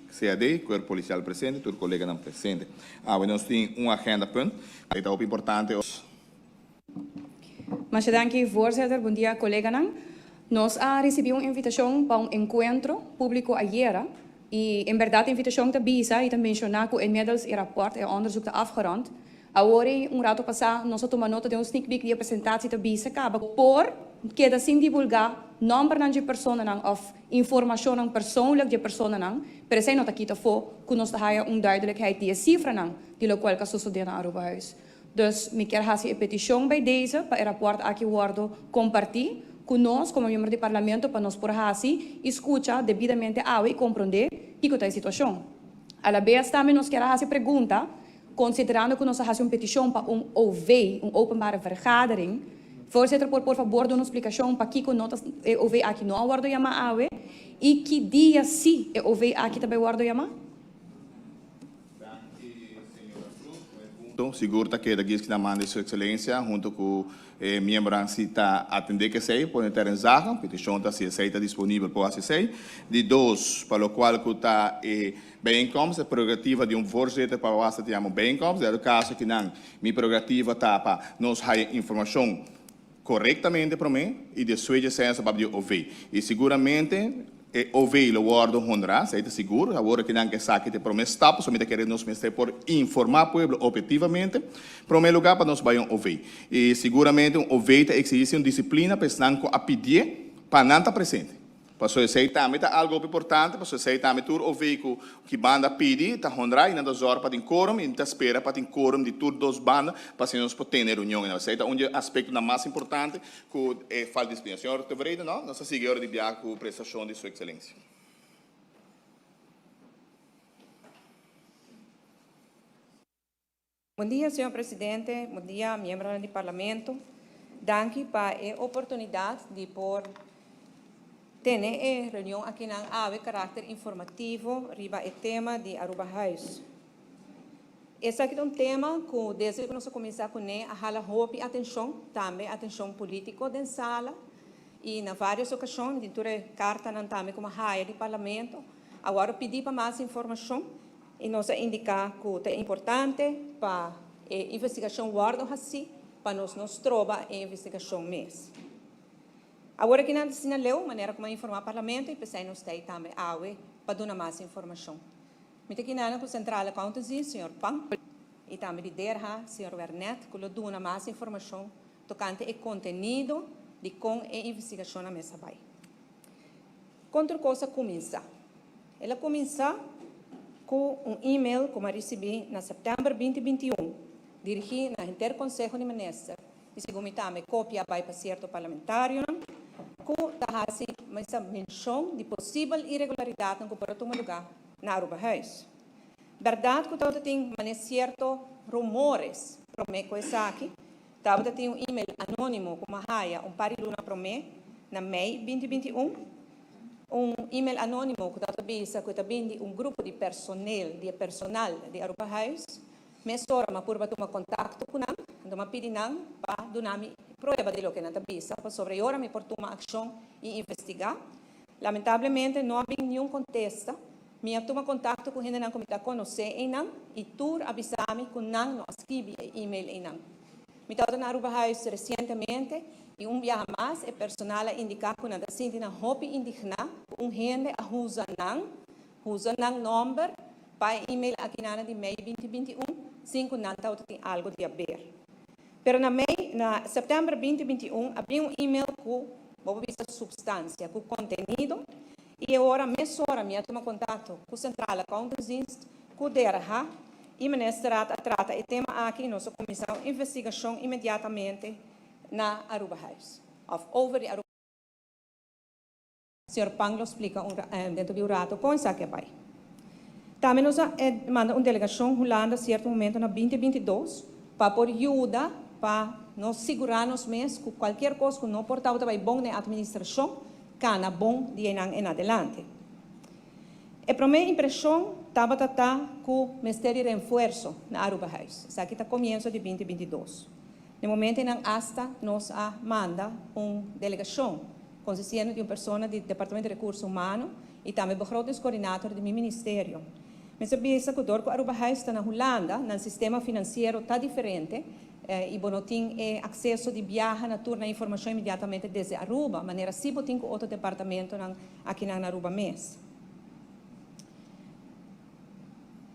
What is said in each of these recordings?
CAD, Corpo Policial presente, o colega não presente. Nós temos agenda punt, que é importante. Mas dank u, voorzitter. Bom dia, colega. Nós recebemos uma invitação para um encontro público ayer. E, in verdade, a invitação está bisa e também mencionar que inmiddels o rapport en onderzoek está afgerond. Agora, rato passado, nós tomamos nota de sneak peek de apresentatie está bisa, por que da sin divulgar número de pessoas of informação persoonlijk de pessoas pero zij nota kita voor que nós está duidelijkheid die cifra die qual que suceder na Arubahuis. Dus, me quer fazer a petição bij deze, para o rapport aqui worden compartir conosco, como membro do parlamento, para nós por assim, escutar devidamente e compreender que é a situação. A la vez também nós queremos fazer pergunta, considerando que nós fazemos uma petição para OV, openbare vergadering. Voorzitter, por favor, dê uma explicação para que notas OV aqui não aguardo chamar e que dia sim OV aqui também aguardo chamar? Seguro que daqui que na manda Sua Excelência, junto com o membro que está atendendo que sei, pode ter a petição está aceita disponível para acessar. De dois, para o qual que está bem-inkomst, a prerrogativa de voorzitter para o que chamamos bem-inkomst, é o caso que não, minha prerrogativa está para nós ter informação corretamente para mim e de sua licença para o OV. E seguramente OV lo guardo honra, sei seguro, agora que não que saque de promessa estapa, somente queremos nos por informar o povo objetivamente, primeiro lugar para nós vai OV. E seguramente OV existe uma disciplina para não a pedir para não estar presente. Passo sei também tá algo importante, passo sei também tur OV que banda pede, tá honra e na das horas para tem quórum, e tá espera para tem quórum de tur dos bandas, para se nós poder ter reunião, não sei, tá um aspecto mais importante que fala de disciplina. Senhor Teveredo, não? Nossa seguidora de viagem com prestação de Sua Excelência. Bom dia, senhor presidente. Bom dia, membros do parlamento. Danke para a oportunidade de ter a reunião aqui na AVE, caráter informativo, riba o tema de Arubahuis. Esse aqui é um tema que, desde que nós começamos com ele, a roupa atenção, também atenção política da sala, e na várias ocasiões, dentro da carta, também como a raia do parlamento, agora pedir para mais informação, e nós indicar que é importante para a investigação guarda assim, para nós trobar a investigação mesmo. Agora que nós assinalou, maneira como informar o parlamento, e pensei nos tem também para dar mais informação. Muito aqui com o Central Accountancy, senhor Pang, e também de DERHA, senhor Wernet, que lhe dá mais informação tocante o conteúdo de com a investigação na mesa vai. Contra coisa começa. Ela começa com um e-mail que eu recebi em setembro 2021, dirigido ao Interconselho de Ministros, e segundo também cópia vai para certo parlamentário, essa menção de possível irregularidade no que tomar lugar na Arubahuis. Verdade que estava tem certos rumores para mim com essa aqui, estava tem e-mail anônimo com uma raia, pariluna para mim na Mei 2021, e-mail anônimo que estava bisa que também de grupo de personal de Arubahuis, mas mas por tomar contato com nós, então pedir para donar prova de lo que não bisa, sobre hora me por tomar ação e investigar. Lamentavelmente não há nenhum contesta. Me toma contato com gente que me conhece e tur avisame que não escreve e-mail não. Me estava na Arubahuis recentemente e dia mais é personal indicar que não sente na roupa indigna gente a usa não número para e-mail aqui na de Mei 2021, 5 não tem algo de haver. Pero na setembro 2021, havia e-mail com a substância, com conteúdo, e agora, me toma contato com o Central Accountancy, com o DERHA, e o Ministério trata o tema aqui, nós começamos a investigação imediatamente na Arubahuis, over the Arubahuis. O senhor Panglo explica dentro do rato com isso que vai. Também nós manda uma delegação rolando a certo momento na 2022 para por ajuda para nós segurarmos mesmo que qualquer coisa que não portava vai bom na administração, cana bom de em adelante. A primeira impressão estava com o Ministério de Reforço na Arubahuis. Isso aqui está começo de 2022. No momento em hasta nós manda uma delegação consistente de uma pessoa do Departamento de Recursos Humanos e também begrotingscoördinator do meu ministério. Mas eu penso que o Aruba Huis está na Holanda, no sistema financeiro está diferente, e não tem acesso de viagem na turna informação imediatamente desde Aruba, maneira se tem outro departamento aqui na Aruba mesmo.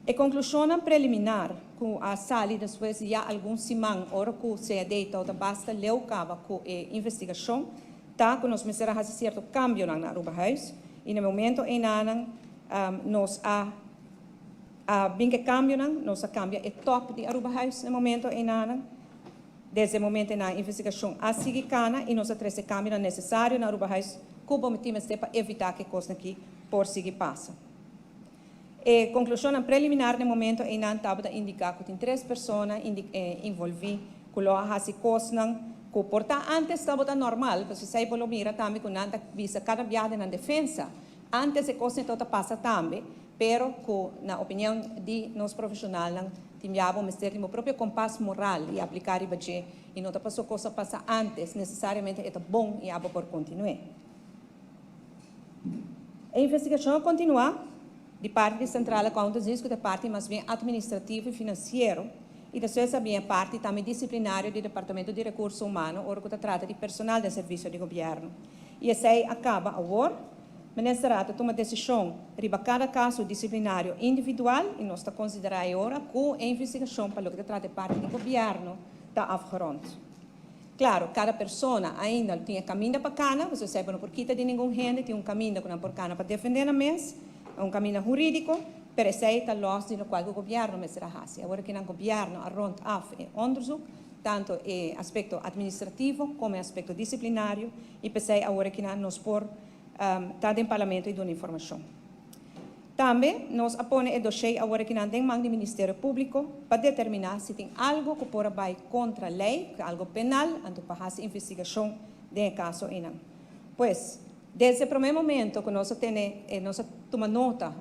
A conclusão preliminar, com a sala depois de alguns semanas, hora que se é deitado, basta ler o cabo com a investigação, tá, que nós começamos a fazer certo cambio na Aruba Huis, e no momento em nós bem que cambio, nós cambia o top de Aruba Huis no momento em desde o momento na investigação a seguir cana e nós traz o cambio necessário na Aruba Huis, que o time para evitar que coisa aqui por seguir passa. A conclusão preliminar no momento em estava indicar que tem 3 pessoas envolvidas, que lo hasi coisas que porta antes estava normal, porque se você mira também que nada visa cada viagem na defesa, antes a coisa toda passa também, pero que na opinião de nós profissionais tínhamos ter o próprio compasso moral e aplicar e bater e não passou coisa passa antes, necessariamente é bom e abo por continuar. A investigação continua de parte central contas diz que da parte mais bem administrativo e financeiro e depois havia parte também disciplinário do Departamento de Recursos Humanos, ou que trata de personal de serviço de governo. E esse aí acaba agora, mas será toma decisão riba cada caso disciplinário individual e nós está considerando agora que a investigação para o que trata de parte do governo está afgerond. Claro, cada pessoa ainda tem caminho para cana, você sabe não por quita de nenhum gente, tem caminho por cana para defender a mesa, é caminho jurídico, pero esse está los de qual o governo me será assim. Agora que o governo rond af e onderzoek, tanto o aspecto administrativo como o aspecto disciplinário, e pensei agora que nós por está em parlamento e dando informação. Também nós apone o dossiê agora que não tem mão do Ministério Público para determinar se tem algo que pode vai contra a lei, algo penal, então para fazer investigação de caso e não. Pois desde o primeiro momento que nós tomamos nota,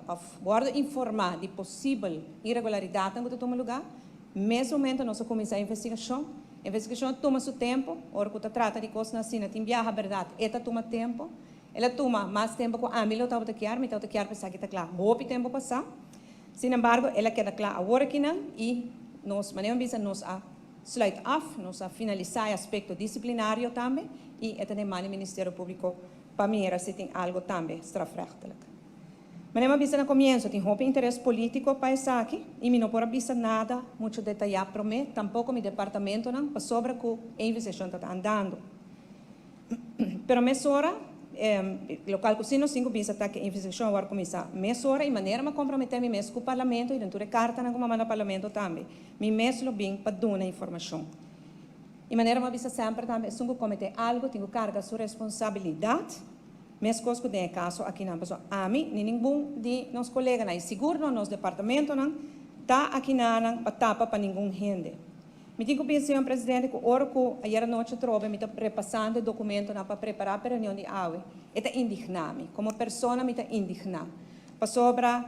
guarda informar de possível irregularidade em que toma lugar, mesmo momento nós começamos a investigação. A investigação toma seu tempo, hora que trata de coisas assim, tem viaja a verdade, ela toma tempo. Ela toma mais tempo que a mim, eu estava aqui, mas estava aqui para que está claro, houve tempo passar. Sin embargo, ela queda claro agora que não, e nós, maneira nós a sluit af, nós a finalizar o aspecto disciplinário também, e é também o Ministério Público para mim era se tem algo também strafrechtelijk. Maneira bisa no começo, tem houve interesse político para isso aqui, e não pode bisa nada muito detalhado para mim, tampouco meu departamento não, para sobre que a investigação está andando. Pero mesora local que não cinco bisa tá que a investigação agora começar mesora e maneira mas comprometer-me mesmo com o parlamento e dentro de carta não como manda parlamento também me mesmo bem para dar a informação e maneira mas bisa sempre também cinco cometer algo tenho carga sua responsabilidade mesmo coisa que tem caso aqui na pessoa a mim nem nenhum de nos colegas não seguro no nosso departamento não tá aqui não para tapa para nenhum gente. Me digo bem, senhor presidente, que hora que ayer noite trove, me está repassando o documento para preparar para a reunião de AUE. Está indignado, como pessoa me está indignado. Para sobra,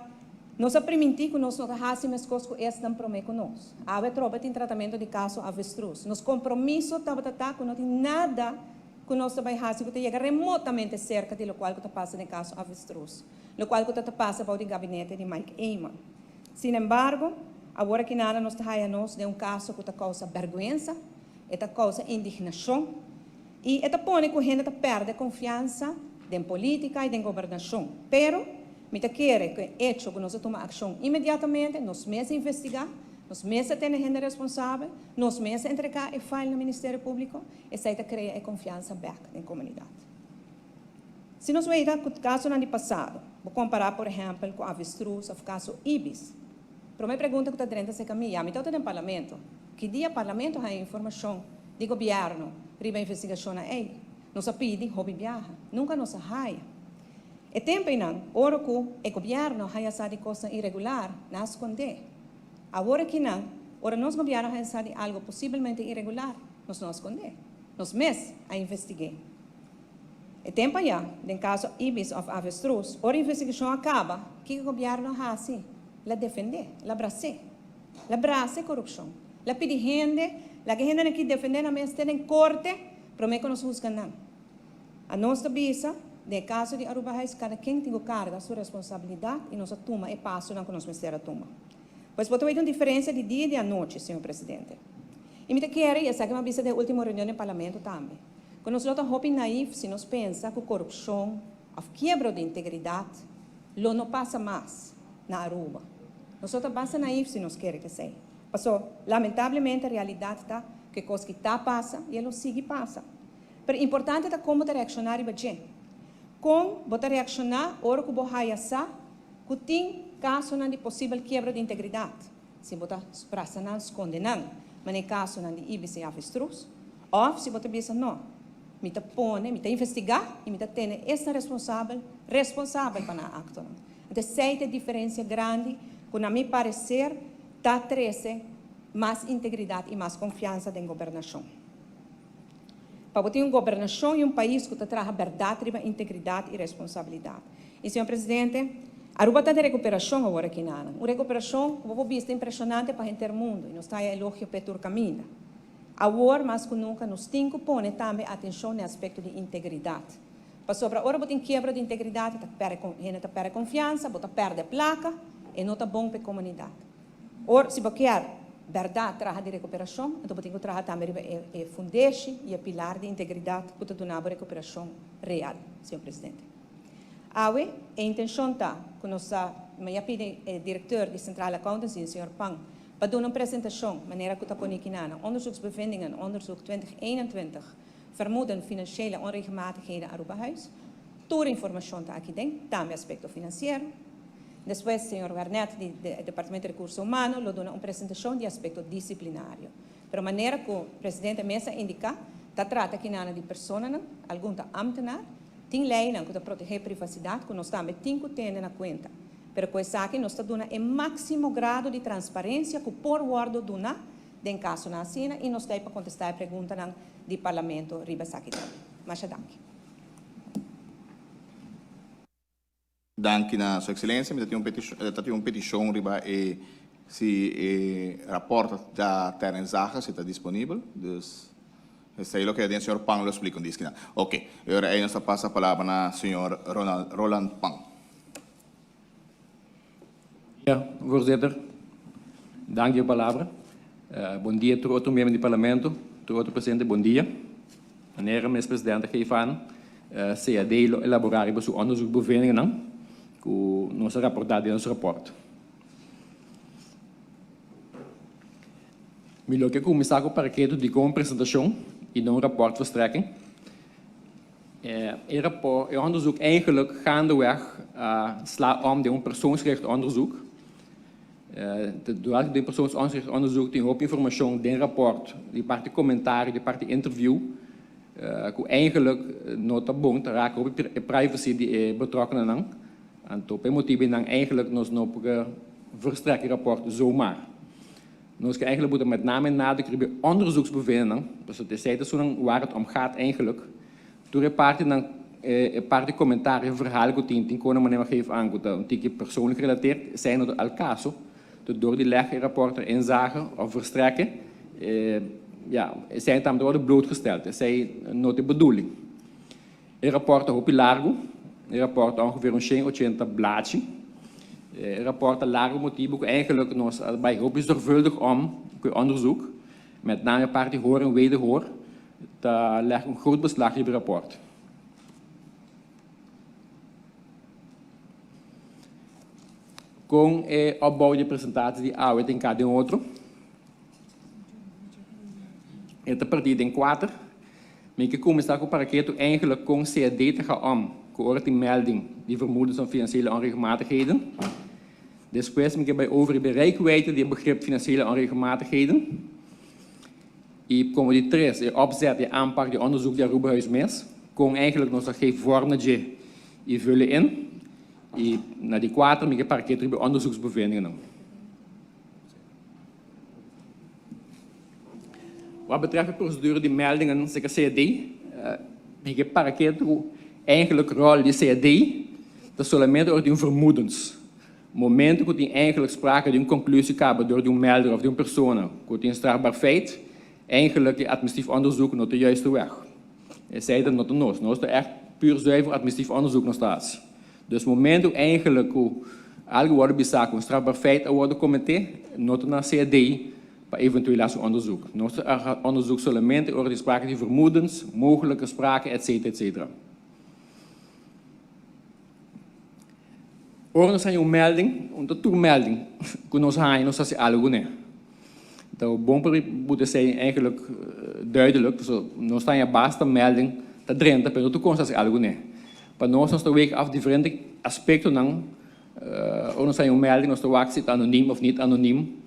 nós permitimos que nós não fazemos as coisas que estão prometendo conosco. A AUE trove tem tratamento de caso avestruz. Nos compromissos estava que não tem nada que nós vai fazer que chega remotamente cerca de lo qual que está passando no caso avestruz. Lo qual que está passando para o gabinete de Mike Eyman. Sin embargo, agora que nada nos traemos de caso que causa vergonha, causa indignação, e põe que a gente perde confiança em política e em governação. Pero, me quer que hecho que nós tomamos ação imediatamente, nós mesmos investigar, nós mesmos temos gente responsável, nós mesmos entregar e file no Ministério Público, e isso cria a confiança back na comunidade. Se nós vermos o caso no ano passado, vou comparar, por exemplo, com a avestruz, o caso Ibis. Pero me pergunta que está dentro desse caminho, a mitad do parlamento, que dia o parlamento tem informação de governo, riba investigação a ele, nos pede, houve viaja, nunca nos raia. E tempo não, ora que o governo tem essa coisa irregular, não esconde. Agora que não, ora nós governo tem algo possivelmente irregular, nós não esconde. Nós mesmos a investigar. E tempo já, no caso Ibis of avestruz, ora a investigação acaba, que o governo faz assim? La defender, la abraçar corrupção. La pedir gente, la que gente que defender na mesa em corte, promete que nos juzgan não. A nossa bisa, no caso de Aruba Huis, cada quem tem carga, sua responsabilidade, e nossa turma é passo não que nós ministério turma. Pois pode haver uma diferença de dia e de noite, senhor presidente. E me quero, e essa é uma vista da última reunião no parlamento também. Quando nós estamos hoping naif, se nós pensamos que a corrupção, a quebra de integridade, não passa mais na Aruba. Nós estamos bastante naif se nós queremos que seja. Passou, lamentavelmente, a realidade está que coisa que está passa e ela sigue passa. Mas o importante é como reaccionar e bater. Como você reaccionar, ora que você vai que tem caso de possível quebra de integridade. Se você presta não condenando, mas no caso de IBC e avestruz, ou se você pensa, não, me pone, me investigar e me tem essa responsável para o acto. Então, essa diferença grande, que, na meu parecer, está trazendo mais integridade e mais confiança na governação. Para ter uma governação e um país que traz verdade, integridade e responsabilidade. E, senhor presidente, Aruba está de recuperação agora aqui na Uma recuperação, como vou visto, impressionante para o intermundo. E nós está a elogio Petur Camina. Agora, mais que nunca, nós temos que pôr também atenção no aspecto de integridade. Para sobre a hora que tem quebra de integridade, está perde confiança, perde a placa, e não está bom para a comunidade. Ora, se você quer verdade, traga de recuperação, então tem que trazer também o fundeixe e o pilar de integridade que está dando a recuperação real, senhor presidente. A intenção está, que nós pedi o diretor de Central Accountancy, o senhor Pang, para dar uma apresentação, de maneira que está pondo aqui na onderzoeksbevindingen, onderzoek 2021, vermoeden financiële onregelmatigheden Aruba Huis. Toda a informação está aqui dentro, também aspecto financeiro. Depois, o senhor Garnet, do Departamento de Recursos Humanos, lhe dá uma apresentação de aspecto disciplinário. Pero a maneira que o presidente da mesa indica, está trata aqui de pessoas, alguns ambtenaar, tem lei que protege a privacidade, que nós também temos que ter na conta. Pero com isso aqui, nós estamos dando o máximo grado de transparência que por guardo duna, em caso na cena, e nós temos para contestar a pergunta do parlamento ribasaki também. Mas danke. Dank na Sua Excelência. Tem uma petição riba e se rapporto da terra zaga se está disponível. Dus esta é o que o senhor Pang lo explica disso. Ok. Agora aí nós passa a palavra na senhor Roland Pang. Ja, voorzitter. Dank je palavra. Bom dia a outro membro do parlamento, a outro presidente. Bom dia. Meneer minister-president Geefan, CAD elaborar sobre o onderzoekbevindingen que nós rapportado em nosso rapport. Melhor que começar com o paquete de uma apresentação e não um rapport verstrekken. Het onderzoek eigenlijk gaandeweg slaat de persoonsgericht onderzoek. Doordat de persoonsgericht onderzoek die hoop informatie, die rapport, die parte commentaar, die parte interview, que eigenlijk nota bom te raken op de privacy die betrokkenen aan. En op een motief dan eigenlijk nos nog verstrekken rapport zomaar. Nos que eigenlijk moeten met name nadrukken bij onderzoeksbevindingen, dus het is de waar het om gaat eigenlijk. Door een parte commentaren, verhalen die in konen manier geven aan, die persoonlijk gerelateerd zijn tot el caso, door die leggen rapporten inzagen of verstrekken, zijn dan door de blootgesteld. Dat is nooit de bedoeling. Een rapport op largo, een rapport ongeveer een 80 blaadje. Een rapport largo motief eigenlijk nog bij hoop is zorgvuldig om onderzoek, met name parte hoor en wederhoor. Daar legt een groot beslag op het rapport. Com a opbouw de presentatie die uit in cada outro. En a partir de 4, men que começar com o paquete eigenlijk com CAD te gaan com a melding die vermoedens van financiële onregelmatigheden. Después men que bij over bereikwijde die begrip financiële onregelmatigheden. E como de 3, opzet, de aanpak, de onderzoek die Aruba Huis mis, kon eigenlijk nog geen vorm je vullen in. E na die 4, met een pakket bij onderzoeksbevindingen. Wat betreft de procedure die meldingen, zeker CAD, met een pakket eigenlijk rol die CAD, dat solamente door die vermoedens. Momenten dat die eigenlijk sprake die een conclusie hebben door die melder of die persoon, dat die een strafbaar feit, eigenlijk het administratief onderzoek naar de juiste weg. Hij zei dat naar de nos. Nos is echt puur zuiver administratief onderzoek nog steeds. Dus het moment dat eigenlijk algo worden bezig, een strafbaar feit worden comité, not naar CAD, para eventueel als onderzoek. Ons onderzoek solamente over de sprake die vermoedens, mogelijke sprake, etc. Oorlog zijn jouw melding, de toemelding, kunnen ons haaien, ons als algo ne. Dat bomper moet zijn eigenlijk duidelijk, dus ons staan je basta melding, dat drent, maar de toekomst als algo ne. Maar ons is de week af differente aspecten dan, ons zijn jouw melding, ons de waak zit anoniem of niet anoniem.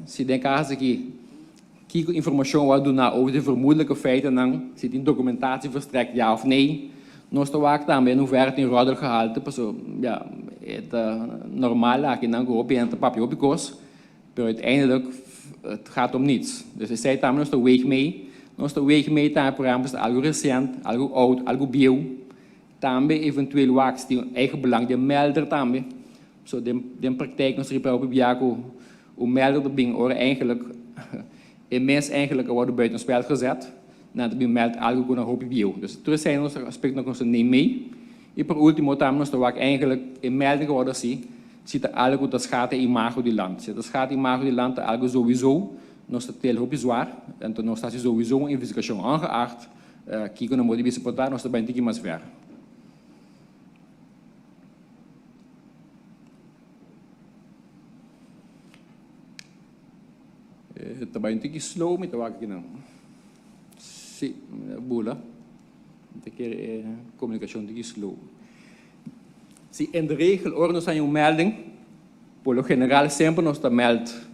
Se den caso que informatie wat doen over de vermoedelijke feiten dan zit in documentatie verstrekt ja of nee. Nós te wachten também no ver in roder gehalte, paso ja het normaal laat in dan op en te papje op de koers, maar uiteindelijk het gaat om niets. Dus hij zei tammen ons de weeg mee daar programma's algo recent, algo oud, algo bio, tambe eventueel waakt die eigen belang de melder tambe. Zo de praktijk ons riep op Biaco hoe melder de bing oren eigenlijk immens eigenlijk worden buitenspel gezet. Na de meld algo kunnen hopen bio. Dus terug zijn ons aspect nog ons neem mee. En per ultimo tam ons de wak eigenlijk in melding geworden ziet er algo dat schade imago die land. Zit er schade imago die land algo sowieso nog dat heel hoop zwaar en dan nog staat sowieso een investigatie aangeacht. Kijken naar modi bisa portar nos bem tiki mas ver. Também tem que slow met de wak aqui não. Sim, bula. Tem que comunicação tem que slow. Se in de regel ordens aan uw melding, por lo general sempre nos meldt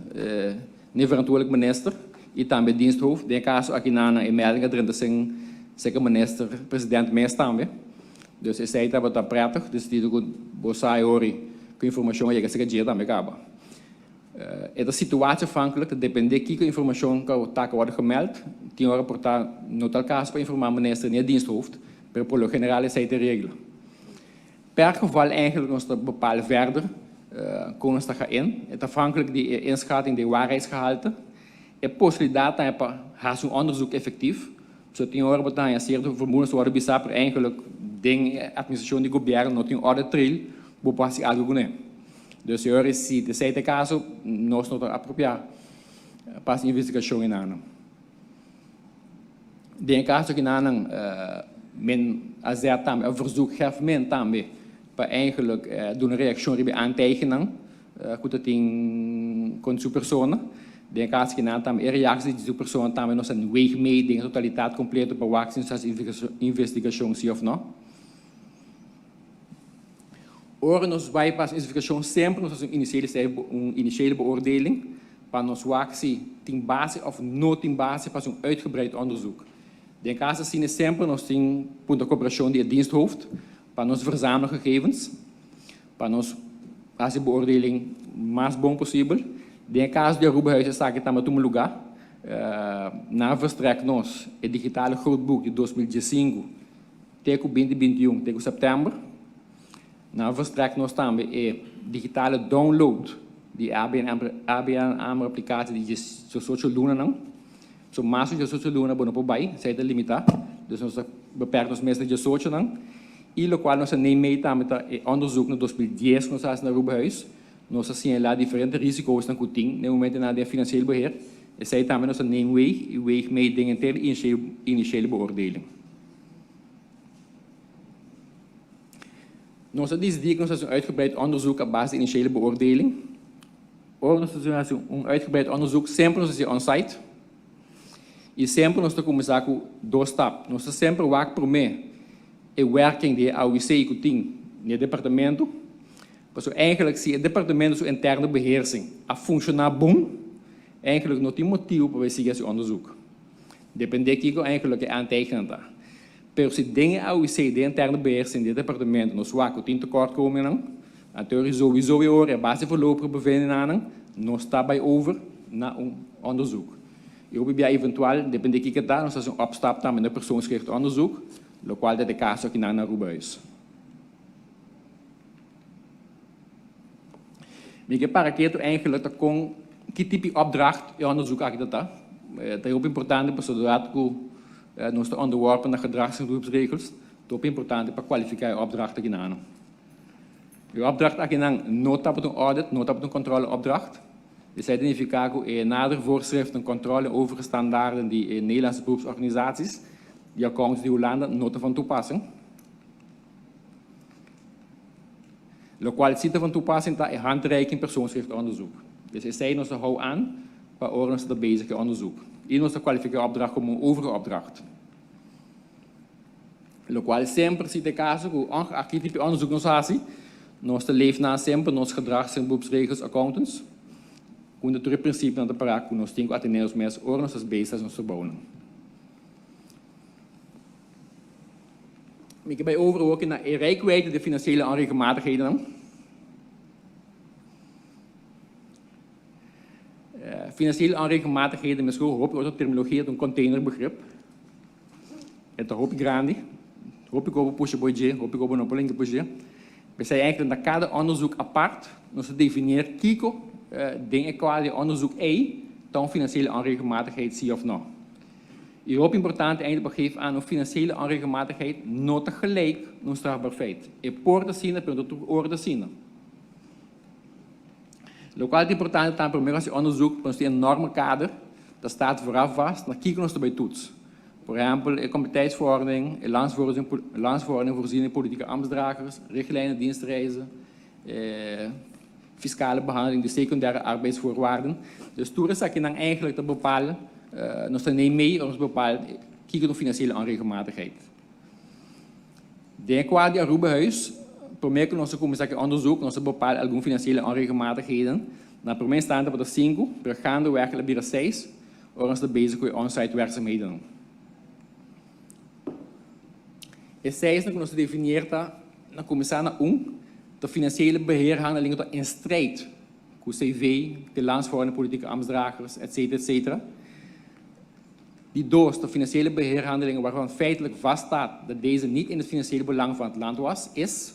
de verantwoordelijk minister e também diensthoofd. Den caso aqui na melding erin zijn zeker minister, president mee também. Dus is hij dat wat prettig, dus die doet bosai ori, que informação je zeker dia também acaba. Het is situatie afhankelijk, het depende de informatie kan worden gemeld. Die rapportaar not al caso para informar minister niet diensthoofd, maar por lo general is hij de regel. Per geval eigenlijk ons dat bepalen verder, kunnen we gaan in. Het afhankelijk die inschatting, die waarheidsgehalte. En possibiliteit dat je zo'n onderzoek effectief. Zo tien jaar betaal je zeer de vermoedens worden bizar eigenlijk dingen, administratie die gobieren, not in orde trail, bepaalt zich algo. Dus je hoort si de site caso, nós não apropriar para a investigação em ano. De caso que nan men azet também, een verzoek geeft men também para eigenlijk doen een reactie bij aantekening, goed dat in con su persona. De caso que nan também reactie de su persona também nos een weeg mee de totaliteit complete para waxen as investigação sim of não. Ora nos vai para a investigação sempre nos een initiële beoordeling, para nos waxen ten base of not ten base para een uitgebreid onderzoek. De caso zien sempre nos tem punt de coöperatie die het diensthoofd, para nos verzamelen gegevens, para nos als de beoordeling mais bom possível. De caso de Aruba-huis is que estamos em lugar, na verstrek nos het digitale grootboek de 2015, tegen 2021, tegen september. Na verstrek nos também é digitale download die ABN AMRO applicatie die je social luna não. So mais de social luna bono por bai, sai da limitar. Dus nós beperkt ons meestal de social não. E lo qual nós nem mee também tá onderzoek na 2010 nós as na Aruba-huis. Nós assim lá diferente risicos dan kuting, no momento na de financieel beheer. E sai também nós nem weeg mee dingen ter initiële beoordeling. Nós decidiram que nós een uitgebreid onderzoek op basis de initiële beoordeling. Nós fazemos een uitgebreid onderzoek sempre nós on-site. E sempre nós começar com dois stappen. Nós sempre waak por me e werking de AUC e kuting no departamento. Dus eigenlijk zie je het departement zo'n interne beheersing. A functionar bom, eigenlijk nog niet motief voor wij zeggen onderzoek. Depende kiko eigenlijk aantekenen daar. Per se dingen AUC de interne beheersing dit departement nog zwaar kuting tekort komen dan. Natuurlijk sowieso weer hoor, basis voorlopige bevindingen aan, nog staat bij over naar een onderzoek. Je hoeft bij eventueel, depende kiko daar, nog als een opstap dan met een persoonsgericht onderzoek, lokaal de caso que naar Aruba-huis. Maar ik parakeer eigenlijk dat kon que type opdracht je onderzoek eigenlijk dat. Dat is ook important, zodat we ons onderworpen naar gedragsgroepsregels. Top importante para qualificar a opdracht aqui na. De opdracht aqui na nota para een audit, nota para een controleopdracht. Dus identificar que nader voorschriften, controle over standaarden die Nederlandse beroepsorganisaties, die accounts die Hollanda, nota van toepassing. De kwaliteit van toepassing is handreiking persoonsgericht-onderzoek. Dus zij ons hou aan, waar ons dat bezige onderzoek. In onze kwalificere opdracht como een overige opdracht. Lo qual sempre si de caso, que ongeacht die type onderzoek nos hace, nós leeft na sempre nos gedrags- en beroepsregels accountants, com de terug principe na de paraak, nós temos que atender os meus órgãos, as bases, nos verbouwen. Ik heb over ook naar rijkwijde de financiële onregelmatigheden. Financiële onregelmatigheden, misschien hoop ik ook terminologie, een containerbegrip. Het hoop ik grandi. Hoop ik over pushen budget, hoop ik over een polling budget. We zijn eigenlijk naar cada onderzoek apart, ons definieert Kiko, dingen qua die onderzoek E, dan financiële onregelmatigheid zie of no. Het is important eindelijk geven aan een financiële onregelmatigheid, not gelijk een strafbaar feit. Je poort te zien, per de oor te zien. Lokaal is important dat per als je onderzoek, dan is een enorme kader, dat staat vooraf vast, dan kijken we erbij toets. Voor exempel, een competentieverordening, een landsverordening voorzien politieke ambtsdragers, richtlijnen, dienstreizen, fiscale behandeling, de secundaire arbeidsvoorwaarden. Dus toen is dat je dan eigenlijk te bepalen, nog neem mee om te bepalen, kijken op financiële onregelmatigheid. Denk qua die Aruba-huis, probeer ik onze commissaris onderzoek, onze bepalen algum financiële onregelmatigheden. Na per mij staan er op de 5, per gaande werkelijk bij de 6, ons de bezig met on-site werkzaamheden. Het 6 dat ons definieert dat, na commissaris de financiële beheerhandelingen in strijd met CV, de landsverordening politieke ambtsdragers, etc. Die doos, de financiële beheerhandelingen waarvan feitelijk vaststaat dat deze niet in het financiële belang van het land was, is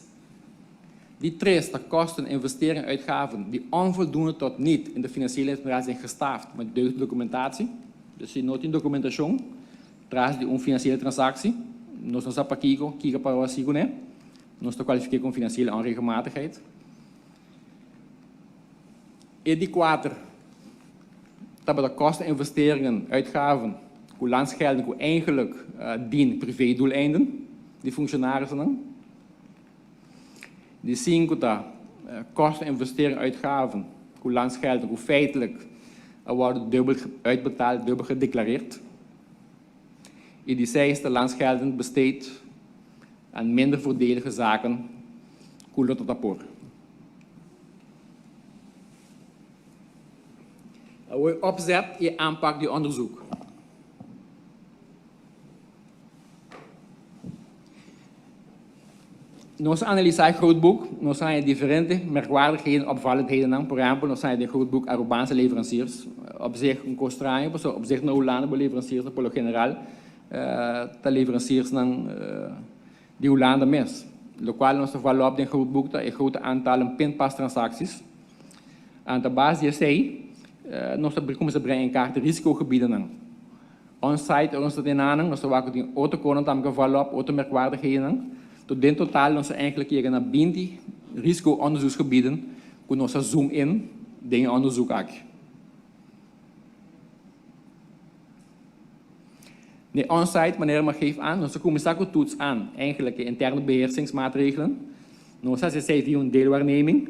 die de kosten, investeringen, uitgaven die onvoldoende tot niet in de financiële informatie zijn gestaafd met deugdelijke documentatie. Dus je noot in documentatie, tras die financiële transactie, nos não sabe kika para o asigo, né? Nos te kwalificeren com financiële onregelmatigheid. En die 4, dat de kosten, investeringen, uitgaven, hoe landsgelden, hoe eigenlijk dien privédoeleinden, die functionarissen dan. Die 5, dat kosten, investeringen, uitgaven, hoe landsgelden, hoe feitelijk worden dubbel uitbetaald, dubbel gedeclareerd. En die 6 landsgelden besteed aan minder voordelige zaken, hoe lot het voor. Opzet je aanpak die onderzoek. Nos analyseren grootboek, nos zijn differente merkwaardigheden, opvallendheden aan. Voor exempel, nos zijn de grootboek Arubaanse leveranciers. Op zich een kostranje, op zich naar Hollande leveranciers, op het generaal. De leveranciers dan die Hollande mis. Lokaal ons vallen op de grootboek dat een groot aantal pinpas-transacties. Aan de basis zij, nos komen ze brengen in kaart de risicogebieden aan. On-site, ons dat in aan, nos wachten die autokonen dan gevallen op, automerkwaardigheden aan. Tot in totaal ons eigenlijk hier naar binnen risico-onderzoeksgebieden, kunnen ons zoom in, dingen onderzoek aan. De on-site, wanneer men geeft aan, onze commissaris toets aan, eigenlijk interne beheersingsmaatregelen. Zoals ze zei, die een deelwaarneming.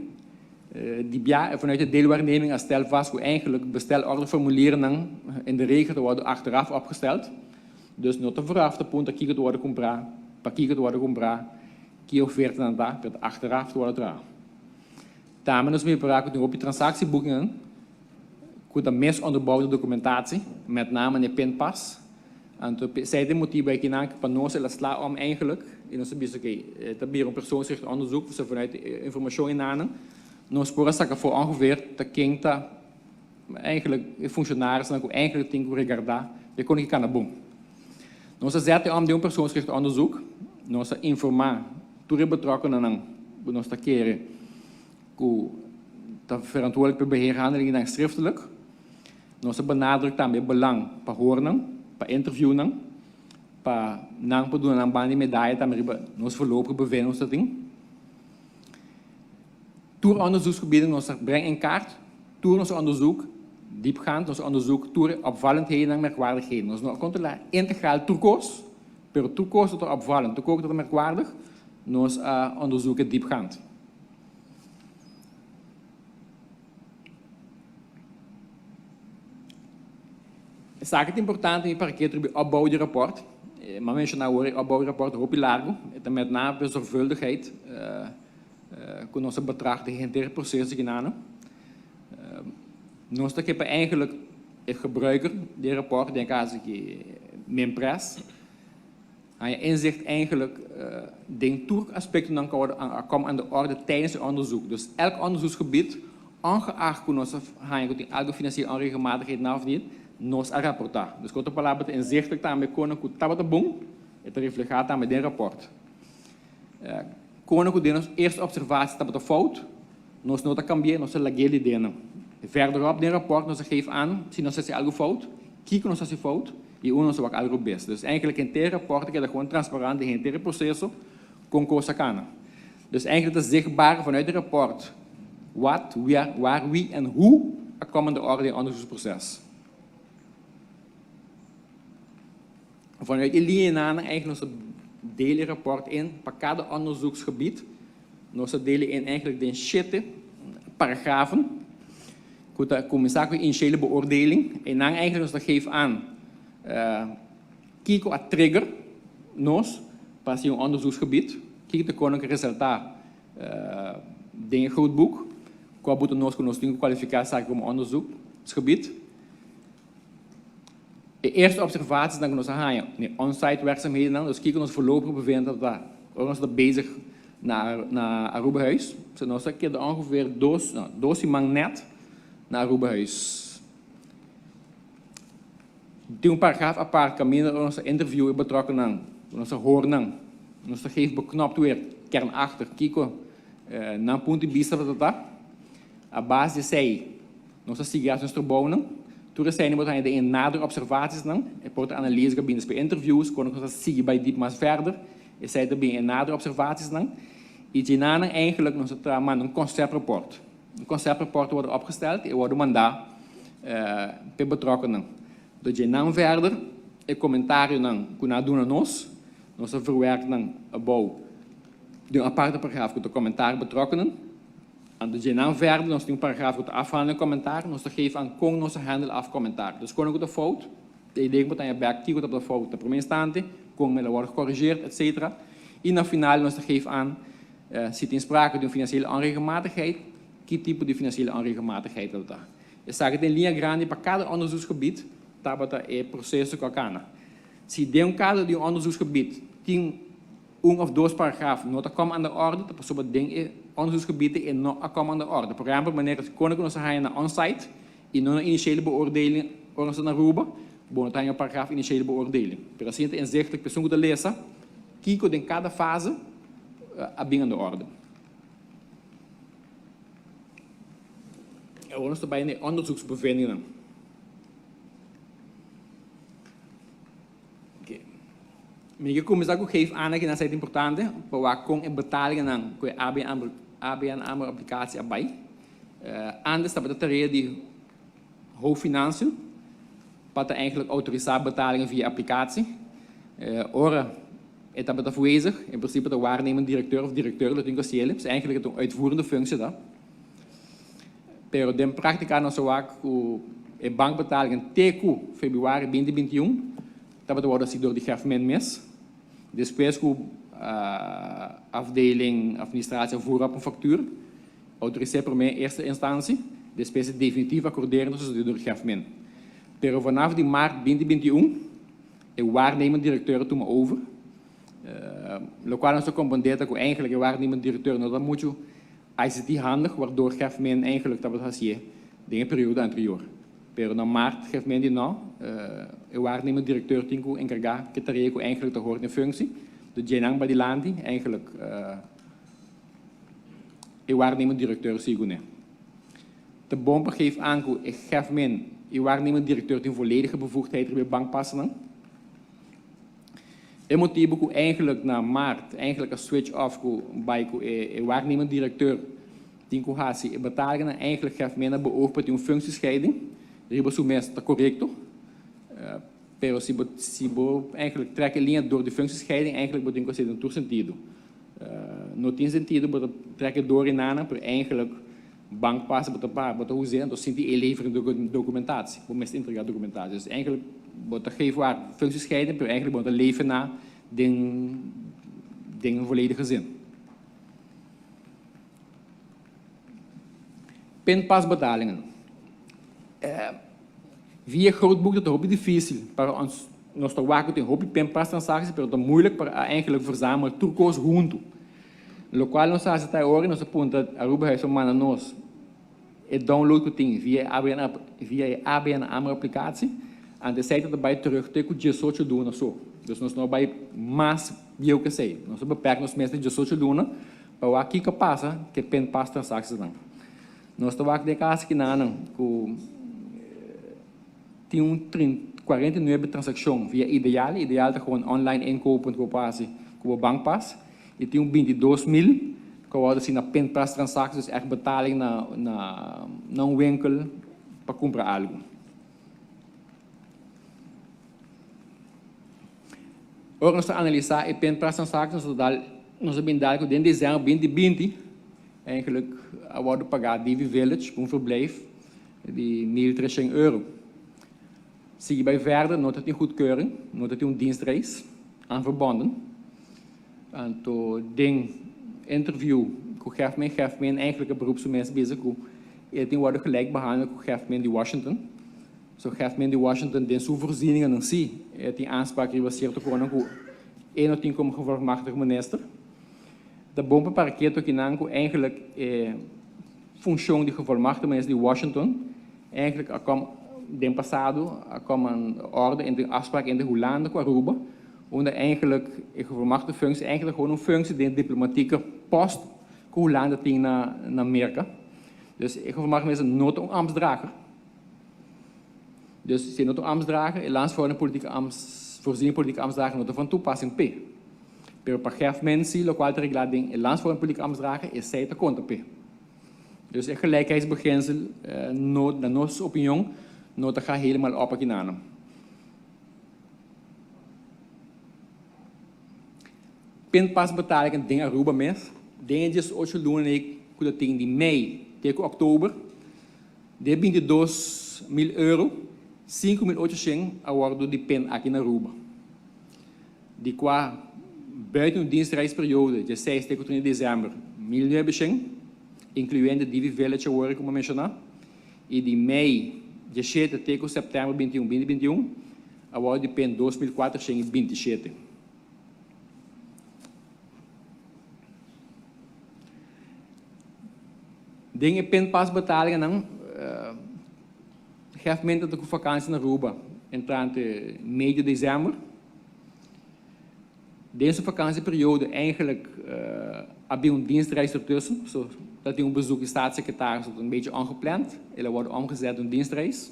Die vanuit de deelwaarneming als stel vast hoe eigenlijk bestelorderformulieren dan in de regel worden achteraf opgesteld. Dus niet te vooraf de punt dat kieken worden compra, pakieken worden compra, kie of 14 aan dag, dat achteraf worden dragen. Daarmee is meer praten op je transactieboekingen, goed de meest onderbouwde documentatie, met name in de pinpas. En toen zei de motief bij Kinank Panos en sla om eigenlijk in onze bezig dat meer een persoonsgericht onderzoek, dus vanuit informatie in aan. Nou sporen zaken voor ongeveer dat kind dat eigenlijk functionaris dan ook eigenlijk denk ik regarda, je kon niet kan naar boom. Nou ze zetten om die persoonsgericht onderzoek, nou ze informa, toen betrokkenen dan, nou ze keren, hoe dat verantwoordelijke beheerhandelingen dan schriftelijk, nou ze benadrukt dan met belang per horen. Bij interviewen, pa nang doen aan bani medaille dan maar nos voorlopige beveiligingsstation. Toer onderzoeksgebieden ons brengen in kaart. Toer ons onderzoek diepgaand, ons onderzoek toer opvallendheden en merkwaardigheden. Ons controleren integraal toekoos, per toekoos tot opvallend, toekoos tot merkwaardig, ons onderzoeken diepgaand. Zaak het important in parkeer bij opbouw die rapport. Maar mensen nou opbouw die rapport hoop je largo. Het met name de zorgvuldigheid kunnen onze betrachten geen hele processen gedaan. Nog heb je eigenlijk een gebruiker die rapport, denk als ik mijn prijs. En je inzicht eigenlijk de toeraspecten dan komen aan de orde tijdens het onderzoek. Dus elk onderzoeksgebied, ongeacht kunnen we elke financiële onregelmatigheid na of niet, nos a rapportar. Dus quando a palavra inzichtelijk daarmee kunnen we tabata bom, het reflecteert daarmee dit rapport. Kunnen we de eerste observatie tabata fout, nos nota cambiar, nos lageli denen. Verderop in het rapport nos geeft aan, zie nos is algo fout, kijken nos is fout, en ons wat algo best. Dus eigenlijk in het rapport dat gewoon transparant in het proces kon cosa kana. Dus eigenlijk het zichtbaar vanuit het rapport wat, waar, wie en hoe komen de orde in het onderzoeksproces. Vanuit die linie eigenlijk onze delen rapport in, per cada onderzoeksgebied, onze delen in eigenlijk de shitten, paragrafen, commissaris initiële beoordeling, en dan eigenlijk ons geeft aan, kijken wat trigger, nos, pas in een onderzoeksgebied, kijken de koninklijke resultaat, dingen goed boek, qua moeten nos kunnen kwalificatie om onderzoeksgebied. De eerste observaties dan kunnen we zeggen, nee, on-site werkzaamheden dan, dus kijken ons voorlopig bevinden dat we ons bezig naar Aruba-huis. Dus nog een keer ongeveer doos net naar Aruba-huis. Die paragraaf apart kan meer onze interview betrokken aan, onze horen aan. Ons geeft beknopt weer kernachtig, kijken naar punten bijstaan dat. Op basis zij, onze sigaars bonen. Toen zijn we de nadere observaties dan, de analyse gebieden bij interviews, kon ik ons zien bij diep maar verder. Je zei er bij nadere observaties dan. Iets hierna eigenlijk nog een conceptrapport. Een conceptrapport wordt opgesteld en wordt mandaat per betrokkenen. Dus je naam verder, een commentaar dan kunnen doen aan ons. Ons verwerkt dan abouw de aparte paragraaf met de commentaar betrokkenen. En dus je naam verder, dan is die paragraaf goed afhandelen commentaar, dan geven aan kon onze handel af commentaar. Dus kon ik de fout, de idee moet aan je back kijken op de fout. De prima instantie, kon men worden gecorrigeerd, etc. In de finale dan geven aan, zit in sprake van financiële onregelmatigheid, kiet type de financiële onregelmatigheid dat daar. Je zag het in linea grande per cada onderzoeksgebied, daar wordt het proces ook aan. Zie de een kader die onderzoeksgebied 10 of 2 paragrafen, dat komt aan de orde, dat is op het ding onderzoeksgebieden in komen aan de orde. Por exemplo, wanneer het koninkrijk gaan naar on-site, in een initiële beoordeling, worden ze naar Aruba, boven het paragraaf initiële beoordeling. Per als je het inzichtelijk persoon te lezen, kijken in cada fase aan de orde. Er worden bij een onderzoeksbevindingen. Mijn commissaris geeft aan dat het important is, waar kon in betalingen aan ABN applicatie erbij. Anders dat betreft die hoofdfinanciën, wat eigenlijk autoriseert betalingen via applicatie. Ora, het hebben dat voorzig, in principe de waarnemende directeur of directeur, dat is eigenlijk een uitvoerende functie daar. Pero de praktijk aan zo vaak, in bankbetalingen TQ februari 2021, dat wordt door die government mis. Después afdeling administratie voer op een factuur, autoriseert per mij eerste instantie, después definitief accorderen dus door het government. Pero vanaf die maart 2021, een waarnemend directeur toen me over. Lokaal is ook compondeerd dat ik eigenlijk een waarnemend directeur, nou dan moet je ICT handig, waardoor het government eigenlijk dat wat je de periode anterior. Pero na maart geeft men die nou, waarnemend directeur tinko encarga que tareco eigenlijk te horen in functie. De Jenang Badilandi eigenlijk waarnemend directeur Sigune. De bomper geeft aan dat ik geef men waarnemend directeur die volledige bevoegdheid bij bank passen. É motivo que eigenlijk na maart, eigenlijk een switch off bij de waarnemend directeur, die cohasie betalingen eigenlijk geeft mij naar beoogd een functiescheiding. Ribo sumes está correcto. Pero se eigenlijk trekken linha door de functiescheiding, eigenlijk moet ik zeggen in sentido. Não tem sentido para trekken door in nana, maar eigenlijk bankpassen para usar, então sinto ele leveren documentatie, voor mensen entregar documentatie. Dus eigenlijk wordt er geen waar functiescheiding, maar eigenlijk wordt er leven na dingen volledige zin. Pinpasbetalingen. Via grootboek dat is heel difícil para ons. Nós trabalhamos com hobby pinpas transacties, mas é moeilijk para eigenlijk verzamelen turcos junto. Lo qual nós fazemos até agora, nós aponta a Aruba Huis manda nós é download que tem via ABN AMRO aplicatie. En de site daarbij terug tegen 18 doen of zo. Dus nós não vai mais eu que sei. Nós beperkamos meestal 18 doen, para aqui que passa que pinpas transacties não. Nós trabalhamos de casa que não com tem 49 transactions via Ideal. Ideal is gewoon online inkopen com base com o bankpas. E tem 22.000 que worden zien naar pinpas transacties, dus echt betaling naar een winkel para comprar algo. Ora, nós analisar e pinpas transactions, nós hebben dadelijk in dezember 2020 eigenlijk worden pagado DV Village voor een verblijf die €1.300. Zie je bij verder, nooit dat een goedkeuring, nooit dat een dienstreis aan verbonden. En toen ding interview, geeft mij eigenlijk een beroepsmensen bezig. Die worden gelijk behandeld, geeft mij in die Washington. Zo geeft mij in die Washington de voorzieningen en zie. Die aanspraak gebaseerd op gewoon een of tien komen gevolmachtigd minister. De bompenparket ook in eigenlijk functie die gevolmachtigd minister die Washington. Eigenlijk kwam den passado kwam een orde in de afspraak in de Hollande qua Aruba. Onder eigenlijk een gevolmachtigde functie, eigenlijk gewoon een functie die diplomatieke post Hollande tegen naar Amerika. Dus ik gevolmachtigd is een noodambtsdrager. Dus ze noodambtsdrager, helaas voor een voorziening politieke ambtsdrager not van toepassing P. Per pagaf mensen, lokaal te reglading, helaas voor een politieke ambtsdrager is zij te konten P. Dus een gelijkheidsbeginsel, naar onze opinie, nooit gaat helemaal op aan. Pinpasbetalingen dingen Aruba mes. Dingetjes ook doen ik kuda ting die mei tegen oktober. De €22.000, 5.800 award die pin aqui na Aruba. Die qua buiten de dienstreisperiode, de 6 tegen 20 december, €1.900, incluindo DV Village award como mencionar. E de mei, de 7 tegen setembro 2021, award die pin €2.427. Dingen pinpasbetalingen dan geeft men dat ik vakantie naar Aruba entrante medio december. Deze vakantieperiode eigenlijk heb je een dienstreis ertussen, zodat je een bezoek in staatssecretaris een beetje ongepland. Ele wordt omgezet in een dienstreis.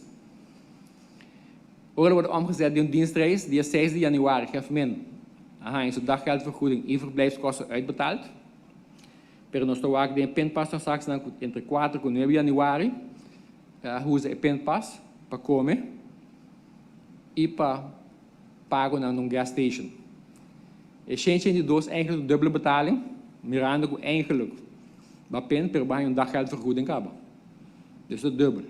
Oorlog wordt omgezet in een dienstreis die 6 januari geeft men een daggeldvergoeding en verblijfskosten uitbetaald. Pero nós trabalhamos de pinpas transacties entre 4 e 9 januari. Usa pinpas para comer e para pago na gas station. E gente de dois eigenlijk dubbele betaling, mirando com eigenlijk maar pin per bij een daggeldvergoeding hebben. Dus dat dubbel.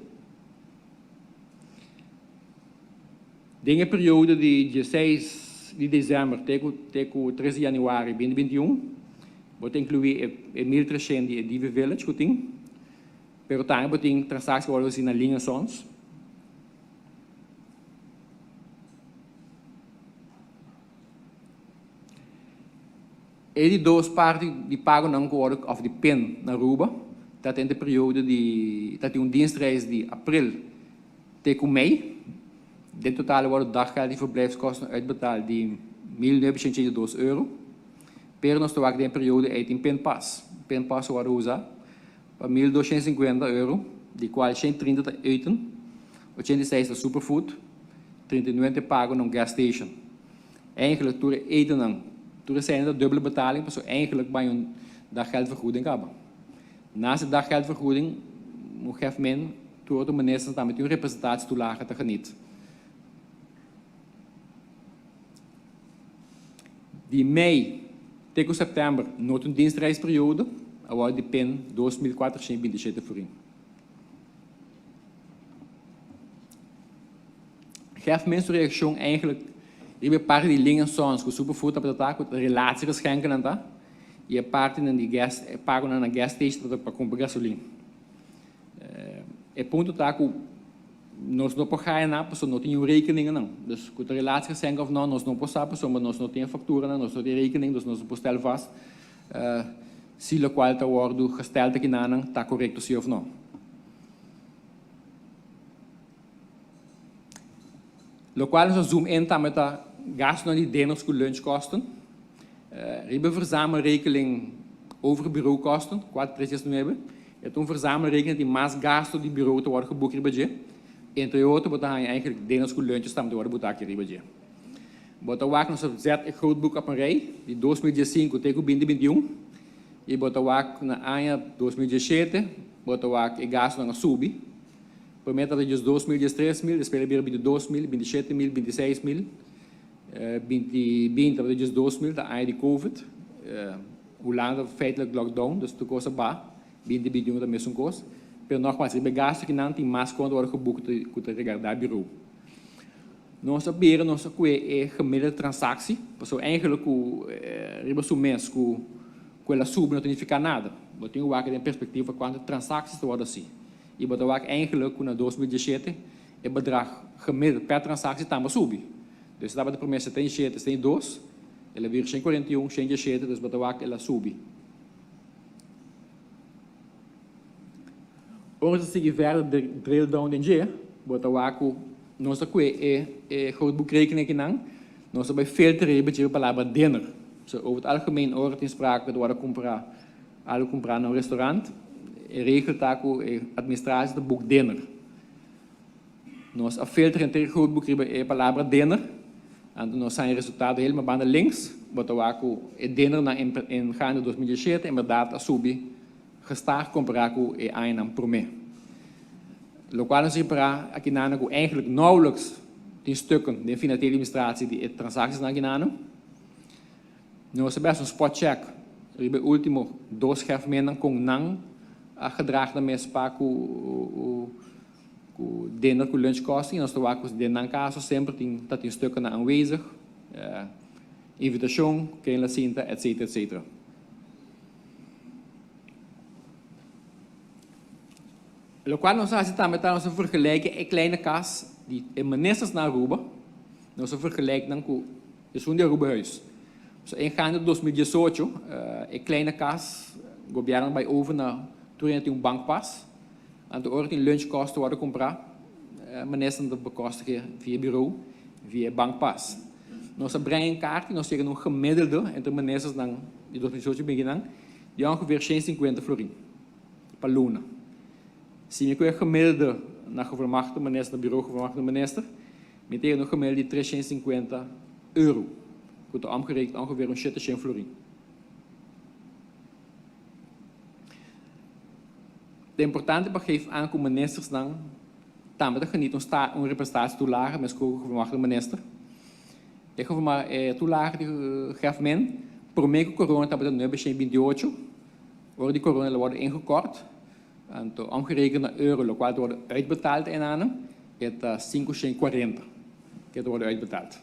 Dingen periode die 6 de december tegen 13 januari 2021. Wordt incluir €1.300 die DV Village goeding. Pero também botem transacties worden zien naar linha sons. E die dois partes die pagam não worden of die pin naar Aruba. Dat in de periode dat die een dienstreis die april tegen mei. De totale worden daggeld die verblijfskosten uitbetaald die €1.902. Pero nós trabalhamos em periode em pinpas. Pinpas wordt usa para €1.250, de qual 130 eten, 86 de superfood, 39 pago num gas station. eigenlijk door eten dan. Toen zijn dat dubbele betaling, maar zo eigenlijk bij een daggeldvergoeding hebben. Naast de daggeldvergoeding moet men door de minister dan met uw representatietoelage te genieten. Die mei tegen september nooit een dienstreisperiode, en waar die pen 2027 voor in. Geef mensen reactie eigenlijk, die bij paar die linken soms, que superfood op dat de relatie geschenken en dat, je paart in die gas, pago na gas station para comprar gasolina. É ponto tá que nós não podemos na pessoa não tem rekening não. Dus com a relatie geschenken of não, nós não podemos pessoa, mas nós não tem factura não, nós não tem rekening, dus nós não podemos estar vast. Se o qual está worden gesteld aqui não está correto sim ou não. Lo qual nós zoom in met de gas naar die dinners die lunchkosten. We verzamelrekening over bureaukosten, 439. Je hebt een verzamelrekening die maas gasten die bureau te worden geboekt in budget. In Toyota moet je eigenlijk dinners die lunches staan te worden geboekt in budget. Wat dan wacht nog zet een groot boek op een rij, die 2005 tegen 2021. Je moet dan wacht naar aan 2007, moet dan wacht een gas naar een subi. Promete dat je 2003, de spelen weer bij de 2000, bij de 7000, bij de 6000. 2020 dat is 2000, dat is de COVID. Hoe lang dat feitelijk lockdown, dus de kosten ba, 2021 dat meestal kost. Maar nogmaals, de bagage genannt die maas kon worden geboekt met het regardar bureau. Nós sabemos nós que é gemiddelde transactie, so eigenlijk o mês que ela sub não significa nada. Mas tem o que em perspectiva quanto transacties worden assim. E wat ook eigenlijk na 2017 het bedrag gemiddeld per transactie também sube. Dus dat de promessa tem 7, tem 2, ela vir 41, 107, dus wat ook ela sube. Onde se tiver de drill down in dia, wat ook nós aqui é groot boekrekening gedaan. Nós bij filteren beetje de palavra dinner. So over het algemeen hoort in sprake door comprar een restaurant. Regelt ook administratie de boek dinner. Nós filteren tegen groot boekrekening palavra dinner. En nós zijn resultaten helemaal bij de links. Wat ook dinner na in gaande 2017 inderdaad a subi gestaag comparado e aan prome. Lo qual nos para aqui na eigenlijk nauwelijks 10 stukken de financiële administratie die transacties na ginano. Nós sabemos spot check. Ribe último 2 gegeven com não a gedrag na mes pa ku dinner ku lunch kosten. Nós tawakos de nan caso sempre tem dat in stukken na aanwezig. Invitação, quem la cinta, etc, etc. Lo qual nós fazemos nós vergelijken een kleine kas die ministers naar Aruba. Nós vergelijken com isso de Aruba huis. So in gaande 2018 een kleine kas governo bij over na toen bankpas. En de orde in lunchkosten worden comprar. Ministers dat bekostigen via bureau, via bankpas. Nós brengen een kaart, nós zeggen een gemiddelde entre ministers dan die 2018 beginnen, die ongeveer 150 florin per luna. Zie je gemiddelde naar gevolmachtigde minister, naar bureau gevolmachtigde minister, met een gemiddelde 350 euro. Goed omgerekend ongeveer een 70 florin. De importante begeeft aan dat ministers dan tamelijk genieten een representatietoelage met gevolmachtigde minister. Ik ga maar toelage die geeft men per meio corona dat we nu bij 2028 worden die corona worden ingekort. En omgerekend naar euro, wat worden uitbetaald in aan, het 540. Dat wordt uitbetaald.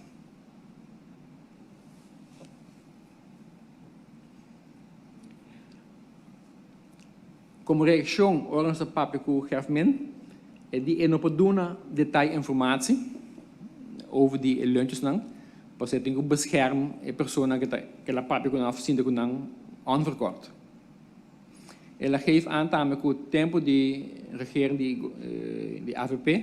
Como reacção, onze papico geeft men die in op doen detailinformatie over die lunches dan. Pas het ding op bescherm persoon que la papico na oficina que não onverkort. Ela geeft aan dat het tempo die regering die AVP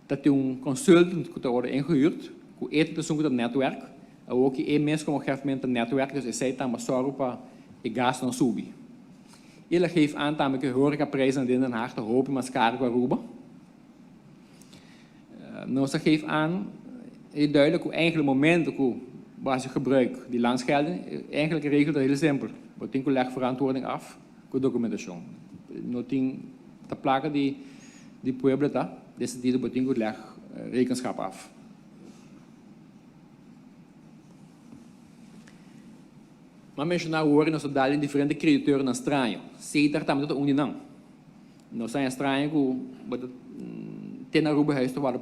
dat die een consultant moet worden ingehuurd, hoe eten te zoeken dat netwerk, en ook die mensen komen geven met het netwerk, dus is zij dan maar zorgen op het gas dan subi. Ela geeft aan dat de horecaprijzen in Den Haag te hopen mascara qua Aruba. Nou, ze geeft aan heel duidelijk hoe enkele momenten hoe basis gebruik, die landsgelden, eigenlijk regelt dat heel simpel. Botinko legt verantwoording af voor documentatie. Noting te plakken die pueblo daar, dus die de Botinko legt rekenschap af. Maar mencionar horen nos dali diferente crediteuren na estranho. Seita também tá unindo não. Nós sai estranho com bota tem na Aruba huis waar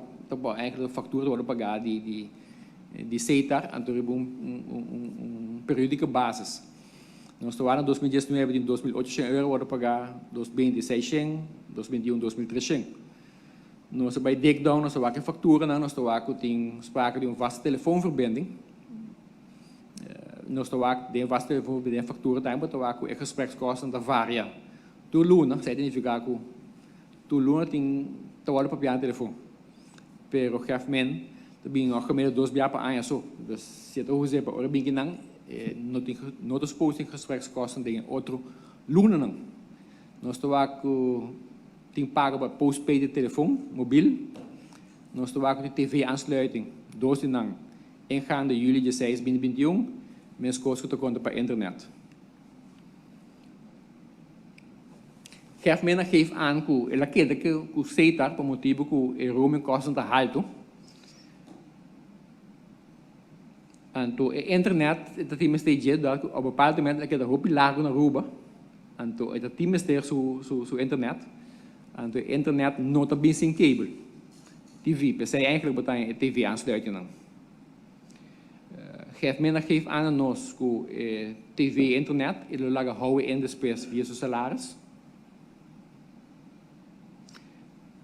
eigenlijk de facturen worden pagado die Seita anto periódica basis. Nós estamos em 2019 em 2.800 euro worden pagado 2020 600, 2021 2.300. Nós bij Dickdown nós temos facturen nós estamos tem sprake de vaste telefoonverbinding. Nós estamos de vaste telefoonverbinding facturen também estamos gesprekskosten da varia. Tu luna, zij significa que tu luna tem tawala pa pian telefone. Pero geef men também nog gemiddeld 2 jaar per aan zo. Dus zit ook zeker op orbing nang notas posting gesprekskosten dingen outro luna nang. Nós estamos tem pago para postpaid telefoon mobiel. Nós estamos com TV aansluiting 2 nang ingaande juli 16 2021 mens kosten te konten per internet. Geef geeft aan que ela quer que o Seita por motivo que o roaming kosten te alto. Anto internet dat team stage dat op bepaalde momenten que da hoop lager na Aruba. Anto dat team stage su internet. Anto internet nota bene sem cable. TV, per se eigenlijk betaal TV aansluiting dan. Geeft aan ons que TV internet ele laga houden in de space via seu salaris.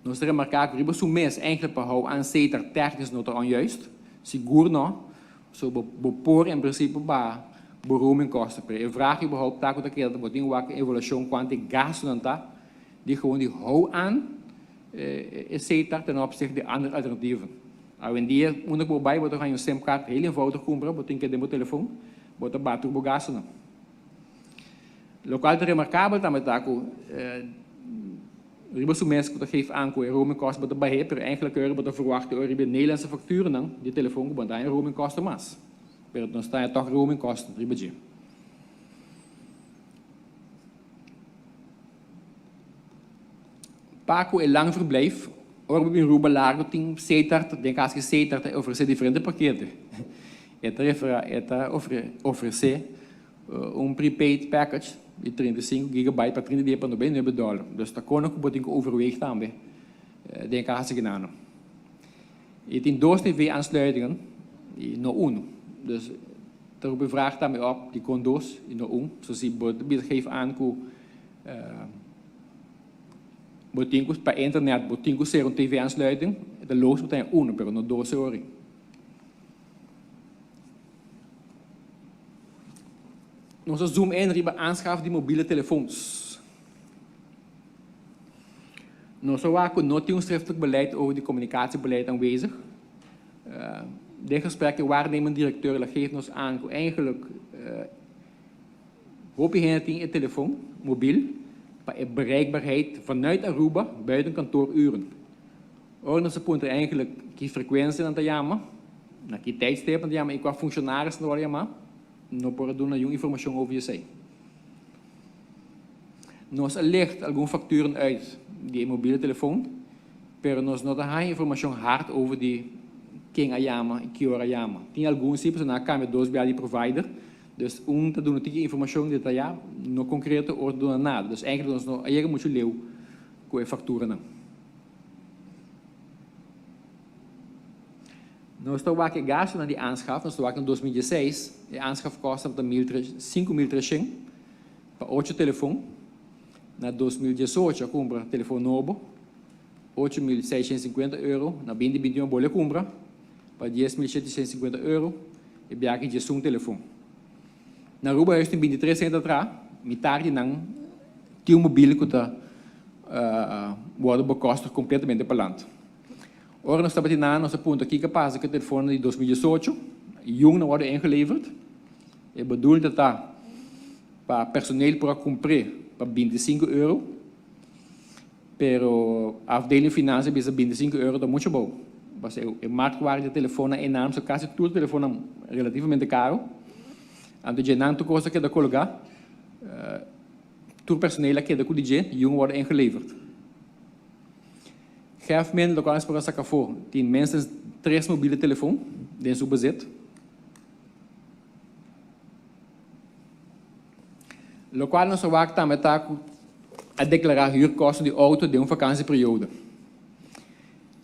Nós temos marcado que o mês eigenlijk para houden aan Seita technisch nota onjuist. Seguro não. So bepor in principe ba roaming kosten. Je vraagt überhaupt dat dat keer dat ding wakker evaluatie quanti gas dan ta die gewoon die hou aan Seita ten opzichte de andere alternatieven. En die moet ik bij wat gaan je simkaart heel eenvoudig kopen, wat denk je de telefoon, wat de baterie bogassen. Lokaal te remarkabel dan met dat Ribos mensen dat geeft aan que roaming kosten wat erbij heeft, eigenlijk kunnen we verwachten over de Nederlandse facturen dan die telefoon want dan roaming kosten mas. Maar dan sta je toch roaming kosten ribetje. Paco een lang verblijf, orbe in Aruba largo tem Seita, denk als je Seita te oferecer diferente pakketten. Oferecer prepaid package de 35 gigabyte para 30 dias para $99. Dus dat kon ik botinho overweegt aan bij. Denk als ik gedaan. Je tem 2 TV aansluitingen, no 1. Dus daarop bevraagt daarmee op die kon 2 no 1. Zoals die geeft aan que botinho para internet, botinho ser een TV aansluiting, de loos wordt 1, pero no 2 horas. Nós zoom in riba aanschaf die mobiele telefoons. Nós não tem schriftelijk beleid over die communicatiebeleid aanwezig. De gesprekken waarnemend directeur geeft ons aan que eigenlijk hoop je een telefoon, mobiel, para bereikbaarheid vanuit Aruba buiten kantooruren. Ordenen punten eigenlijk die frequentie aan te jammer, na die tijdstip aan te jammer, qua functionaris naar jammer. No por doen een informatie over je zij. Nós licht algum facturen uit die mobiele telefoon, pero nós não dá informação hard over die quem ayama e que hora ayama. Tem alguns tipos na câmera 2 bij die provider, dus te doen die informação detalhada, no concreto ou doen nada. Dus eigenlijk nós não aí muito leu com a factura não. Nós estamos aqui gasto na die aanschaf, nós estamos aqui em 2016, de aanschaf kosta 5.300 para 8 telefoon. Na 2018 eu compra telefone novo, 8.650 euro, na 2021 bolha compra, para 10.750 euro, e bem aqui de um telefone. Na Aruba eu tenho 23 anos atrás, metade não tinha mobiel que está o custo completamente palante. Ora, nós estamos na nossa ponto aqui capaz que o telefone de 2018, jong não wordt ingeleverd. É bedoeld dat dat para personeel para cumprir para 25 euro, pero a afdeling financiën bisa 25 euro dat muito bom. was in marktwaarde de telefoon in naam, zo quasi tudo telefoon relativamente caro. Anto je nan toekomstig que da collega, tourpersoneel que da kudije, jong worden ingeleverd. Geef men lokaal is voor die minstens 3 mobiele telefoon, die zo bezit. Lokaal nos waak tam met taak a declarar huurkosten die auto de een vakantieperiode.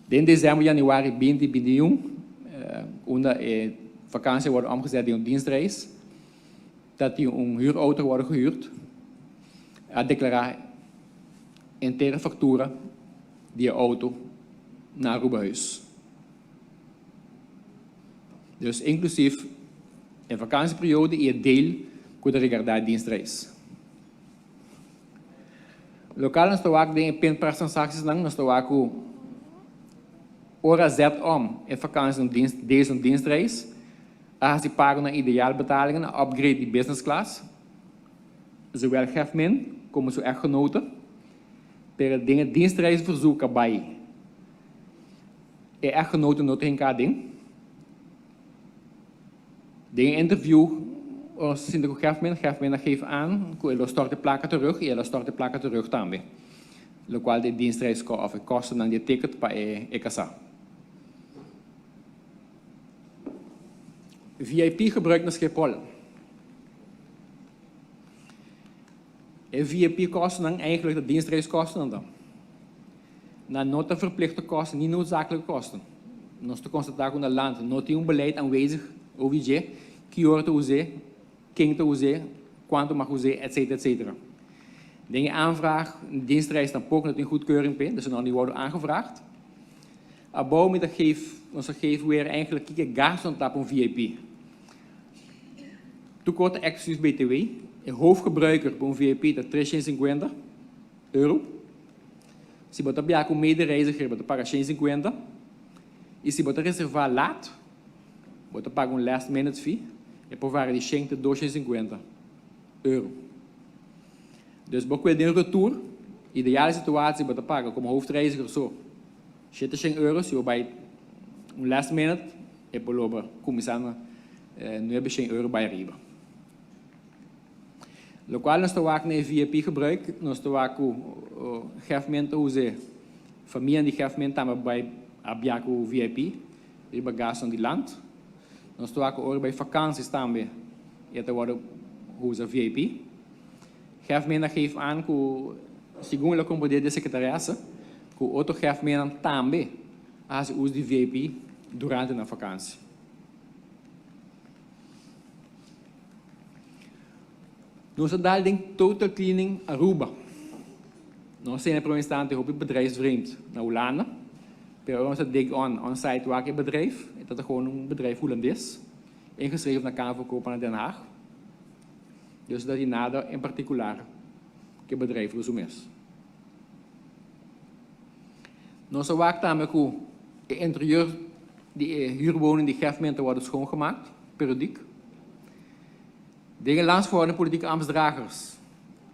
In december, januari 2021, onder vakantie worden omgezet in een dienstreis, dat die een huurauto wordt gehuurd, a declarar intere facturen die auto naar Aruba-huis. Dus inclusief een vakantieperiode je deel kuda regardar dienstreis. Lokaal nos tawag din pin para transacties lang nos tawag ko ora zet om in vakantie een dienst deze dienstreis. Als die pago naar ideaalbetalingen, een upgrade die business class. Zowel gefmin como zo echtgenoten. Per dingen dienstreis verzoeken bij. Echtgenoten not geen ding. Dingen interview als zien de gefmin dat geeft aan, ko stort de plakken terug, je stort de plakken terug daarmee. Lokaal de dienstreis of kosten dan die ticket bij ekasa. VIP gebruik naar Schiphol. VIP kosten dan eigenlijk de dienstreiskosten dan. Na nota verplichte kosten, niet noodzakelijke kosten. Nos te constateren dat land nooit een beleid aanwezig over je, kior te uze, king te uze, quantum mag uze, etc. Dingen aanvraag, dienstreis dan ook met een goedkeuring bij, dus dan die worden aangevraagd. Abouw met dat geven weer eigenlijk kijken gas op een VIP. Toekorte exclusief BTW, een hoofdgebruiker voor een VIP dat €350. Se botar biaco medereiziger, botar paga €150. E se botar reservar laat, botar paga um last minute fee, e provar de €100 €250. Dus botar de retour, ideale situatie, botar paga como hoofdreiziger zo. €100, se bij um last minute, e poloba começando nu hebben €100 bij riba. Lokaal nos tawak na VIP gebruik, nos tawak gefmento use familie die gefmento tama bij abiaku VIP, riba gason di land. Nos tawak ore bij vakanties tambe, ete worden use VIP. Gefmento geeft aan ku segundo la compoder de secretariasse, ku outro gefmento tambe as use di VIP durante na vakantie. Nós dalen total cleaning Aruba. Nós zijn er instante op het bedrijfsvreemd naar Hollande. Pero ons dig on-site waar het bedrijf, dat is gewoon een bedrijf Hollands, ingeschreven naar Kamerverkoop naar Den Haag. Dus dat je nada in particular het bedrijf resumes. Nós waakt daarmee hoe het interieur die huurwoningen die gefmenten worden schoongemaakt, periodiek. Dingen landsvoorzittende politieke ambtsdragers.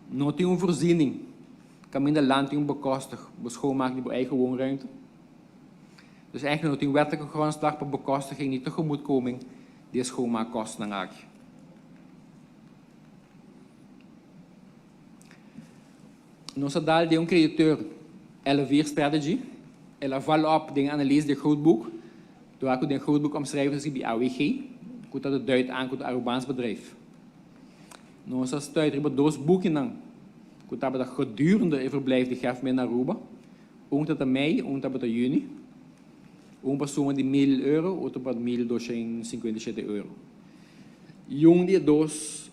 Nooit een voorziening. Kan minder land een bekostig, schoonmaken die bij eigen woonruimte. Dus eigenlijk nooit een wettelijke grondslag per bekostiging, niet tegemoetkoming, die schoonmaakkosten aan raak. Nossa dal de een crediteur, LV strategy, ela follow-up de analyse de grootboek, door ik de grootboek omschrijven bij AWG, goed dat het duidt aan het Arubaans bedrijf. Nós stuit er doos boeken aan. Goed dat gedurende verblijf die gaf men naar Aruba. Tot de mei, tot de juni. Persoon die €1.000, of tot €1.257. Jong die doos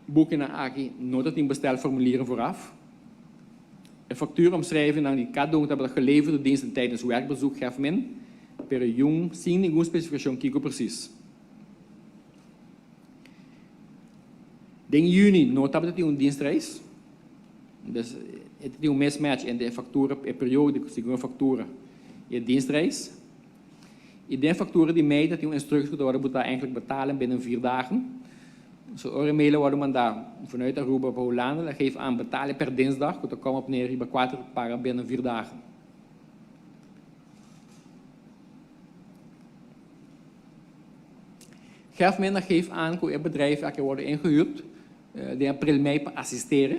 boeken naar Aki, nooit dat in bestelformulieren vooraf. Een factuuromschrijving aan die kadong dat geleverde diensten tijdens werkbezoek gaf men. Per jong zien in specificatie kiko precies. In juni nota dat hij een dienstreis. Dus het is een mismatch in de facturen, de periode, de facturen, je dienstreis. In de facturen die mei dat hij een instructie worden moet daar eigenlijk betalen binnen 4 dagen. Zo oremelen worden man daar vanuit Aruba op Hollande. Dat geeft aan betalen per dinsdag. Dat komt op neer bij 4 para binnen 4 dagen. Gefmen geeft aan dat bedrijven die worden ingehuurd, die april mei assisteren.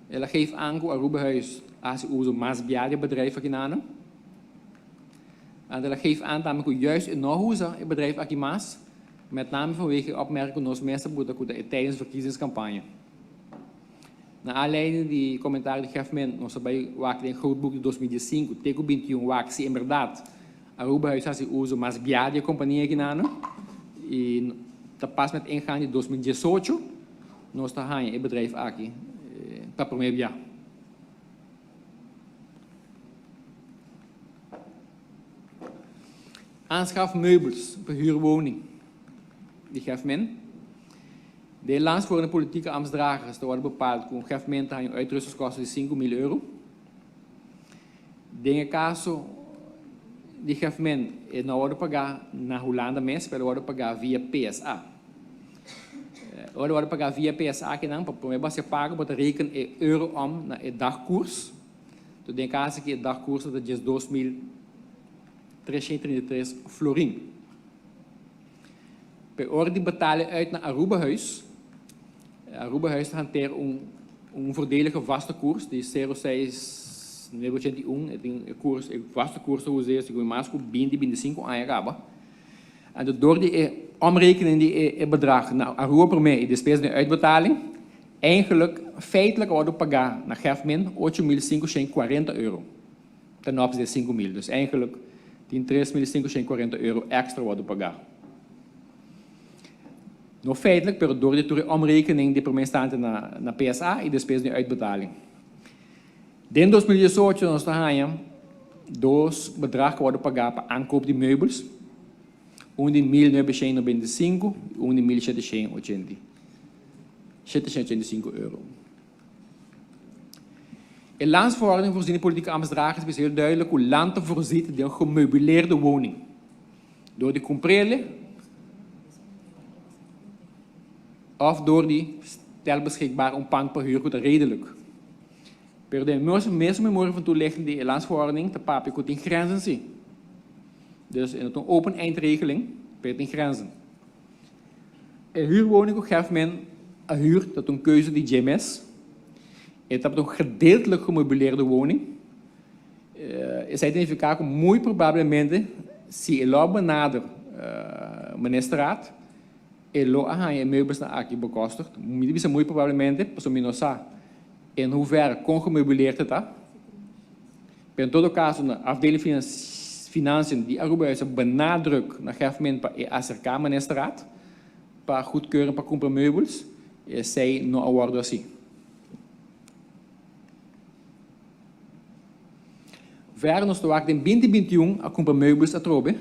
Dat geeft aan dat Aruba-huis als uso mas biade bedrijven gedaan. En dat geeft aan dat we juist in Nohuza het bedrijf Akimas, met name vanwege opmerkingen nos mensen tijdens de verkiezingscampagne. Naar aanleiding die commentaar die Gefmen nos bij waak in grootboek de 2005, teko 21 waak si inderdaad Aruba-huis als uso mas biade companhia gedaan. En dat pas met ingaan in 2018, nos te gaan het bedrijf Aki, dat premier ja. Aanschaf meubels, verhuurwoning. Die geeft men. De landsvoerende politieke ambtsdragers worden bepaald hoe geeft men aan je uitrustingskosten van 5 miljoen euro. Dingen caso die geeft men nou worden pagar na Holanda mes, maar worden pagar via PSA. Worden pagar via PSA que não, para você paga para rekenen in euro om naar het dagkoers. Dus denk caso que het dagkoers dat is 2.333 florin. Per orde betalen uit naar Aruba-huis. Aruba-huis hanteert een voordelige vaste koers, die 0,6 91, een koers, een vaste koers hoe ze is, maar binnen 5 jaar. En door die omrekening die bedrag naar Aruba per mij, de spesen uitbetaling, eigenlijk feitelijk worden pagar naar Gefmen 8.540 euro. Ten opzichte van 5.000. Dus eigenlijk die 3.540 euro extra worden pagar. Nog feitelijk, maar door de omrekening die per mij staat naar PSA, is de spesen uitbetaling. Den 2018 nos tahanha, dos bedrag worden pagar para aankoop de meubels. De 1.995 de 1.785 euro. In landsverordening voorzien de politieke ambtsdragers is heel duidelijk hoe land te voorziet in een gemeubileerde woning. Door die comprele of door die stel beschikbaar om pand per huur redelijk. Per de meeste memorie van toelichting die landsverordening te papier in grenzen zien. Dus in een open eindregeling per in grenzen. Een huurwoning geeft men een huur dat een keuze die GMS. Het is een gedeeltelijk gemeubileerde woning. Is identificatie muito probabilmente se elo benader ministerraad elo je meubels naar aqui bekostigd. Muito probabilmente, per não sabe in hoeverre congemeubileerd het is. In todo caso, de afdeling financiën die Aruba-huis benadrukt naar gevement per ASRK ministerraad, per goedkeuren per compra meubels, zij no awardo assim. Verder nos toak in 2021 a compra meubels a trobe,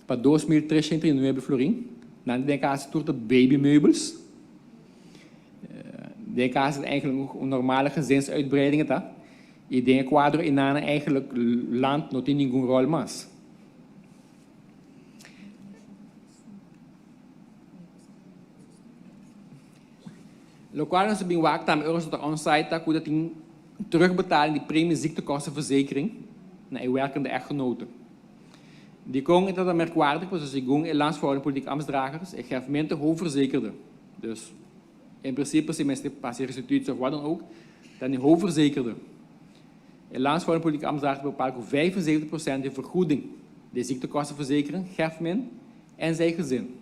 per 2.339 florin, na de caso toert het babymeubels. De caso is eigenlijk een normale gezinsuitbreiding. Je denkt quadro in een eigenlijk land not in ningún rol mas. Lokaal is bin waakt aan euro's tot onsite dat hoe dat in terugbetalen die premie ziektekostenverzekering naar je werkende echtgenoten. Die kon dat merkwaardig was, dus die ging in landsverhouding politieke ambtsdragers en gevementen hoofdverzekerde. Dus in principe zijn mensen pas restitutie of wat dan ook, dan die hoofdverzekerde. In landsverhouding politieke ambtsdragers bepaalt 75% de vergoeding de ziektekostenverzekering geeft men en zijn gezin.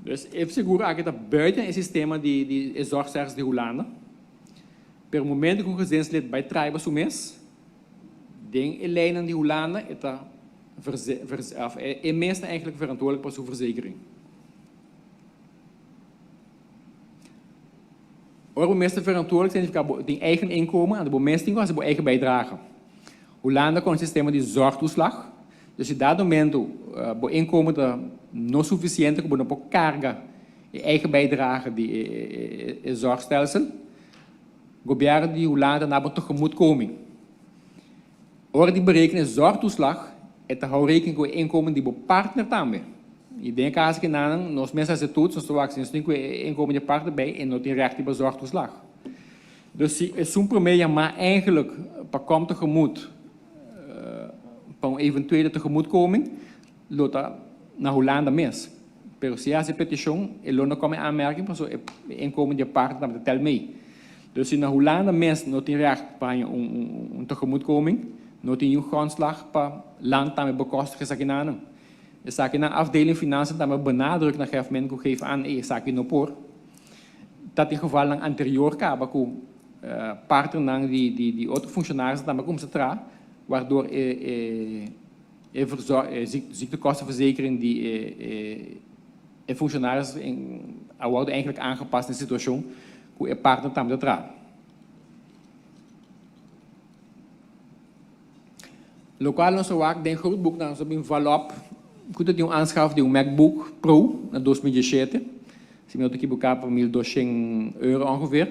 Dus even zeker dat buiten het systeem die zorgzegers die Hollanden. Per moment dat een gezinslid bij Tribes Sumes, ding in lijnen die Hollanden, is meestal eigenlijk verantwoordelijk voor zo'n verzekering. Waar we meestal verantwoordelijk zijn voor die eigen inkomen en de belasting was de eigen bijdrage. Hollanden kon een systeem die zorgtoeslag. Dus in dat moment bo inkomen dat nog sufficiënt om op carga je eigen bijdrage die zorgstelsel. Gobiaren die Hollanden naar tegemoetkoming. Waar die berekenen zorgtoeslag het hou rekening met inkomen die bo partner daarmee. Je denkt als ik aan nos mensen ze doet, zoals we zien, inkomen je partner bij en nog die recht die zorgtoeslag. Dus is zo'n premier maar eigenlijk komt tegemoet. Van eventuele tegemoetkoming, loopt dat naar Hollanden mis. Pero se essa petição, ele não come aanmerking, maar zo inkomen die parten dan tel mee. Dus in Holland mensen niet recht bij een tegemoetkoming, niet een grondslag per land dat we bekostigen zaken. Je zag in de afdeling financiën dat we benadrukken naar government hoe geven aan, zaken no por. Dat in geval lang anterior kabaku parten die auto functionaris dat we komen te tra, waardoor ziektekostenverzekering die functionaris worden eigenlijk aangepast in de situatie hoe partner tam de tra. Lokaal onze werk den grootboek dan zo bin valop. Goed dat je aanschaf die MacBook Pro na 2017. Si meu te boek op €1.200 ongeveer.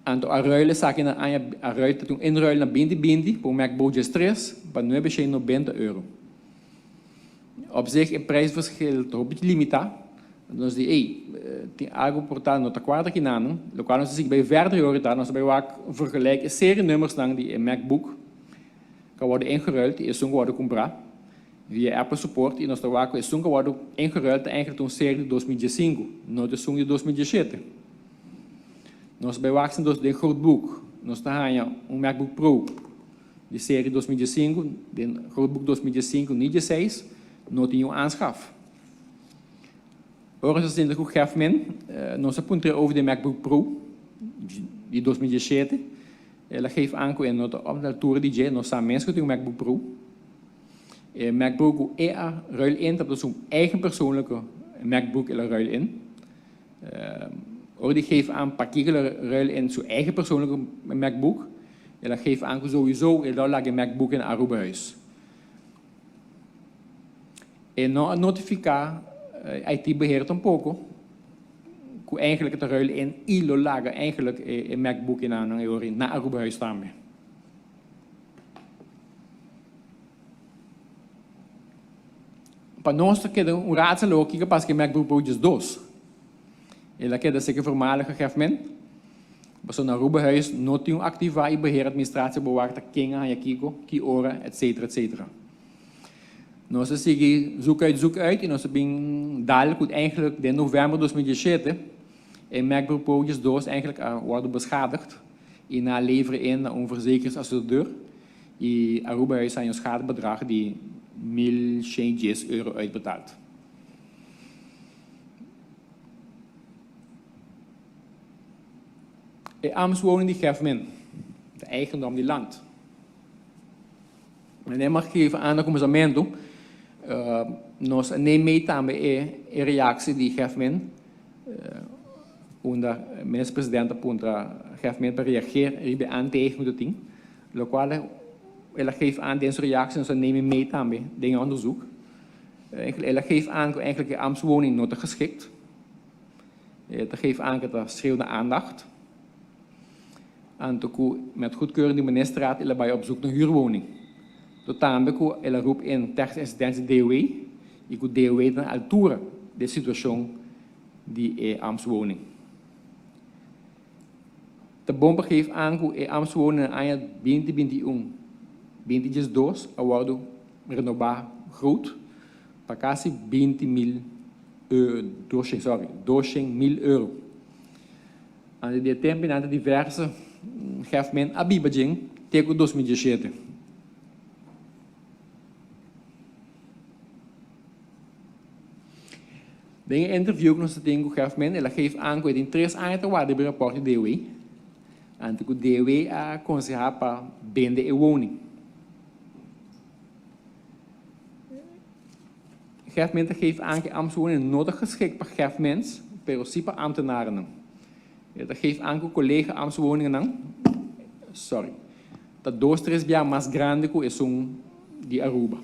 En to arruilen zak in aan je arruil dat inruilen naar bindi voor MacBook just 3, maar nu hebben ze €90. Op zich een prijsverschil toch een beetje limita. Dus die algo portaal nota quadra que nano, lokaal ons zich bij verder horen ons bij waak vergelijken serie nummers dan die in MacBook kan worden ingeruild, die is zo worden compra via Apple support en ons de waak is zo worden ingeruild eigenlijk een serie 2005, nooit de song 2007. Nos bij waak zijn dus de groot boek, nos te gaan een MacBook Pro, die serie 2005, de groot boek 2005 niet de 6, nooit in je aanschaf. Horen ze in de groep government, nós apontamos over de MacBook Pro, die 2007. Ela geeft aan que nota op de altura die je nós samen mensen met MacBook Pro. MacBook ruil in dat is een eigen persoonlijke MacBook ela ruil in. Hoor die geeft aan particular ruil in zijn eigen persoonlijke MacBook. Ela geeft aan que sowieso ela lag een MacBook in Aruba huis. En nou notificar IT beheert een poco. Hoe eigenlijk het ruilen in ILO lagen eigenlijk een MacBook in aan naar Aruba huis staan. Para nós que um raadsel ook que pas que MacBook Pro just dos. Ela que da zeker voormalige government. Mas na Aruba huis não tinha activa e beheer administratie bewaakt kinga yakiko ki ora etc. Nós zoeken uit en ons bing dadelijk eigenlijk in november 2007 en MacBook Pro is dus eigenlijk worden beschadigd en na leveren in een verzekeringsassureur en Aruba huis aan een schadebedrag die €1.100 uitbetaald. De ambtswoning die government, de eigendom die land. En hij mag geven aan de commissariamento. Nós nemen também a reactie die government onder minister-president apunta government para reagir ribe aan tegen het ding. Lokale ela geeft aan deze reactie en nemen mee também dingen onderzoek. Ela geeft aan dat eigenlijk de ambtswoning niet geschikt. Dat geeft aan dat er schreeuwde aandacht. En met goedkeuring de ministerraad ela bij op zoek naar huurwoning. Também ela roept in technische incidenten DOW e com DOW na altura de situação die ambtswoning. De bomba geeft aan que ambtswoning aan 2022 award renovar groot, para quase €200.000. En de tempo na diverse government abibajing tegen 2017. In een interview que nós temos com o government, ela geeft aan que em 3 anos de waarde rapport de DOW, en que o DOW aconselha para vender a woning. O government geeft aan que ambtswoningen nodig geschikt para governments, pero sim para ambtenaren. Dat geeft aan que collega ambtswoningen dat 2-3 jaar mais grande que is die Aruba.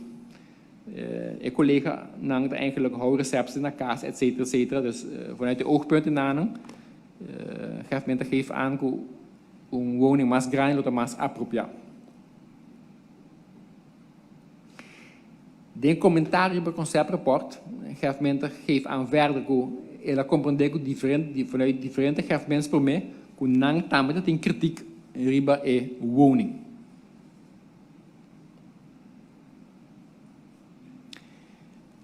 Ik collega nam eigenlijk hou recepten naar kaas, et cetera. Dus vanuit de oogpunten namen, government geeft aan que een woning mais grande of mais apropriado. De commentaar op het conceptrapport, government geeft aan verder que ela compreende que vanuit diferente governments por mij, que não também tem kritiek riba woning.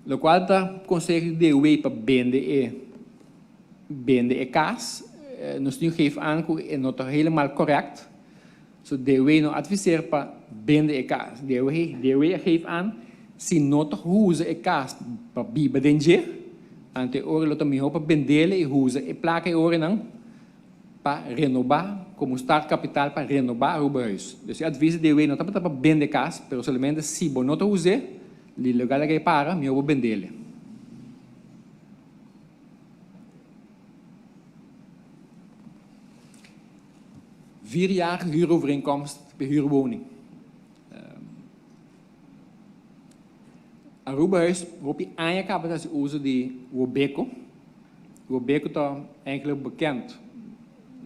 Lo qual tá consegue de way para bende e kaas. Nós temos geef aan que é não helemaal correct. So de way no adviseer para bende e kaas. De way geef aan se não usa e kaas para biba danger. Ante ore lo também para bendele e usa e placa e ore não para renovar como start capital para renovar o huis. Dus advies de way não tá para bende kaas, pero somente se bo não usa li legal que para me vou bendele. Vierjarige huurovereenkomst bij huurwoning. Aruba-huis waarop je aangekapt dat ze uso de Wobeco. Wobeco is eigenlijk bekend.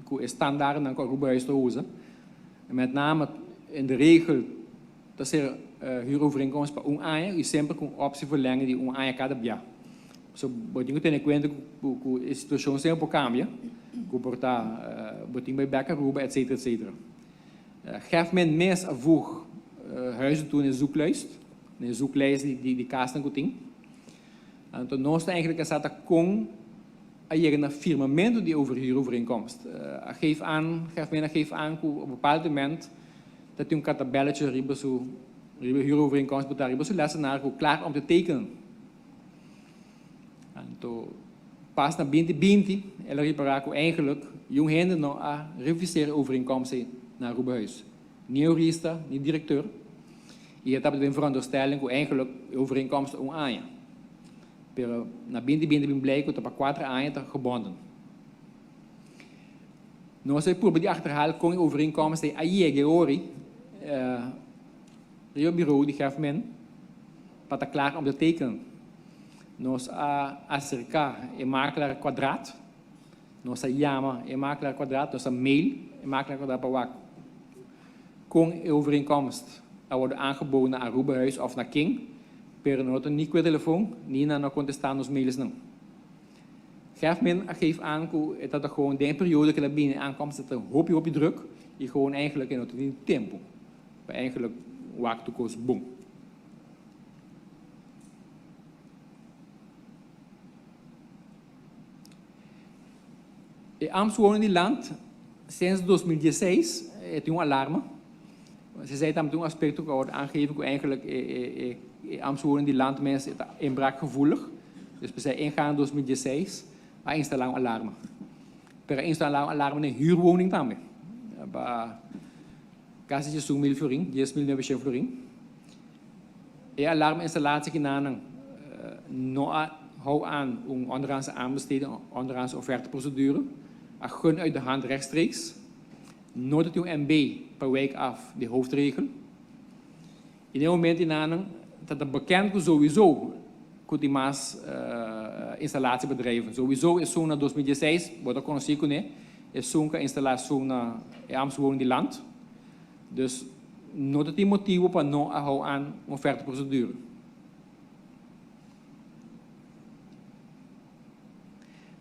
Hoe standaard dan Aruba-huis te usen. Met name in de regel dat er huurovereenkomst bij een je sempre com optie verlengen die een aia cada dia. So, botinho tem em conta que a situação sempre cambia. Que portar botinho bij Becker, Aruba, etc. etc. Geef men mes avoeg huizen toe in de zoeklijst. In de zoeklijst die kasten goed. En toen nós eigenlijk is dat kon een firmamento die over huurovereenkomst. Geef men aan op een bepaald moment dat hij een katabelletje huurovereenkomst moet daar zo lessenaar klaar om te tekenen. En toen pas na 2020 ela reparar eigenlijk jong hende nog a reviseren overeenkomsten naar Aruba-huis. Niet jurista, niet directeur. Je hebt een veronderstelling hoe eigenlijk overeenkomsten onaanja. Pero na 2020 ben blij dat er 4 aanja gebonden. Nou, als je probeert die achterhalen, kon je overeenkomsten a Geori. Rio bureau die geeft men wat klaar om te tekenen. Nos a cerca e makelaar kwadraat. Nos a Yama e makelaar kwadraat. Nos a mail e makelaar kwadraat per wak. Kon overeenkomst worden aangeboden naar Aruba-huis of naar King. Per nota niet qua telefoon, niet naar contestar nos mails não. Geef aan dat er gewoon de periode dat binnen aankomt dat er hoopje druk. Je gewoon eigenlijk in het tempo. Maar eigenlijk waakt de koers boom. Amsterdam in die land, sinds 2016, heeft een alarme. Ze zei dat een aspect ook wordt aangegeven, hoe eigenlijk Amsterdam in die land mensen inbraakgevoelig. Dus we zijn ingaan in 2016, maar installeren alarme. Per installeren alarme in een huurwoning daarmee. Kasi je 1.000 florin, 10.900 florin. En alarminstallatie gedaan, hou aan een onderhandse aanbesteding, onderhandse offerteprocedure. Gun uit de hand rechtstreeks. Nooit het MB per week af, de hoofdregel. In een moment in aan dat het bekend is sowieso die maas installatiebedrijven. Sowieso is zo'n 2006, wordt ook conocido, is zo'n installatie na Amsterdam in die land. Dus nooit het motief op een hou aan offerteprocedure.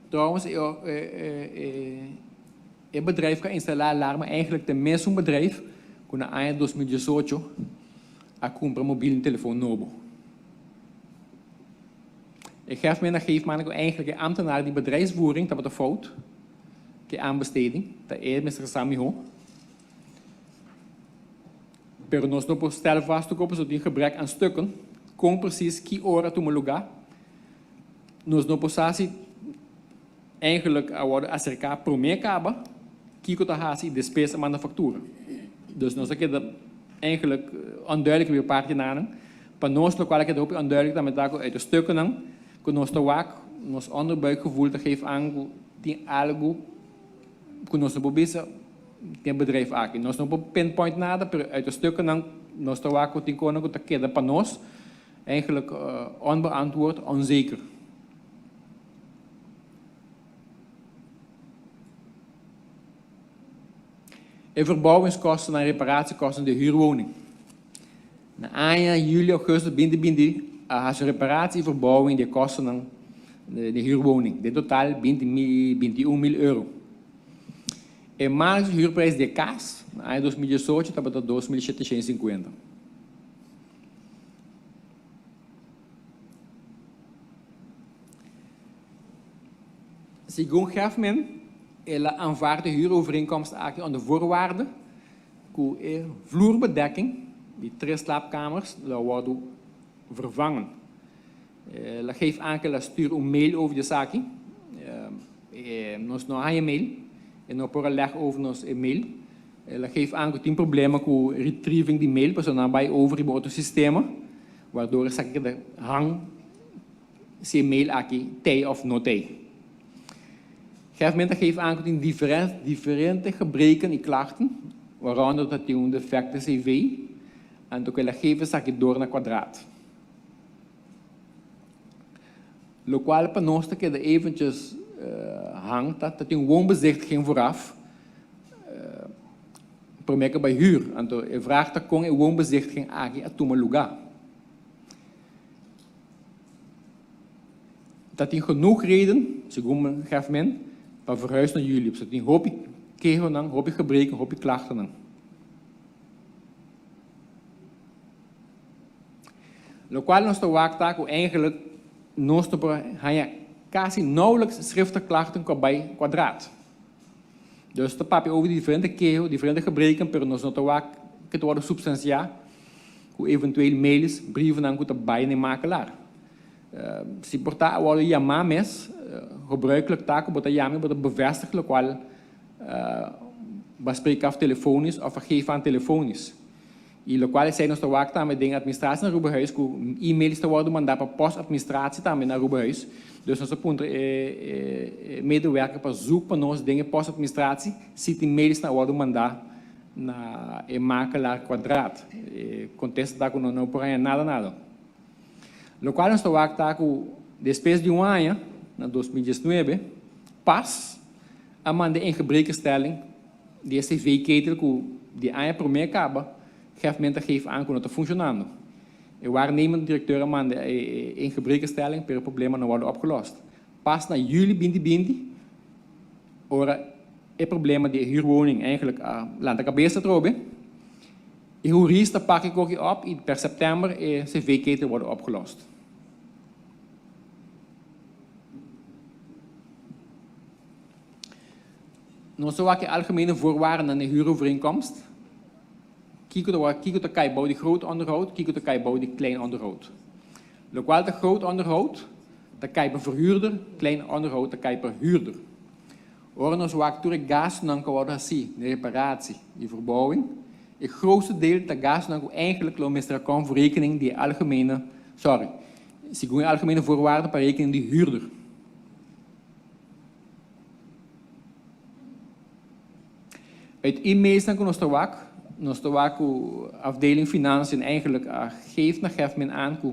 Trouwens, het bedrijf kan installeren alarmen eigenlijk tenminste een bedrijf que na ano 2018 a compra mobiele telefoon nobo. Ik geef me eigenlijk een ambtenaar die bedrijfsvoering, dat wordt een fout, die aanbesteding, dat is met Samiho. Pero nós não podemos stellen vast te kopen, zodat gebrek aan stukken, com precies que hora tu lugar. Nós não podemos eigenlijk worden acercar pro mercado, kiko ta hasi despesa manufactura. Dus nós aqui eigenlijk onduidelijk weer paardje nanen. Para nós lo qual que dope onduidelijk dat met dago uit de stukken dan, que nós te wak, nós onderbuikgevoel te geven aan die algo, que nós não pobisa tem bedrijf aqui. Nós não podemos pinpoint nada, pero uit de stukken dan, nós te wak wat die koning te keda para nós, eigenlijk onbeantwoord, onzeker. En verbouwingskosten en reparatiekosten in de huurwoning. Na anja, juli, augustus, bindi, als reparatie en verbouwing die kosten dan de huurwoning. In totaal 21.000 euro. En maandelijkse huurprijs de kaas, na anja 2018, dat betekent 2.750. Según Gefmen, ela aanvaardt de huurovereenkomst onder voorwaarden dat vloerbedekking, die 3 slaapkamers, worden vervangen. Ela geeft aan dat ela stuurt een mail over de zaak. Nos não há e-mail, en não por leg over nos e-mail. Ela geeft aan dat 10 problemen met retrieving die mail, dus dan bij over in het systeem, waardoor ik de hang se mail aqui tij of no tij. Gegeven geeft aan dat in differente gebreken en klachten, waaronder dat die een defecte CV, en dat ela geeft zakje door naar kwadraat. Lo qual para nós que de eventjes hangt dat een woonbezichtiging vooraf permeke bij huur. En de vraag dat kon een woonbezichtiging agi at tuma lugar. Dat in genoeg reden, según gaf men, para verhuizen naar jullie. Dus in hoop ik kegen dan, hoop ik gebreken, hoop ik klachten dan. Lo qual nos te waaktaak eigenlijk nos te hanya quasi nauwelijks schriftelijke klachten bij kwadraat. Dus de papi over die differente gebreken, per nos not te waak, het worden substantia, hoe eventueel mails, brieven aan de bijna makelaar. Si porta worden jamames, gebruikelijk taken, wat jami worden bevestigd, lo qual bespreken af telefonisch of geven aan telefonisch. E lo qual zijn ons te waak met de administratie naar Rubehuis, e-mails te worden mandado para postadministratie também naar Rubehuis. Dus onze punten medewerker para zoek para nós dingen postadministratie, ziet e-mails naar worden mandado na makelaar kwadraat. Contesta daar com não por aí nada. Lo qual ons te waak com depois de ano, na 2019, pas a mande em gebrekenstelling de CV-ketel com de ano primeiro acaba. Geeft aan dat het functionando. De waarnemende directeur maande in gebrekenstelling per problemen nou worden opgelost. Pas na juli bindi, ora het probleem die huurwoning eigenlijk laat de cabeça trobe. De jurista pak ik ook op en per september CV-ketel worden opgelost. Nou zo wat algemene voorwaarden aan de huurovereenkomst. Kijk de kijbouw die groot onderhoud, kijk de kijbouw die klein onderhoud. Lokaal de groot onderhoud, de kijper verhuurder, klein onderhoud, de kijper huurder. Ornos waakt door gas dan kan worden gezien, de reparatie, die verbouwing. Het grootste deel de gas dan eigenlijk loopt met de rekening die algemene voorwaarden per rekening die huurder. Uit e-mails dan kunnen we waak. Nos de afdeling financiën eigenlijk geeft men aan dat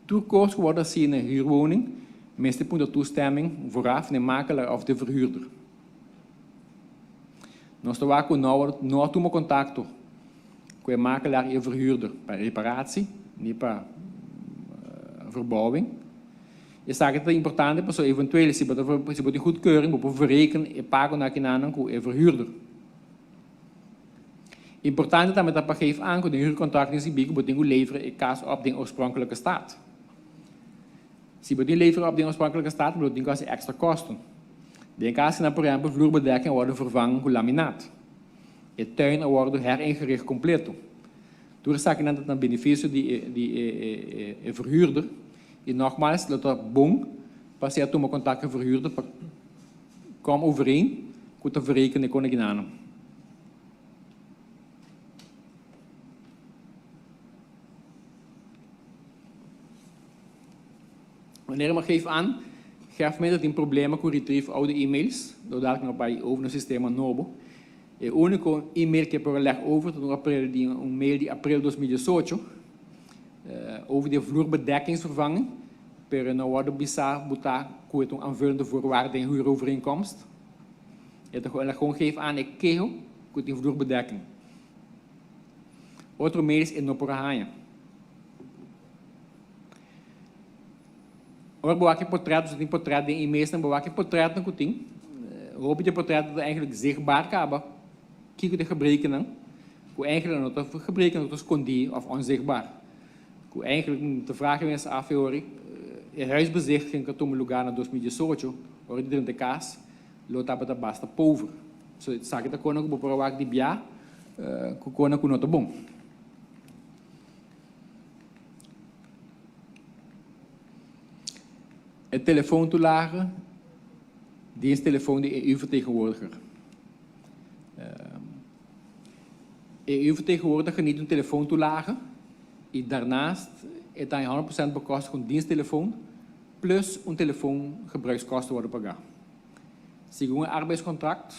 toekomst worden zien in een huurwoning, meestal de toestemming vooraf de makelaar of de verhuurder. Nos de nou toe contact met de makelaar en verhuurder bij reparatie, niet bij verbouwing. Je zegt dat het important is, maar eventueel is het goedkeuring op verrekenen en pakken naar een verhuurder. Important is dat men geeft aan dat de huurcontract is die moet leveren in kaas op de oorspronkelijke staat. Als je leveren op de oorspronkelijke staat, moet je extra kosten. De kaas naar per exemple vloerbedekking worden vervangen met laminaat. Het tuin wordt heringericht compleet. Door zaken dat een beneficio die verhuurder. En nogmaals, dat dat bong passeert toen contact met verhuurder kom overeen met de verrekenen kon ik aan. Wanneer men geeft aan, geeft men dat in problemen kan retrieve oude e-mails, doordat ik nog bij over het systeem Nobo. De enige e-mail que eu leg over, een mail die april 2018, over de vloerbedekkingsvervanging, per nou worden bizar boeta met een aanvullende voorwaarden in huurovereenkomst. Het gewoon geeft aan, ik kego met die vloerbedekking. Andere mails in Noporahaya. Ora bewaak portret, dus die portret die e-mails dan bewaak portret dan kuting. Hoop je portret dat eigenlijk zichtbaar kan, kijk de gebreken dan. Hoe eigenlijk dat gebreken dat is kondi of onzichtbaar. Hoe eigenlijk de vraag is af, je huisbezichtiging kan toen Lugano 2018, ora di de cas, lo tapa basta pover. So sabe ta kona ko provak di bia, ku kona ku nota bom. Het telefoontoelagen, diensttelefoon de EU-vertegenwoordiger. EU-vertegenwoordiger niet een telefoontoelagen. En daarnaast het hij 100% bekostigd een diensttelefoon plus een telefoongebruikskosten worden pagado. Según een arbeidscontract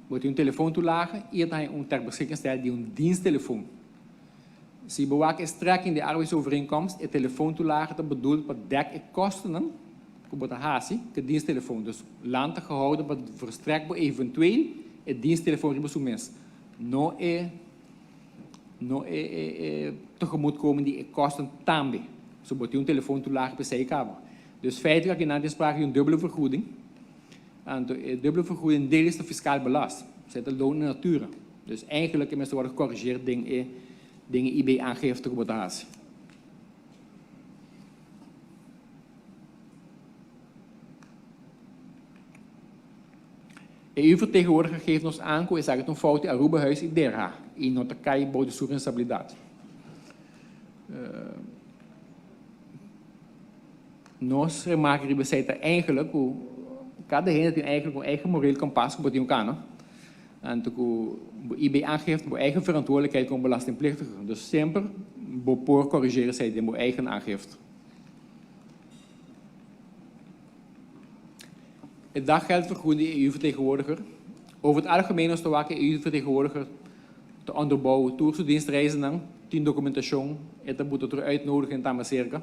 wordt een telefoontoelage en hij een ter beschikking stelt die een diensttelefoon. Si bewaak is strekking de arbeidsovereenkomst, het telefoontoelage te bedoeld wat dek ik kosten op de hasi, de diensttelefoon. Dus land gehouden wat verstrekt bij eventueel het diensttelefoon ribosumes. No tegemoetkomen die kosten tambe. Zo wordt een telefoontoelage per se kabel. Dus feitelijk in de sprake een dubbele vergoeding. En de dubbele vergoeding deel is de fiscaal belast. Zet de loon in natura. Dus eigenlijk is worden gecorrigeerd dingen IB aangifte op de hasi. EU-vertegenwoordiger geeft ons aan que é een fout in Aruba-huis in Derha, in nota cai boven de soevereiniteit. Nós remarken dat eigenlijk hoe cada een heeft eigenlijk een eigen moreel kompas op die kan. En dat IB aangeeft bij eigen verantwoordelijkheid om belastingplichtigen. Dus sempre voor corrigeren zij die eigen aangifte. Het daggeldvergoeding de EU-vertegenwoordiger. Over het algemeen is de waken EU-vertegenwoordiger te onderbouwen toerdienstreizen dan, 10 documentatie, en dat moet het eruit nodigen in Tamasirka.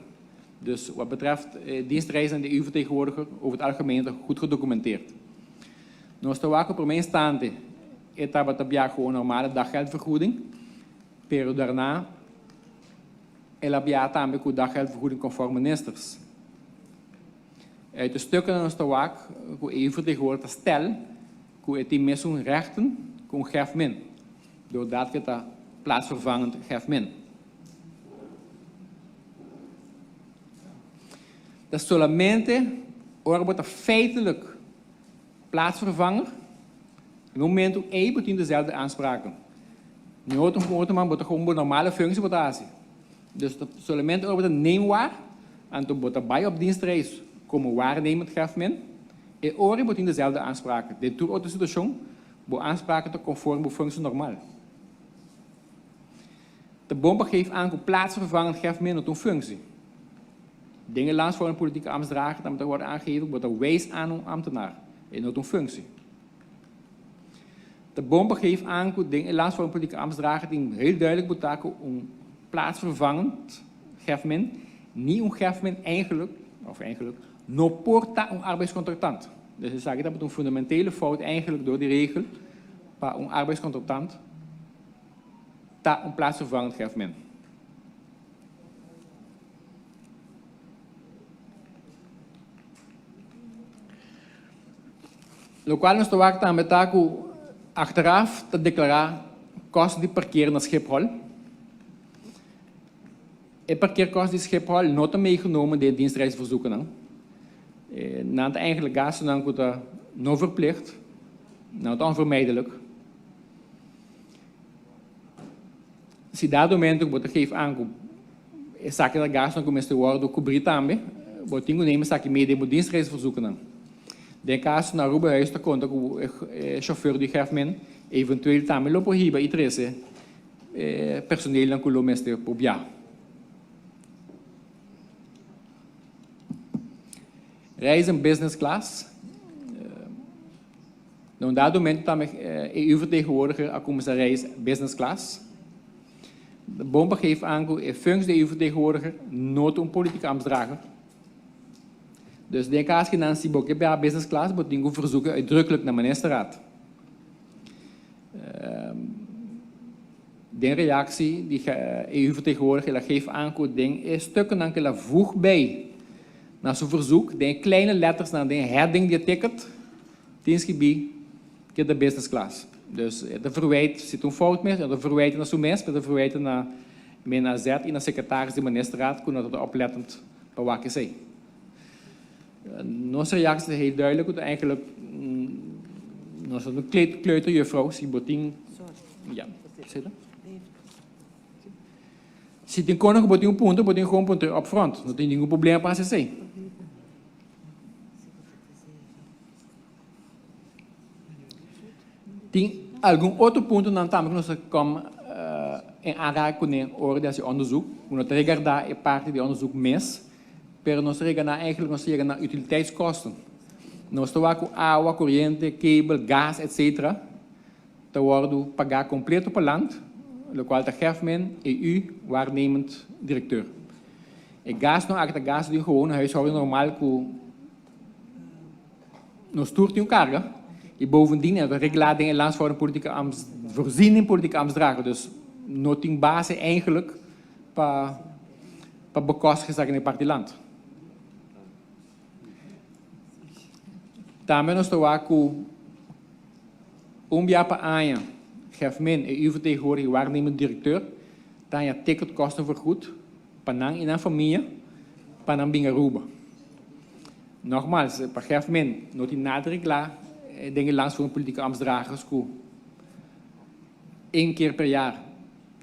Dus wat betreft dienstreizen de EU-vertegenwoordiger over het algemeen goed gedocumenteerd. Nou is de waken op mijn staande, het hebben gewoon normale daggeldvergoeding. Pero daarna, hebben we daggeldvergoeding conform ministers. Uit de stukken is de waak, de EU-vertegenwoordiger stel, dat het die mensen rechten, kon geef min. Doordat het dat plaatsvervangend geef min. Dat is solamente, wordt er feitelijk plaatsvervanger, in het moment ook even dezelfde aanspraken. Nu hoort een man gewoon een normale functie wat daar zit. Dus dat solamente wordt een neemwaar, en toen wordt erbij op dienstreis komen waarnemend geeft men, en ori wordt in dezelfde aanspraken. De toer uit de situatie, bo aanspraken te conform bo functie normaal. De bomber geeft aan hoe plaatsvervangend geeft men tot een functie. Dingen langs voor een politieke ambtsdrager, dan moet worden aangegeven, wordt er wijs aan een ambtenaar, en tot een functie. De bomber geeft aan hoe dingen langs voor een politieke ambtsdrager, die heel duidelijk moet taken om plaatsvervangend geeft men, niet om geeft men eigenlijk, no porta een arbeidscontractant. Dus je zegt dat het een fundamentele fout eigenlijk door die regel, maar een arbeidscontractant, dat een plaatsvervangend geeft men. Lokaal is te wachten aan met taku achteraf te declareren kosten die parkeren naar Schiphol. En parkeerkosten die Schiphol nooit meegenomen die dienstreisverzoeken. Na het eigenlijk gas dan wordt dat nog verplicht, nou het onvermijdelijk. Si dat moment wordt er gegeven aankoop, zaken dat gas dan komt te worden cobrir também, wordt ingo nemen zaken mee die dienstreisverzoeken. De caso na Aruba huis te conta com chauffeur die geeft men eventueel também lopen hier bij iedereen personeel dan kulo meste pobia. Reizen business class. Op dat moment dan EU-vertegenwoordiger a commissaris reis business class. De bomber geeft aan in functie de EU-vertegenwoordiger nooit een politieke ambtsdrager. Dus de kaas gedaan si boke bij business class moet dingo verzoeken uitdrukkelijk naar ministerraad. De reactie die EU-vertegenwoordiger geeft aan ding is stukken dan que voeg bij. Na zo'n verzoek, de kleine letters naar de heading die ticket, dienstgebied, get de business class. Dus de verwijt zit een fout mee, de verwijten naar zo'n mens, de verwijten naar mijn AZ en de secretaris de ministerraad kunnen dat oplettend bewaken zijn. Onze reactie is heel duidelijk. Dat eigenlijk, een kleuterjuffrouw, Siboting. Ja, zit er? Se tem coisa que botem ponto, botem com ponto up front. Não tem nenhum problema para acessar. Tem algum outro ponto não também que nós como em área com a hora desse onderzoek. Nós regardar é parte do onderzoek mês, pero nós regardar eigenlijk nós regardar utiliteitskosten. Nós estamos com água, corrente, cable, gás, etc. Te worden pagar completo per land. De qual de Gerfman, EU, waarnemend directeur. Ik gas nog achter gas die gewoon een huishouden normaal nog stuurt een carga. En bovendien hebben we reglading in landsvoering politieke voorzien in politieke ambtsdrager. Dus noting basis eigenlijk pa bekostigen in het partiland. Daarmee nog stoaku jaar aan. Gerfman, EU-vertegenwoordiger, waarnemend directeur, dan je ticketkosten vergoed, panang in een familie, panang bingaruba. Nogmaals, per Gerfman, not in nadruk la, dingen langs voor een politieke ambtsdragers, één keer per jaar,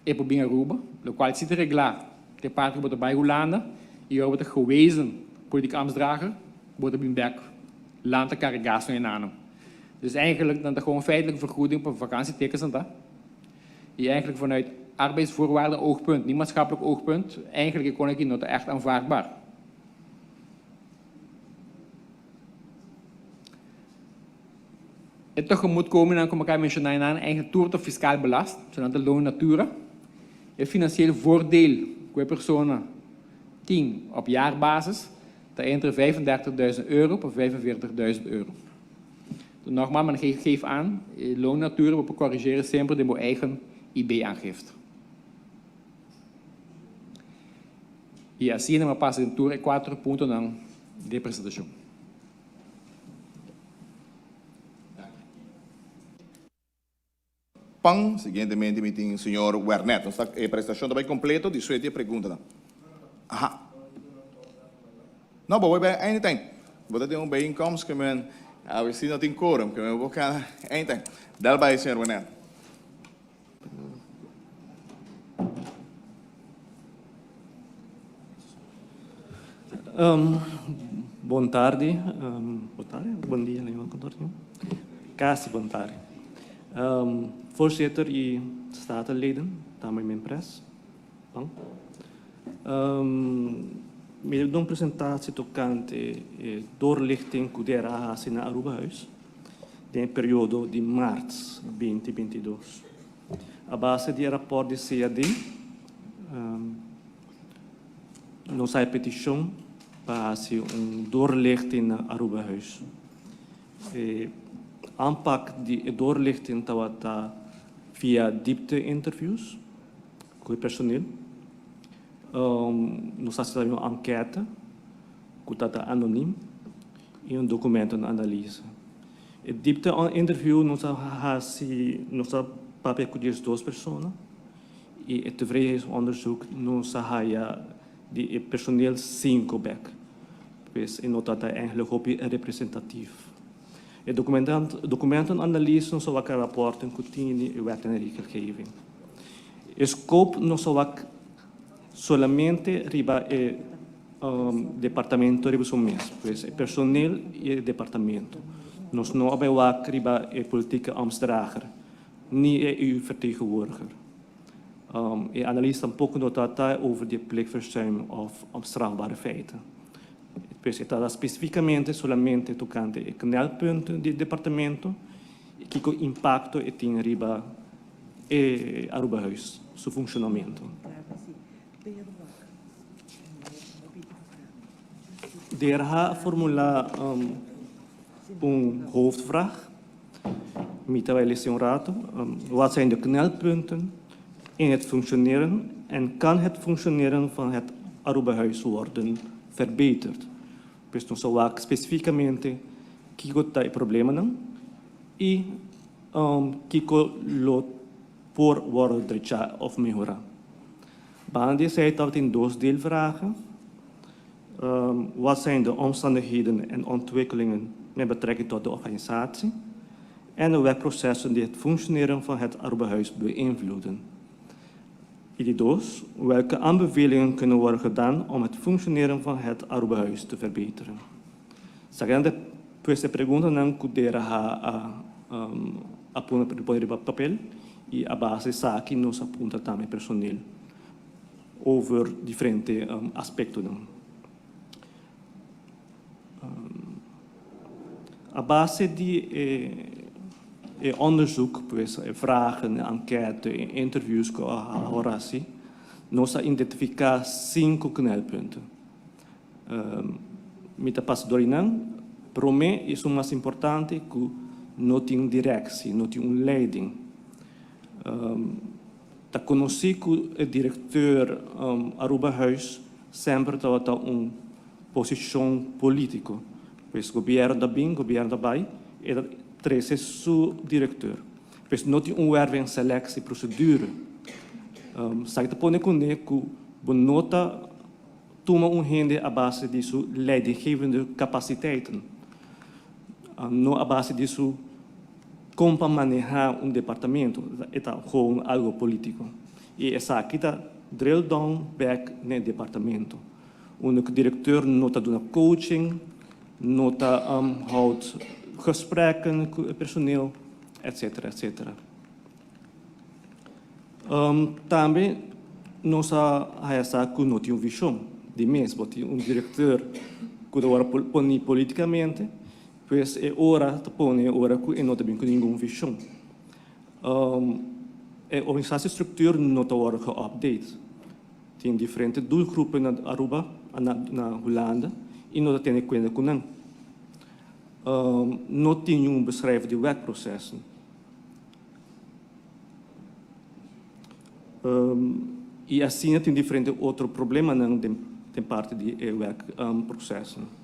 op bingaruba, de qual zit regla, de partij wordt erbij Hollanda, je wordt gewezen politieke ambtsdrager, wordt er bij land de carregatie in aan. Dus eigenlijk dan de gewoon feitelijke vergoeding op vakantietekens en dat. Die eigenlijk vanuit arbeidsvoorwaarden oogpunt, niet maatschappelijk oogpunt, eigenlijk kon ik die not echt aanvaardbaar. Het tegemoetkomen dan kom ik aan mentioneren aan eigen toer tot fiscaal belast, zodat de loon natura. Het financieel voordeel qua personen 10 op jaarbasis, dat entre €35.000 of €45.000. Nogmaals, maar geef aan, loonnatuur, we corrigeren sempre de eigen IB-aangifte. E assim, numa passa de tour, 4 pontos na apresentação. Pang, seguintemente, meeting senhor Wernet. Então, a apresentação está bem completa, 18 perguntas. Aha. Não, vou ver anything. Vou ter bijeenkomst, que men... we zien dat in quorum. Kunnen we ook aan één ding. Daarbij, senhor Wernet. Boa tarde. Bom dia, Leon Contorno. Kasi, boa tarde. Voorzitter e statenleden, dames en pres. Met een presentatie tocante doorlichting Kudera na Aruba-huis, de periode de maart 2022. A base do rapport de CAD, nós a petição para doorlichting na Aruba-huis. Aanpak die doorlichting estava via diepte-interviews com o personeel. Nós fazemos uma enquete, que está anoniem, e documento de analise. E diepte-interview, nós fazemos papel com 2 pessoas, e het tevredheidsonderzoek, nós fazemos de personeel 5 back. Dus nós está eigenlijk representatief. E documento de analise, nós fazemos rapporten, continue e wet en regelgeving. E scope, nós fazemos solamente riba departamento riba mês, pues personeel e departamento. Nós não abewak riba politieke ambtsdrager, niet EU-vertegenwoordiger. E analyse tampouco notata over de plichtverzuim of strafbare feiten. Pues está especificamente solamente tocante o knelpunten do departamento e que o impacto tem riba Aruba-huis, seu funcionamento. De heer H. formula hoofdvraag. Terwijl is een raad. Wat zijn de knelpunten in het functioneren en kan het functioneren van het Aruba-huis worden verbeterd? Dus dan zou ik specificamente kijken naar de problemen en kijken wat voor worden of mejorar. Baan die zei dat in 2 deelvragen. Wat zijn de omstandigheden en ontwikkelingen met betrekking tot de organisatie? En de werkprocessen die het functioneren van het Aruba-huis beïnvloeden. Idee 2. Welke aanbevelingen kunnen worden gedaan om het functioneren van het Aruba-huis te verbeteren? Sacando esta pergunta não pudera apontar para poder papel e a base aqui nos apunta também personeel over diferentes aspectos. A base de onderzoek, vragen, enquete, interviews com a Horaci, nós identificar 5 knelpunten. Met a passadorinang, para mim, isso é o mais importante, que não tem direção, não tem leiding. Tá conheci que o diretor Aruba Huis sempre estava uma posição política. Pois o governo da BIM, o governo da BAI, era três seu diretor. Pois não tem werving selectie procedure. Sai da pone com ne que bonota toma rende a base de sua leidinggevende capaciteiten. Não a base de sua como manejar departamento, é gewoon algo político. E essa aqui está drill down back no departamento. O diretor não está dando coaching, não está houdt gesprekken com o personeel, etc. etc. Também nós essa que não tem visão de mesmo, tem diretor que agora põe politicamente. Pois é hora de pôr, hora que não tem nenhuma visão. A organização estrutura não está agora update. Tem diferentes doelgroepen na Aruba, na Holanda, e não tem conta com não. Não tem beschrijven de werkprocessen. E assim tem diferentes outros problemas não tem parte de werkprocessen.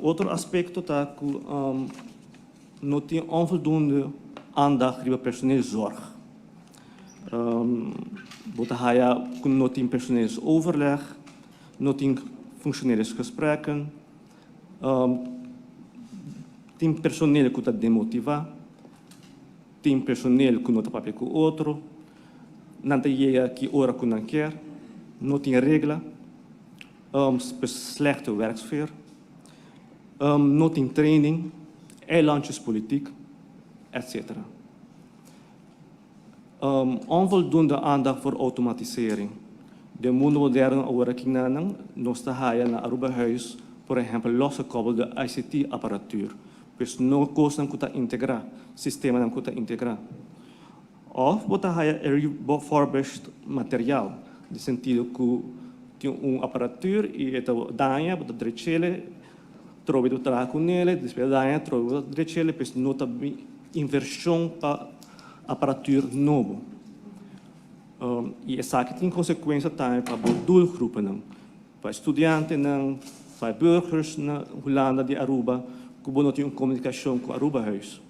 Outro aspecto é que não tem onvoldoende aandacht para personeelszorg. Não tem personeelsoverleg, não tem functioneringsgesprekken, tem personeel que está demotivado, tem personeel que não está papel com o outro, não tem que hora que não quer, não tem regra, slechte werksfeer. Não tem training, eilandjespolitiek, etc. Onvoldoende aandacht voor automatisering. De mundo moderne agora que nós está na Aruba Huis, por exemplo, losgekoppelde ICT-apparatuur. Dus não kosten que está integrar, sistema não que está integrar. Of wat refurbished materiaal, no sentido que tem apparatuur e é danha, bota direito trovo do trabalho com ele, depois daí trovo do direito, depois nota inversão para aparatura novo. E essa aqui tem consequência também para o doelgroepen não, para estudantes não, para burgers na Holanda de Aruba, que não tem comunicação com Aruba Huis.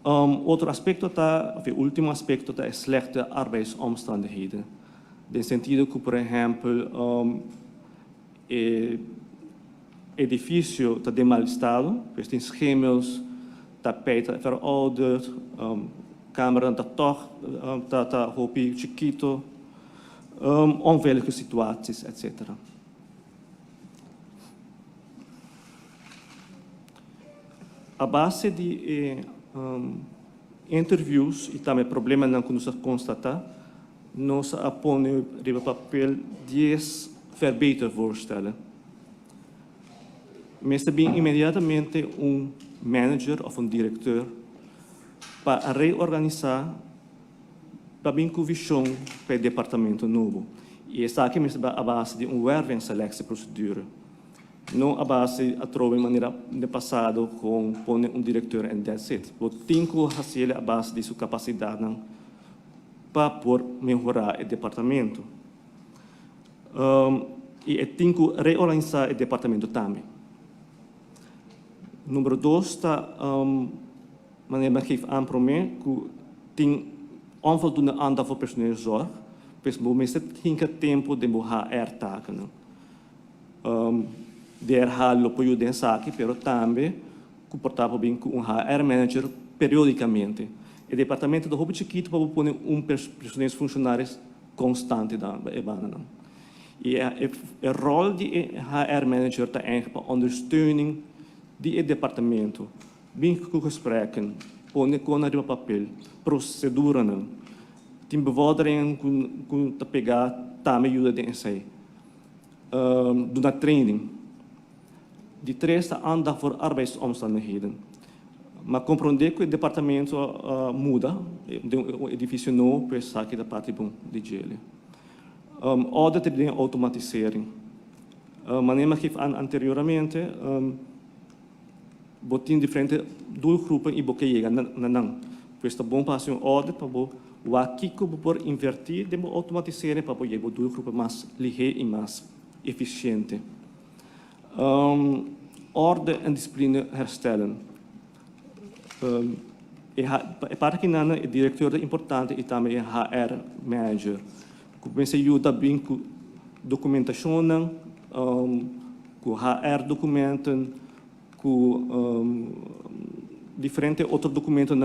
Outro aspecto o último aspecto é slechte arbeidsomstandigheden. No sentido que, por exemplo, edifício está de mau estado, pois tem schemels, tapete verouderd, câmara está roupa chiquito, onveilige situaties, etc. A base de interviews e também problemas não que nos constatar, nós aponemos no papel 10 verbetervoorstellen. Mas também imediatamente manager of diretor para reorganizar também com visão para o departamento novo. E essa aqui é a base de werving selectie procedure. Não a base a troca de maneira de passado com pôr diretor and that's it. O tem que fazer a base de sua capacidade para por melhorar o departamento. E tem que reorganizar o departamento também. Número 2 está, maneira geeft aan voor mij, que tem onvoldoende aandacht voor personeelszorg, pois você tem tempo de HR taken. Der halo apoio dessa aqui, pero também comportava bem com HR manager periodicamente. O departamento do Hobby Chiquito para pôr personagens funcionários constante da bana. E o rol de HR manager está eigenlijk para ondersteuning die departamento, bem com gesprekken, pôr com na papel, procedures, tem bevordering com te pegar, também ajuda de ensai. Doen training. Die três aandacht voor arbeidsomstandigheden. Maar compreender que o departamento muda, o edifício novo, pois aqui da parte bom de gele. Audit de automatisering. Maneira que anteriormente, botin diferente doelgroepen e boke chega não. Pois tá bom para um audit para o aqui que por invertir de automatiseren para o doelgroepen mais ligeiro e mais eficiente. Orde en discipline herstellen. Para que não é diretor importante e também HR manager. Comecei a ajudar bem com documentação, com HR documenten, com diferentes outros documentos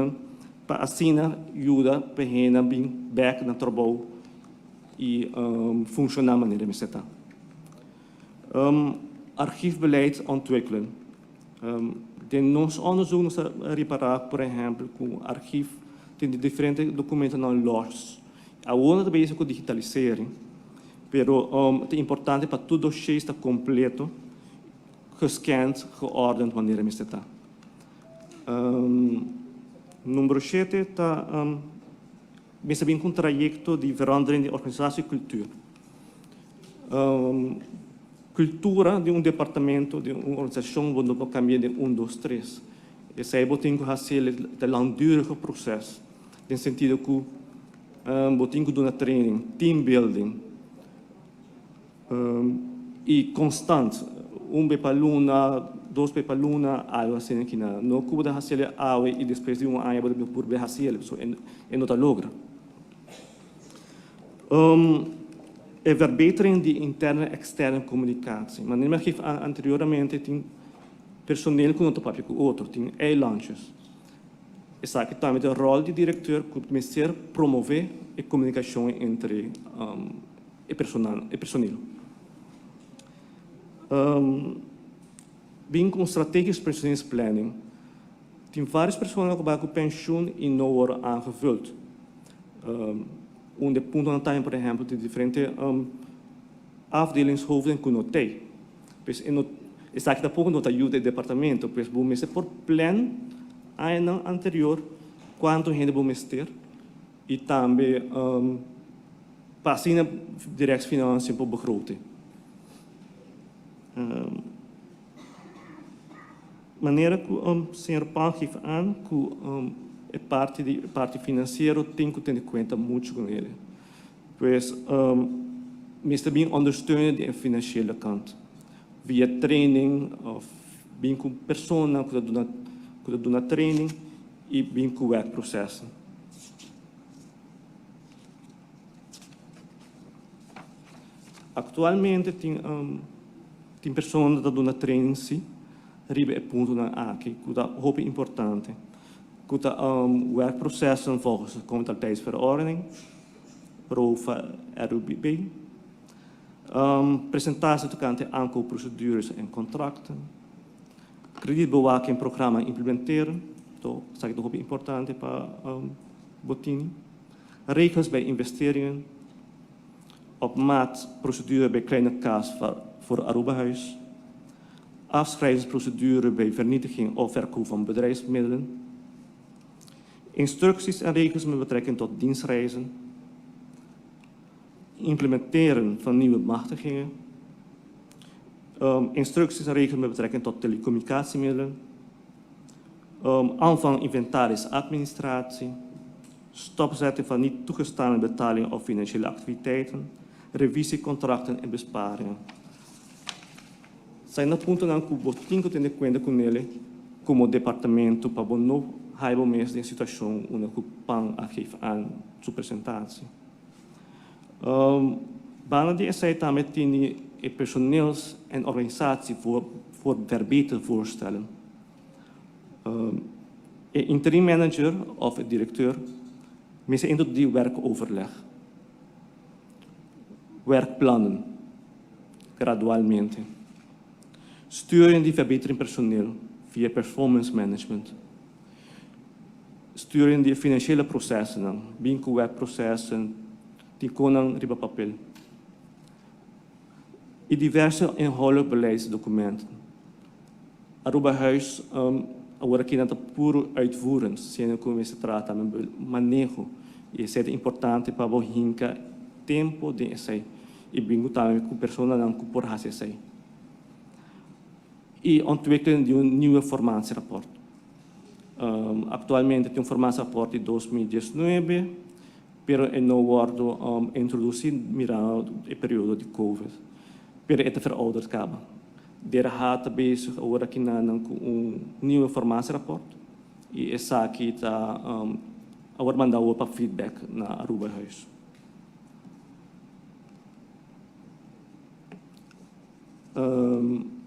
para assim ajuda para rena bem back na trabalho e funcionar de maneira mais certa. Archiefbeleid ontwikkelen. De ons onderzoek nos reparar, por exemplo, com o arquivo tem diferentes documentos não los. A outra vez com digitalisering, pero é importante para tudo dossiê estar completo, gescand, geordend wanneer het está. Número 7 está bem com trajecto de verandering de organisatie e cultuur. Cultura de departamento, de uma organização, quando não cambia de 1, 2, 3. Esse aí tem que fazer um langdurige processo, no sentido que tem que dar training, team building, e constante, bepaluna, 2 bepaluna, algo assim que não cuida fazer algo e depois de ano você por bem fazer, isso não está logra. Verbetering de interne e externe communicatie. Maar neem maar anteriormente tinha personeel com outro papel com outro, tinha e-lunches. Essa aqui também tem o rol de diretor que começar a promover a comunicação entre o personeel. Bem com strategisch personeels planning. Tem várias pessoas que vão com pensioen e não worden aangevuld. De punto na time, por exemplo, de diferentes afdelingshoofden que não tem. Pois está aqui da pouco não ajuda o departamento, pois vou mexer por plan ano anterior quanto gente vou mexer e também passina direto finanças para begroting. Maneira que o senhor Pan geeft aan que a parte financeira tem que ter em conta muito com ele. Pois, meestal bem ondersteunen de financiële kant. Via training, of bem com pessoas que doen training e bem com werkprocessen. Atualmente tem pessoas que doen training, sim, ribe é ponto na aqui, que é muito importante. Que werkprocessen volgens de commutaliteitsverordening, PROVA RUBB, presentatie tocante aankoopprocedures en contracten, kredietbewaking programma implementeren, dat is ook importante para Bottini, regels bij investeringen, op maat procedure bij kleine kaas voor Arubahuis, afschrijvingsprocedure bij vernietiging of verkoop van bedrijfsmiddelen, instructies en regels met betrekking tot dienstreizen, implementeren van nieuwe machtigingen, instructies en regels met betrekking tot telecommunicatiemiddelen, aanvang inventarisadministratie, stopzetten van niet toegestane betalingen of financiële activiteiten, revisiecontracten en besparingen. Zijn dat punten aan que você tem que ter conta com ele como departamento para não haver mesmo em situação onde o PAN geeft aan sua apresentatie. Bijna die SI daarmee die personeels- en organisatie voor verbeterd voorstellen. Een interim manager of een directeur, mensen in die werkoverleg. Werkplannen, gradualmente. Sturen die verbetering personeel via performance management. Sturen die financiële processen, winkelwerkprocessen, die koning riba papel. In diverse inhoudelijke beleidsdocumenten. Aruba Huis, agora aqui na puro uitvoerend, sendo como se trata de manejo, e isso é importante para o hinca tempo de essay, e bingo também com pessoas não por fazer essay. E ontwikkeling de nieuwe formatierapport. Actualmente tem formatierapport de 2019, pero é não wordt introduzido mirando o período de Covid. Pero é verouderd acaba. Der gaat bezig agora aqui com nieuwe informatierapport. E essa aqui está agora mandar para feedback na Aruba Huis.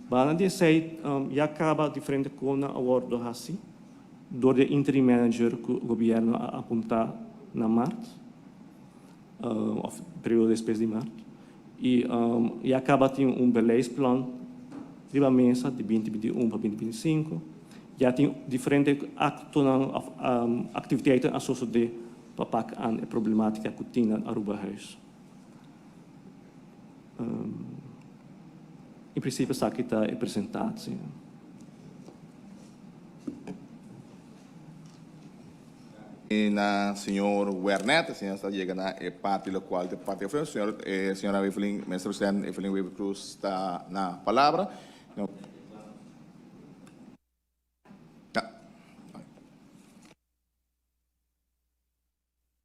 Bana die zei, já acaba diferente com a acordo assim, door de interim manager que o governo apontar na março, ou período depois de março, e acaba tem beleidsplan de uma mesa de 2021 para 2025, já tem diferentes atividades associadas para a problemática que tem na Aruba Huis. Em princípio, isso aqui está apresentado. Sim. E na senhor Wernet, a senhora está chegando a parte do qual parte foi a senhora Evelyn, mestre presidente Evelyn Weber Cruz está na palavra.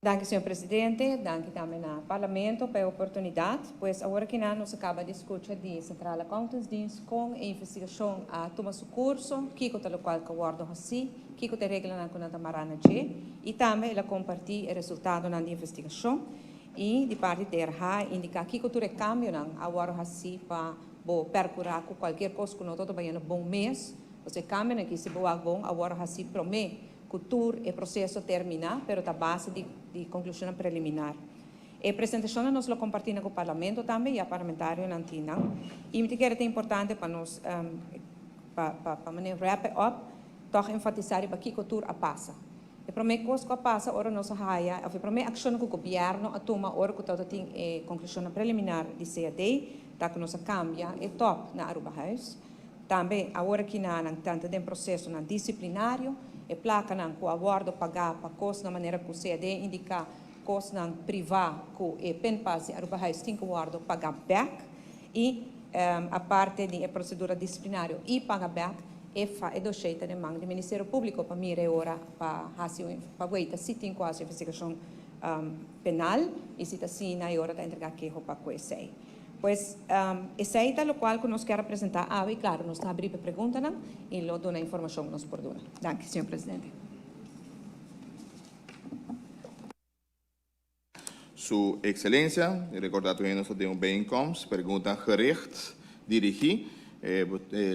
Dank u, senhor presidente. Dank u também ao parlamento pela oportunidade. Pois agora que nós acaba de escutar de Central Accountantsdienst com a investigação a tomar seu curso, que o qual que o assim, que o regra na conta marana G, e também ela compartilha o resultado na investigação e de parte da RH indicar que o recambio na agora assim para percurar com qualquer coisa que não todo bem no bom mês, você cambia aqui se boa bom agora assim promete cultura e processo terminar, pero da base de conclusão preliminar. A apresentação nós lo compartilhamos com o parlamento também e a parlamentário na Antina. E me que é importante para nós para maneira wrap up, toch enfatizar para que cultura passa. E para mim coisa que passa ora nós haia, ou para mim ação que o governo a toma ora que todo tem conclusão preliminar de CAD, tá que nós cambia é top na Aruba Huis. Também agora que na tanto tem processo na disciplinário e placa não com acordo pagar para coisa na maneira que o CAD indica coisa não privado com e pen passe a Aruba Huis tem que acordo pagar back e a parte de procedura disciplinária e pagar back é do jeito de mão do Ministério Público para mirar ora para fazer para ver se tem quase investigação penal e se está sim na hora de entregar que para coisa. Pois, esse é o qual que nós queremos apresentar. E claro, nós estamos abrindo para perguntas e nós damos a informação que nós podemos. Dank, senhor presidente. Sua Excelência, recordado que nós temos bijeenkomst, pergunta gericht, dirigir,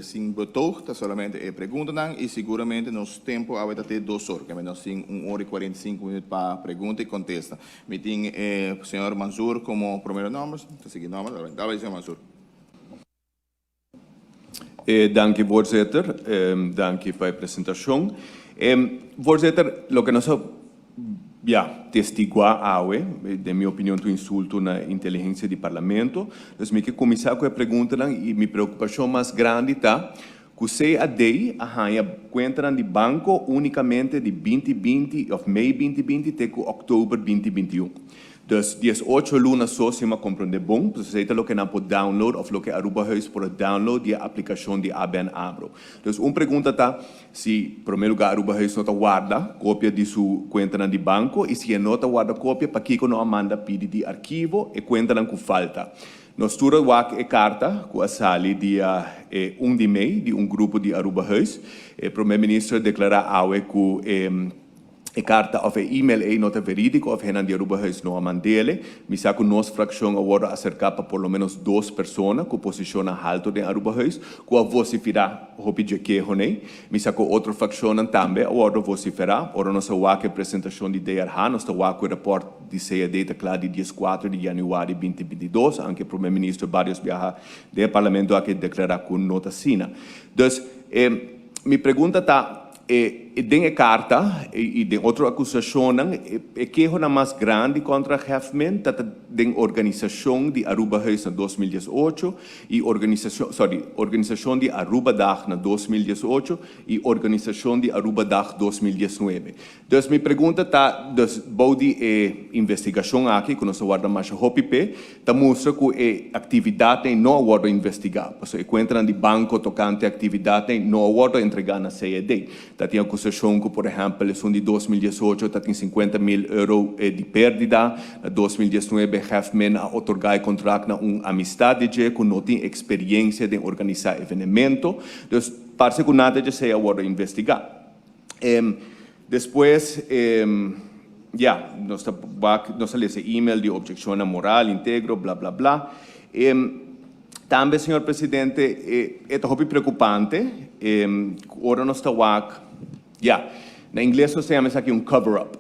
sem betoog, somente pergunta e seguramente nosso tempo vai ter 2 horas, que nós temos 1 hora e 45 minutos para pergunta e contesta. Me tem o senhor Mansour como primeiro nome, segundo nome, dá senhor Mansour. Dank u, voorzitter. Dank u voor de presentatie. Voorzitter, lo que nós testiguar de minha opinião, tu insulto na inteligência do parlamento. Então, me que começar com a pergunta e minha preocupação mais grande tá que se a DEI arranha conta de banco unicamente de 2020 ou Mei 2020 até outubro 2021. Dus 18 lunas só se me compreende bom, você está lo que não pode download ou lo que Aruba Huis pode download a aplicação de ABN AMRO. Então, pergunta tá se, em primeiro lugar, Aruba Huis não guarda cópia de sua conta de banco e se não guarda cópia, para que não manda pedir de arquivo e conta com falta. Nós tura a carta que a sali dia 1 de Mei de grupo de Aruba Huis. O primeiro-ministro declara que E carta of e-mail e nota verídico of Renan de Aruba Huis no mandele. Me saco nos fracción agora acerca para por lo menos 2 personas que posiciona alto de Aruba Huis, que a vociferar hopi de que honei. Me saco outra fracción também agora vociferar. Ora nossa wake apresentação de DRH, nossa wake report de CED declara de 14 de januário 2022, anche o primeiro-ministro vários viaja do parlamento a que declarar com nota sina. Dus, me pergunta tá den carta e de outra acusação que é mais grande contra Hefman, den organização de Aruba Huis na 2018 e organização de Aruba Dag na 2018 e organização de Aruba Dag 2019. Dus me pergunta tá dus body investigação aqui que nós guarda mais hopipe, tá mostra que atividade não guarda investigar, porque encontram de banco tocante atividade não guarda entregar na CED. Tá tem acusação que, por exemplo, são de 2018, tá tem 50 mil euros de perda, na 2019 Hefman a otorgar contrato na amistade que não tem experiência de organizar evento, então parece que nada de ser agora investigar. Depois, nós lemos e-mail de objeção moral, íntegro, blá blá blá. Também, senhor presidente, é muito preocupante. Agora nós estamos na inglês nós chamamos aqui cover-up.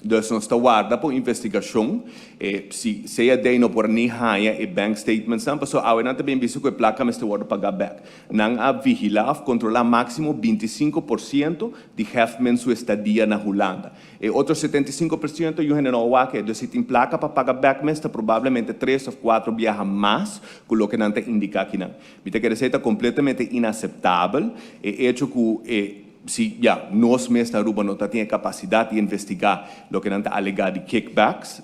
Então, nós estamos guardando por investigação. Se a ideia não por nem haya bank statements, mas a não também visto que a placa me está guardando pagar back. Não a vigilar, controlar máximo 25% de Hefman sua estadia na Holanda. E outros 75% eu não acho que se tem placa para pagar back, mas está provavelmente 3 ou 4 viaja mais que o que não te indica aqui não. Me te quer dizer está completamente inaceitável. E hecho que se nós mesmos na Aruba não temos capacidade de investigar o que não está alegado de kickbacks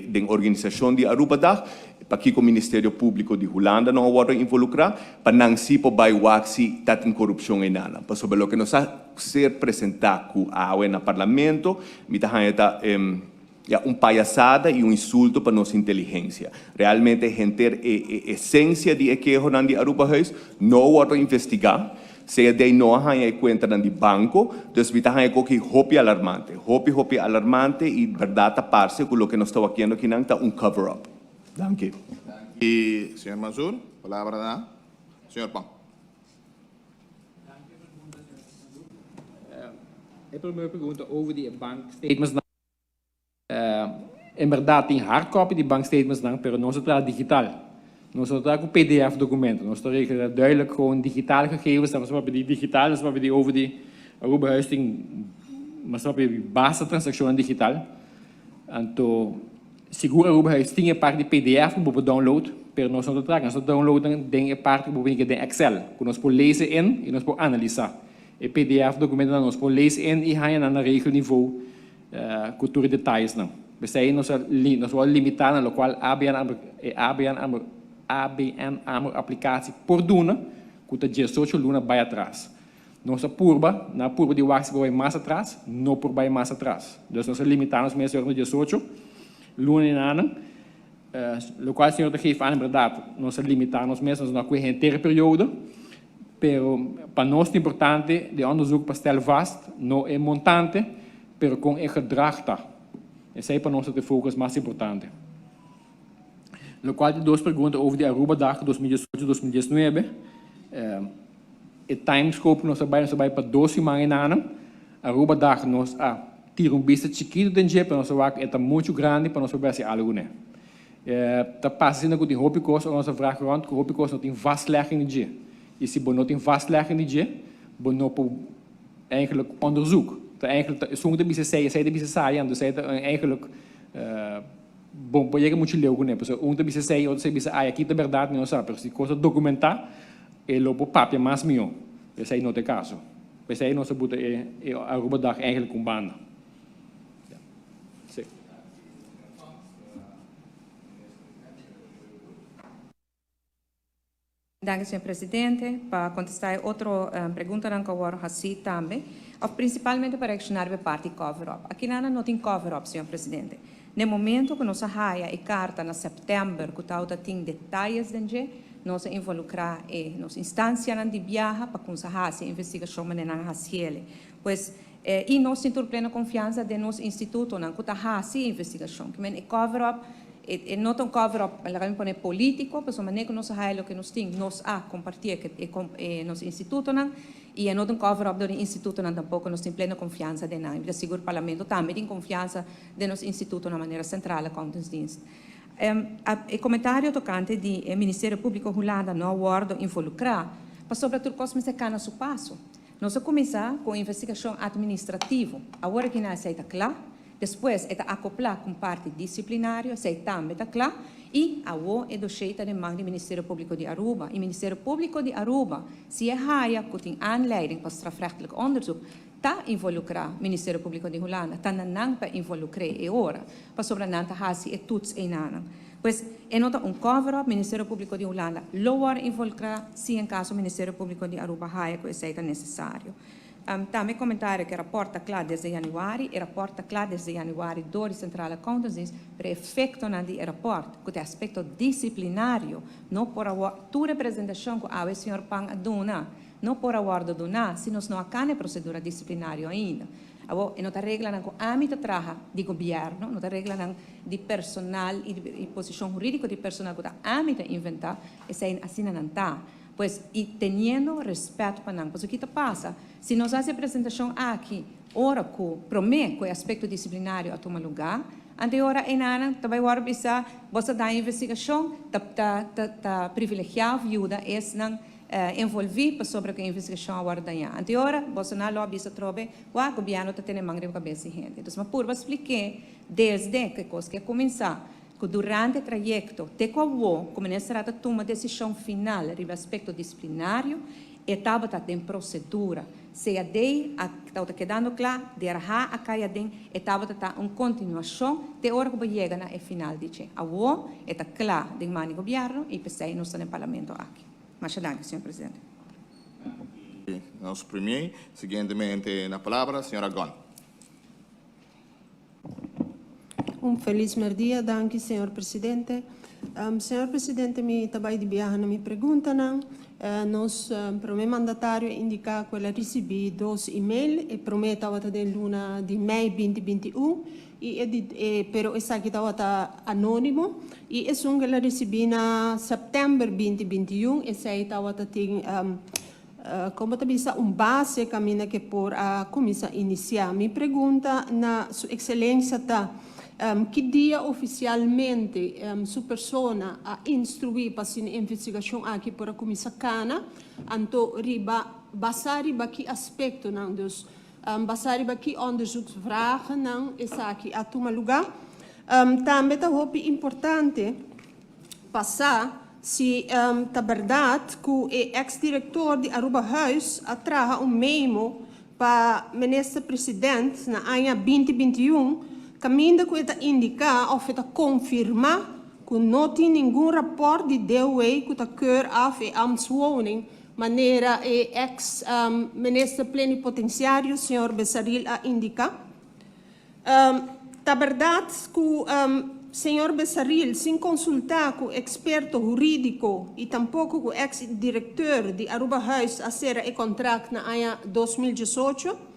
da organização de Aruba Dag, para que o Ministério Público de Holanda não pode involucrar, para não se poder se tem corrupção em nada. Para sobre o que nós ser apresentado no Parlamento, me está palhaçada e insulto para nossa inteligência. Realmente, a gente a essência de que de Aruba Huis não pode investigar. Se a ideia não há conta de banco, então está que hopi alarmante e verdade parte com o que nós estamos aqui que não está cover-up. Danke. E senhor Mazur, palavra da senhor Pão. A primeira pergunta over die bankstatements. In verdade, tem hard copy die bankstatements, maar não se trata digital. Nós não temos PDF-documenten. Nós temos duidelijk gewoon digitale gegevens. Dan hebben we die digitaal, dan hebben we die over die Aruba Huis, maar dan hebben we basistransactie digital. En to seguro Aruba Huis tem parte de PDF que we download, pero nós não temos. Nós downloaden tem parte que we de Excel, que nós podemos lezen in e nós podemos analisar. E PDF-documenten nós podemos lezen in e gaan naar regelniveau, cultuur detalhes não. We zijn nós wel limitar no qual ABN AMRO aplicatie por duna, que está 18 luna vai atrás. Nossa curva, na curva de wax vai mais atrás, não por vai mais atrás. Então, nós limitamos mesmo no 18 luna em ano, o qual o senhor geeft aan verdade, nós limitamos mesmo na inteira período, pero para nós é importante de onderzoek para stellen vast, não é montante, pero com o gedrag tá. Esse é para nós o foco mais importante. No qual de 2 perguntas over de Aruba Dag 2018-2019. O timescope nós vai para 12 semanas. Aruba Dag nós tira vista chiquito de dia, para nós é muito grande para nós ver se algo né. Tá passando com de hopicos, nossa vraag rond, que hopicos não tem vastlegging de dia. E se não tem vastlegging de dia, não pode eigenlijk onderzoek. Eigenlijk sommige bisa zij de bisa saia, dus zij eigenlijk bom, pode que muito leu, né? Porque um bisa sai, outro bisa aqui de verdade não sabe, se coisa documentar, ele o papel mais melhor. Esse aí não tem caso. Esse aí não se pode Aruba Dag eigenlijk com banda. Sim. Danke, senhor presidente. Para contestar outra pergunta que eu vou fazer também, principalmente para reaccionar a parte cover-up. Aqui não tem cover-up, senhor presidente. No momento que nós saia a carta na setembro, que tem detalhes de nós involucrar nos instâncias de viagem para conseguir a investigação maneira racial. Pois e nós temos plena confiança de nosso instituto na que a investigação, que é cover up, não é um cover up, é político, mas maneira que nós o que nós temos, nós compartilhar com nosso instituto não, e não é um cover up do instituto não tampouco nós temos plena confiança de nós, de seguro o parlamento também tem confiança de nosso instituto na maneira central accountants o comentário tocante do Ministério Público Holanda não aguardo involucrar, mas sobretudo como se cana seu passo. Nós começar com a investigação administrativa, agora que não aceita claro, depois é acoplar com parte disciplinária, também está claro, e agora é do jeito de mão do Ministério Público de Aruba. E o Ministério Público de Aruba, se é raia que tem aanleiding para strafrechtelijk onderzoek, está involucrar o Ministério Público de Holanda, está não para involucrar e ora, para sobre não está hasi e tuts e nana. Pois é nota cover-up, Ministério Público de Holanda, lower involucrar, se em caso o Ministério Público de Aruba raia que seja necessário. Também comentário que rapporta claro desde januário, e rapporta claro desde januário do Central Accountants, para efeito de rapporto, que é aspecto disciplinário, não por a tua representação que o senhor Pang aduna, não por aguardo donar, se nós não há procedura disciplinária ainda. E não regra no âmbito trabalho de governo, não regra de personal e posição jurídica de personal que está âmbito inventar, e assim não está. Pois, e tendo respeito para nós, pois o que passa? Se nós fazemos a apresentação aqui, ora que promete que o aspecto disciplinário a tomar lugar, ante ora em nada, também agora bisa, você dá a investigação, tá privilegiado viúva, não envolver sobre a investigação agora da ante ora, você não lobby se trobe, o governo está tendo manga de cabeça e gente. Então, mas por explicar desde que coisa que começar que durante o trajeto, te como será a tomar decisão final a aspecto disciplinário, etapa tem procedura. Se a lei está quedando claro, de a caia tem etapa está uma continuação, de hora que chega na final de che. Agora está claro de mano governo e pensei não está no parlamento aqui. Mas obrigado, senhor presidente. Nosso premier, seguintemente na palavra, senhora Gon. Feliz dia, danke, senhor presidente. Senhor presidente, me trabalho de viagem, me pergunta, nós, para o meu mandatário, indicar que ele recebeu 2 e-mails e promete a de luna de maio 2021, pero essa aqui está anônimo, e esse que ele recebeu na setembro 2021, esse aí tem como está base caminho que por a comissão iniciar. Me pergunta na sua excelência que dia oficialmente sua persona a instruir para a investigação aqui por a comissão cana, anto riba basari ba que aspecto não dos basari ba que onderzoeksvragen não essa aqui a tomar lugar. Também é importante passar se é verdade que o ex-diretor de Aruba Huis atraja memo para o ministro-presidente na ano 2021, caminho que está indicar ou está confirmar que não tem nenhum rapport de DOE que está keur af e ambtswoning, maneira ex-ministro plenipotenciário, senhor Bessaril, a indicar. É verdade que o senhor Bessaril, sem consultar com o experto jurídico e tampouco com o ex-diretor de Aruba Huis, a ser o contrato na ano 2018,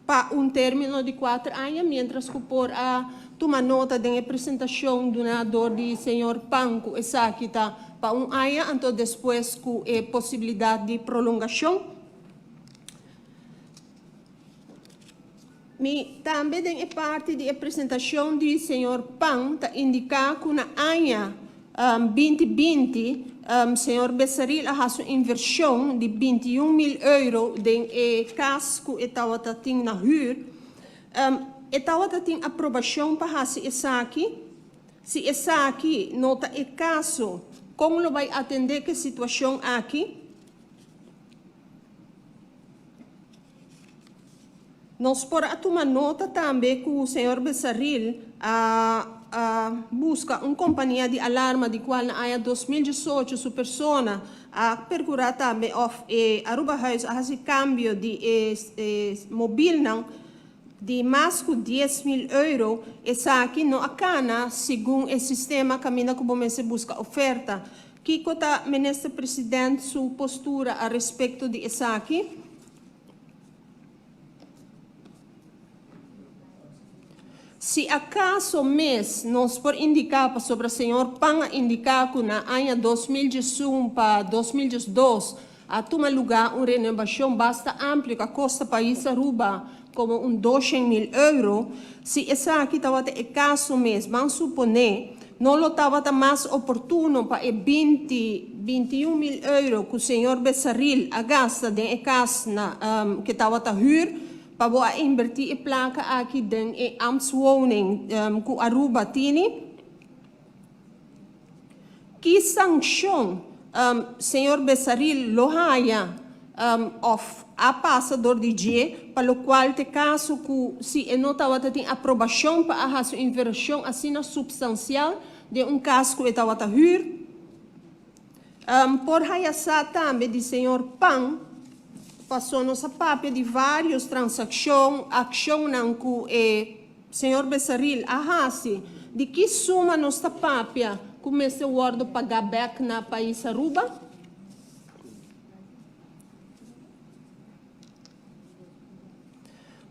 para término de 4 anos, mientras que por a tomar nota da apresentação do donador de senhor Panco, essa aqui está para ano, então depois com a possibilidade de prolongação. Também tem parte de apresentação do senhor Pan, está indicar que na ano 2020, senhor Bessaril a sua inversão de 21 mil euros em caso que estava tendo na rua. Estava tendo aprovação para essa aqui. Se essa aqui não está em caso, como vai atender que situação aqui? Nós podemos tomar nota também que o senhor Bessaril busca uma companhia de alarma de qual na ano 2018 sua persona a procurar também Aruba Huis a fazer cambio de mobile não de mais de 10 mil euros. Essa aqui não acana segundo o sistema caminho que você busca oferta que está, ministro presidente, sua postura a respeito de isso aqui? Se acaso nós por indicar sobre o senhor Panga indicar que na ano 2021 para 2022 a tomar lugar uma renovação bastante ampla que custa país Aruba como 200.000 euros, se essa aqui estava o caso vamos suponer, não estava mais oportuno para 21.000 euros que o senhor Bessaril gasta em casa que estava a para invertir em placa aqui em ambtswoning que Aruba tem. Que sanção senhor Bessaril lohaya of a passador de dia, para o qual te caso que se não estava tendo aprovação para a sua inversão assim substancial de caso que estava a por hayasa também de senhor Pang passou nossa papel de várias transações, ação que o senhor Bessaril ahasi de que suma nossa papel começa o guardo pagar back na país Aruba?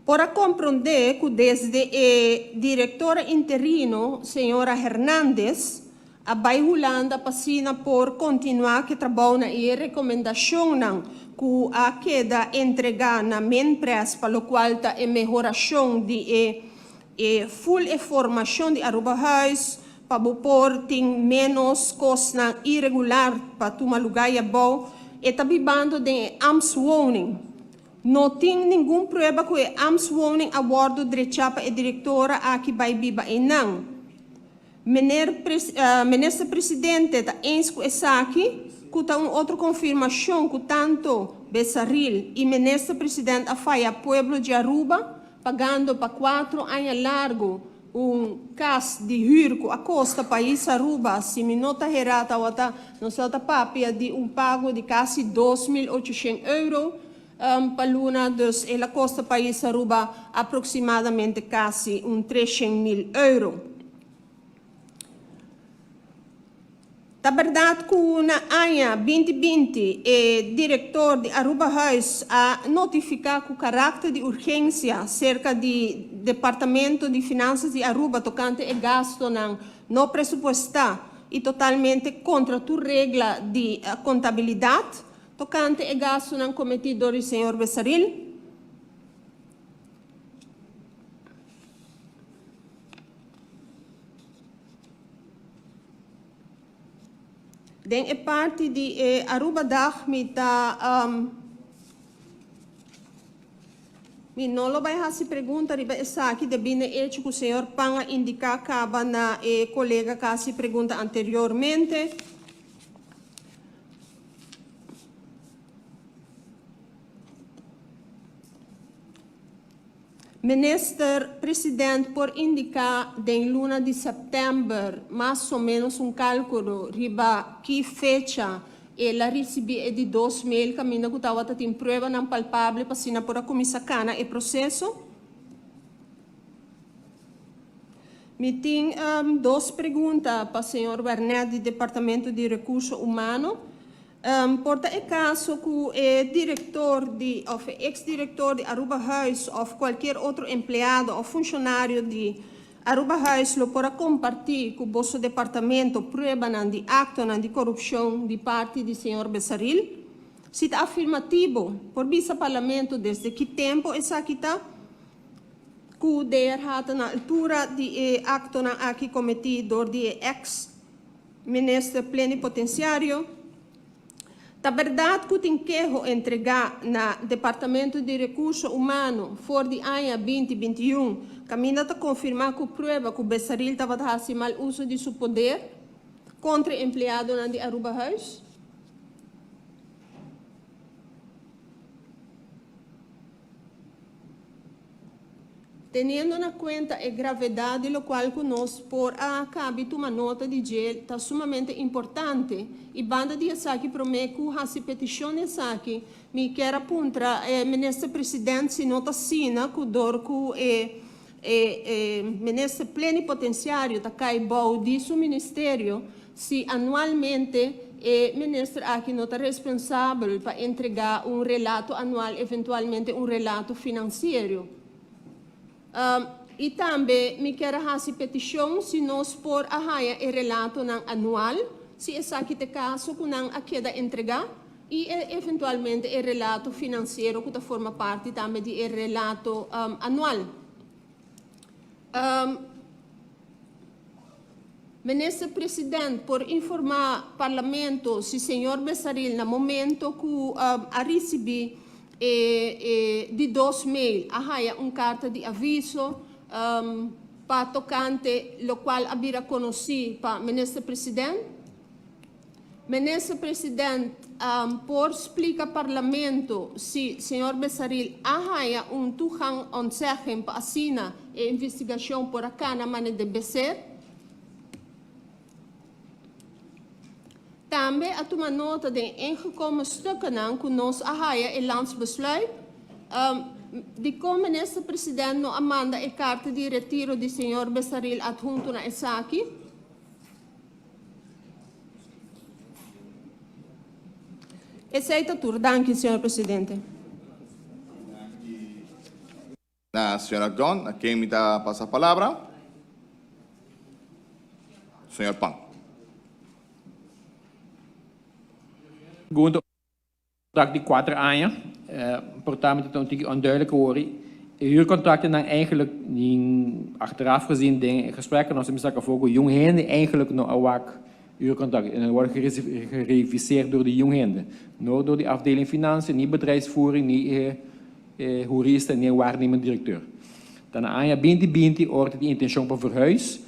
Para compreender que desde o diretor interino, senhora Hernandes, a Baihulanda passina por continuar que trabalha na recomendação que a queda entregar na empresa para o qual está a melhoração de full informação de Aruba House para pôr tem menos costa irregular para tomar lugar e bom e está vivendo de ambtswoning. Não tem nenhuma prova que o ambtswoning a bordo direito para a diretora aqui vai viver e não. Ministro presidente está ens com essa aqui, que está uma outra confirmação que tanto Bessaril e ministro presidente a faia Pueblo de Aruba pagando para 4 anos largo caso de hurto a costa país Aruba, se me nota errada, não se nota papel de pago de quase 2.800 euros para Luna, dus ela costa país Aruba aproximadamente quase 300.000 euros. A verdade que na ano 2020, o diretor de Aruba House a notificar que o caráter de urgência cerca do Departamento de Finanças de Aruba tocante a gasto não pressupostar e totalmente contra toda regra de contabilidade tocante a gasto cometido do senhor Bessaril. Den é parte de Aruba Dag me não lo vai fazer pergunta riba essa aqui de bine que o senhor Panga indicar acaba na colega que se pergunta anteriormente. Minister presidente por indicar em luna de setembro mais ou menos cálculo riba que fecha ela recebeu de 2.000 caminho que estava tendo prova não palpável para assinar por a comissão cana e processo. Me tem duas perguntas para o senhor Werner do Departamento de Recursos Humanos. Por é caso que o diretor ou ex-diretor de Aruba House ou qualquer outro empregado ou funcionário de Aruba House lo pode compartilhar com o vosso departamento prova de acto de corrupção de parte do senhor Bessaril? Se está afirmativo, por vice parlamento desde que tempo essa aqui está? Que o der na altura de acto aqui cometido de ex-ministro plenipotenciário. A verdade que tem que entregar no Departamento de Recursos Humanos for de ano 2021, caminha a confirmar que a prova que o Bessaril estava fazendo mal uso de seu poder contra o empregado de Aruba House? Tendo em conta a gravidade, o qual nós por cabe uma nota de gel está sumamente importante. E banda de aqui promete que a petição aqui me quer apontar ministro presidente se nota sina que dor que ministro plenipotenciário da Caibou de seu ministério, se anualmente o ministro aqui não está responsável para entregar um relato anual, eventualmente um relato financeiro. E também me quero fazer petição se nós por a o relato anual, se essa aqui é caso que não a queda entregar, e eventualmente o relato financeiro que forma parte também do relato anual. Ministro Presidente, por informar o Parlamento, se o senhor Bessaril, no momento que a recebi de 2 mails, a carta de aviso para tocante, o qual havia conhecido para o Ministro Presidente. Ministro Presidente, por explicar ao Parlamento se o senhor Bessaril há tuhan onzegem para assinar a investigação por acá na maneira de BC. Também a tomar nota de ingekomen stukken que nós e landsbesluit. De como minister presidente no amanda a carta de retiro do senhor Bessaril adjunto na Isaki. Aceita tudo. Danke, senhor presidente. Na senhora Gon, a quem me dá passa a palavra? Senhor Pang. Segundo contract die 4 anos, portanto, então tem onduidelijk worden. Huurcontracten dan eigenlijk achteraf gezien de gesprekken als we zeggen voor jonghenden eigenlijk nog een wak huurcontract en dan wordt gereviseerd door de jonghenden, nooit door de afdeling financiën, niet bedrijfsvoering, niet juristen, niet waarnemend directeur. Dan aan je 2020 wordt die intentie van verhuis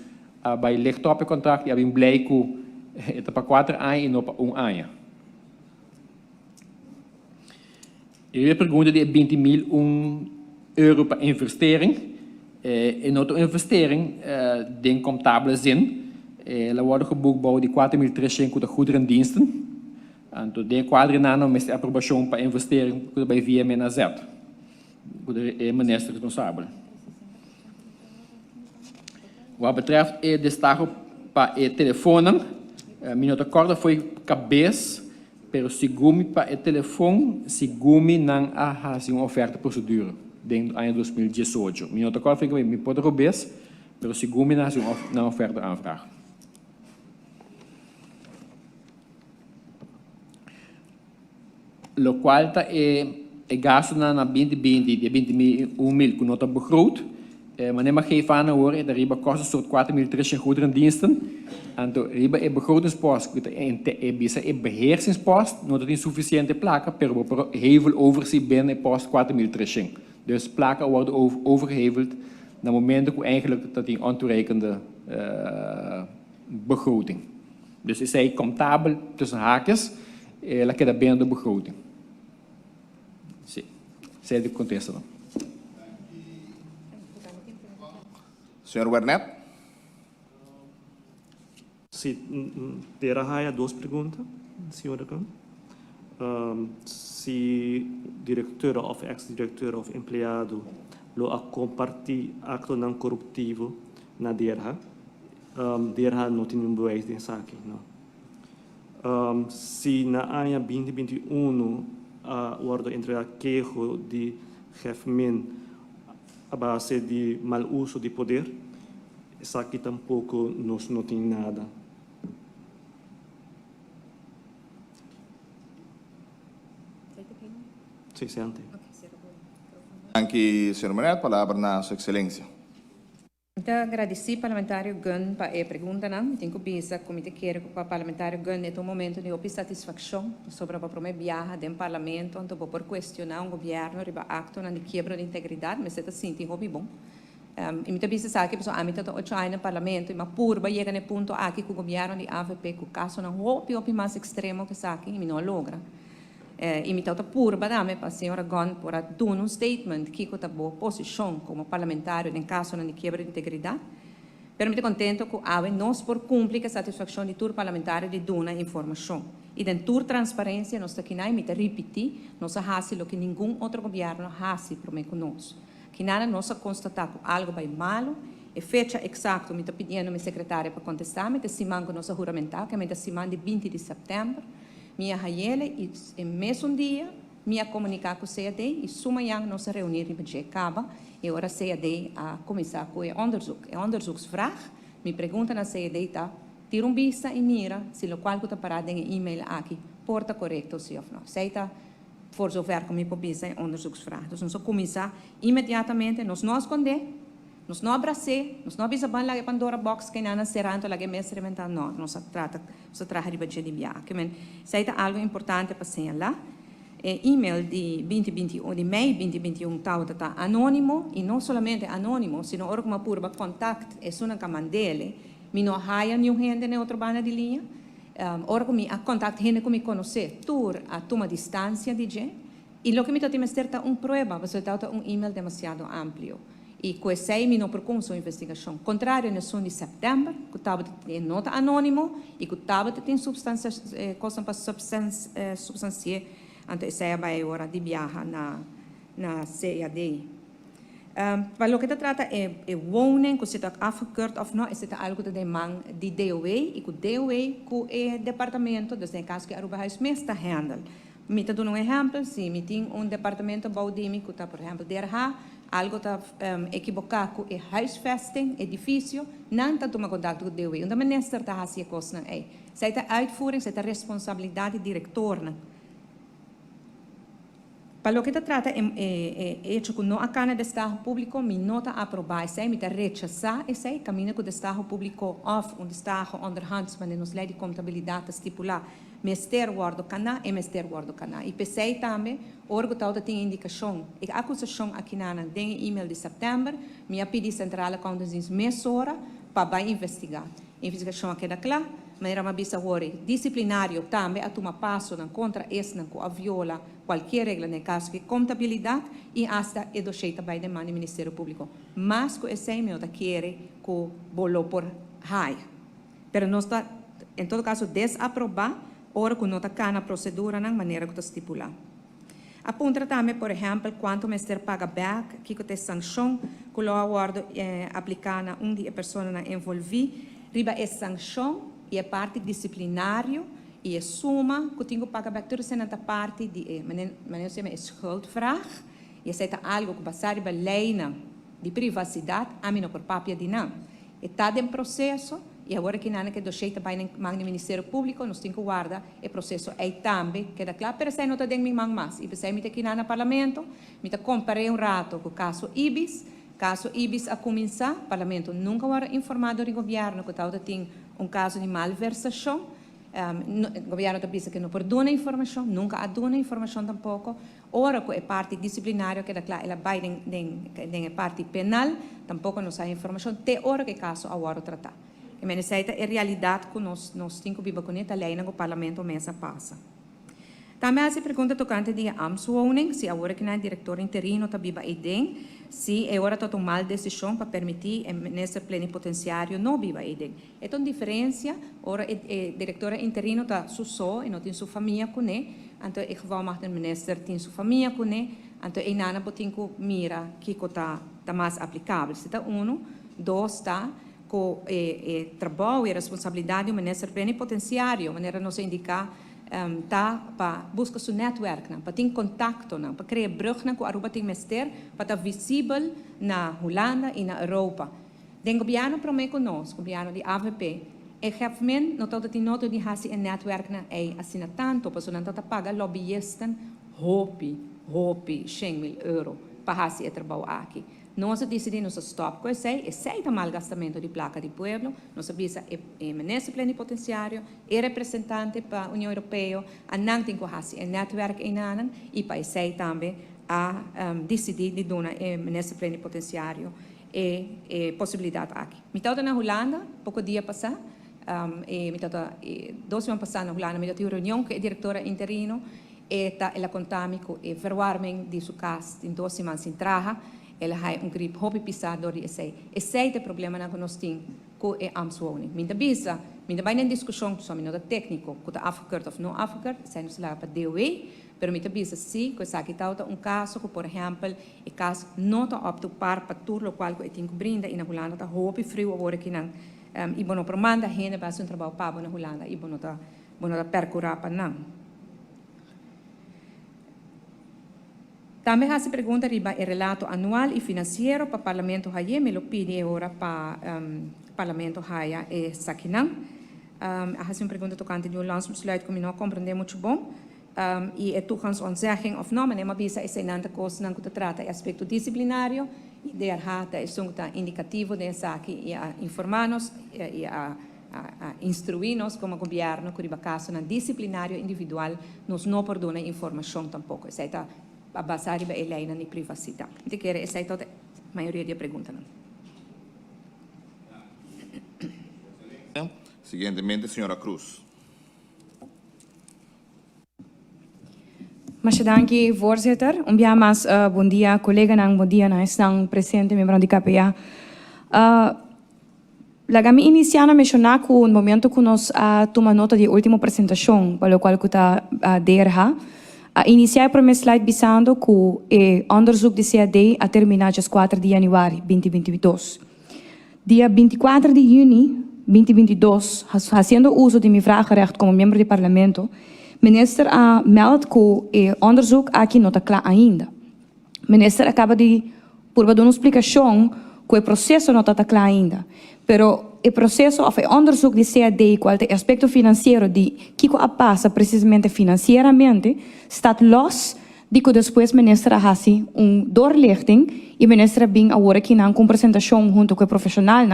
bij lichtop contract, je hebt blijkbaar het op 4 anos en op 1 ano. Eu pergunto de 20.000 euro para investering. In outra investering, den contabele zin, er worden geboekbouwd die 4.300 de goederen en diensten. En tot de quadrinano met de approbatie para investering bij VMNAZ. De minister responsabel. Wat betreft de start para telefonen, mijn akkoord foi cabeça. Pero segundo para o telefone, segundo não há uma oferta procedura dentro do ano 2018. Meu protocolo fica bem, me pode roubar, pero segundo não há uma oferta aanvraag. O qual está gasto na 2020 de 21 mil com nota begroot. Maar neem maar geen van hoor, de riba kost een soort 4.300 goederen diensten. En de riba is begrotingspost, een beheersingspost, nog niet sufficiënte plakken, per hevel overzien binnen post 4.300. Dus plakken worden overgeheveld naar momenten dat eigenlijk dat die ontoereikende begroting. Dus is hij comptabel tussen haakjes, laat je dat binnen de begroting. Zij de contexto dan. Senhor Wernet. Sim, terá 2 perguntas, senhora Khan. Se diretor of ex-diretor of empregado lo a compartilhar acto não corruptivo na DERA, DERA não tem bewijs de zaak. Se na ano 2021 wordt entregar queijo de Jefmin a base de mal uso de poder, isso aqui tampouco nós não tem nada. Sim, sente. Danke, senhor Wernet. Palavra na sua excelência. Então, agradeci ao parlamentário Gun para a pergunta, não? Tenho que pensar como te quero para o parlamentário Gun é um momento de satisfação sobre a promessa viaja do parlamento, onde vou por questionar governo riba acto na quebra de integridade, mas é assim, tem hobby bom. E muita vez sabe que a pessoa amita to ocho no parlamento, mas purba chega no ponto aqui que o governo de AVP que o caso não hobby mais extremo que sabe e não logra. E me tenta purba dame para a senhora Gon por a dar statement que está boa posição como parlamentário em caso de quebra de integridade. Pero me contento que ave nós por cumprir a satisfação de tur parlamentário de dar informação. E de tur transparência nós aqui não me repetir, nós fazemos o que nenhum outro governo faz para mim conosco. que nada nós constatamos algo vai malo, a fecha exata, me está pedindo a minha secretária para contestar, me está simando que nós juramentar, que me está simando de 20 de setembro, minha raela, e mesmo dia, minha comunicar com o CAD, e sumanhã nós reunir em Bajecaba, e agora o CAD a começar com o onderzoek. O onderzoeksvraag, me pergunta na CAD, tá? Tira vista e mira se o qual está parado em e-mail aqui, porta correto sim ou não. Se está, por zover como me pobisa em onderzoeksvraag. Então, nós começar imediatamente, nós não esconder, nós não abraçar, nós não avisar lá que Pandora Box que não será então lá que mestre inventar não, nós trata de budget de viagem. Se está algo importante para señalar, e-mail de 2021 de maio 2021 está anônimo e não somente anônimo, sino hora como purba contact é uma camandele, me não haya nenhum gente na outra banda de linha, hora como a contact gente que me conhece, tur a toma distância de gente, e lo que me está tendo uma prova, você está um e-mail demasiado amplo. E com esse aí, não procura sua investigação. Contrário, na 1 de setembro, que estava em nota anônimo e que estava em substância, coisa para substância, então essa é a hora de viajar na CAD. Para o que se trata é woning, que se está afgekeurd of não, é algo de demanda de DOE e que o DOE com o departamento, dus em caso que Aruba Huis mesmo handle. Me está dando exemplo, se me tem departamento baudimi que está, por exemplo, algo está equivocado com o huisvesting, edifício, não está tomando contato com o DOE. Onde o ministro está fazendo coisas, se está uitvoering, se está responsabilidade diretor. Para o que se trata é hecho que não há cana de Estado público, me nota aprovar, se me está rechazar, esse caminho que o Estado público off, onde Estado underhands, mas nos lei de contabilidade estipular, Ministério guardo cana e Ministério guardo cana. E pensei também, orgo tal tem indicação, e acusação aqui na tem e-mail de setembro, me pedi central accountancy mesora para investigar. Investigação aqui da clá, mas era uma bisa disciplinário também a tomar passo contra esse que a viola qualquer regra no caso de contabilidade e hasta e do jeito vai demandar do Ministério Público. Mas que esse e-mail quer que bolo por high. Pero não está, em todo caso, desaprovar ora que não está na procedura na maneira que está estipulada. Apunta também, por exemplo, quanto o Ministério paga back, que tem sanção, que o acordo aplicada a de pessoa envolvida, riba é sanção e é parte disciplinário e é suma que tem que pagar back toda essa parte de maneira se chama schuldvraag e essa é algo que passar riba lei de privacidade a mim não por papia de não. Está em processo e agora que não é que do jeito vai no Ministério Público, nós temos que guardar o processo aí também, que é claro, mas aí não está dentro de mim mais. E pensei me aqui no Parlamento, me comparei rato com o caso Ibis a começar, o Parlamento nunca foi informado do governo que estava tem caso de malversação, o governo disse que não perdona informação, nunca aduna informação tampouco. Ora que é parte disciplinária, que é claro, ela vai em parte penal, tampouco não sai informação, até hora que o caso agora tratar. E essa é a realidade que nós temos que viver com a lei no Parlamento mesa passa. Também há pergunta tocante de ambtswoning, se agora que não é diretor interino está viva aí se é hora de tomar decisão para permitir nesse plenipotenciário não viva aí então diferença, ora o diretor interino está só e não tem sua família com ele, então o geval mag de minister tem sua família com ele, então e nana tem que mira que está mais aplicável. Se está dois está com trabalho e responsabilidade do ministro plenipotenciário, maneira não se indicar para buscar seu network, para ter contato, para criar brug com Aruba tem ministério, para estar visível na Holanda e na Europa. O governo promete conosco, o governo de AVP, e realmente não está tendo nota de fazer um network é assim tanto, porque não está paga lobbyisten, hopi, 100 mil euro para fazer o trabalho aqui. Nós decidimos stop com esse, é o malgastamento de placa de pueblo, nós avisa o ministro plenipotenciário, o representante para a União Europeia, a não tem que fazer um network em Nanan, e para esse também a decidir de dar o ministro plenipotenciário a possibilidade aqui. Me estava na Holanda, pouco dia passado, me estava 2 semanas passadas na Holanda, me estava uma reunião com a diretora interino, e ela contava com o verwarming de sua casa em 2 semanas em traja, ela tem gripe hobby pisado e esse é o problema que nós temos com o ambtswoning. Minha bisa, Minder bij een discussie, zo minder dat technico, kuta afgekeurd of não afgekeurd, zijn dus lá para DOE, pero mita bisa sim, que aqui está caso que, por exemplo, o caso não está apto para tudo o qual eu tenho que brindar e na Holanda está roupa e frio agora que não, e não promanda gente para um trabalho pago na Holanda e não está percorrer para não. Também há se pergunta riba o relato anual e financeiro para o Parlamento Haia, me lo pide agora para o Parlamento Haia e Sakinang. Há se pergunta tocante de landsbesluit que não compreender muito bom. E é toegangsontzegging of não, mas bisa is een aantal kosten que trata aspecto disciplinário e de arhata é indicativo de saque e a informar-nos e a instruir-nos como governo que riba caso na disciplinário individual nos não perdona informação tampouco. Essa é a base da lei na privacidade. De que essa é toda a maioria da pergunta. Siguientemente, señora Cruz. Mas dank voorzitter. Mas bom dia, collega nang bom dia na estão presente membro de KPA. Lagami iniciar a mencionar que no momento que nós toma nota de última apresentação, para o qual que está derra, iniciar para meu slide bisando que o onderzoek de CAD a terminar dia 4 de januari 2022. Dia 24 de junho 2022, fazendo uso de meu vragenrecht como membro do parlamento, minister meldt que o onderzoek aqui não está claro ainda. Minister acaba de por dar uma explicação que o processo não está claro ainda. Pero o processo of onderzoek de CAD, qual é o aspecto financeiro de que passa precisamente financeiramente, está los de que depois minister hace doorlichting e minister bem agora aqui na apresentação junto com o profissional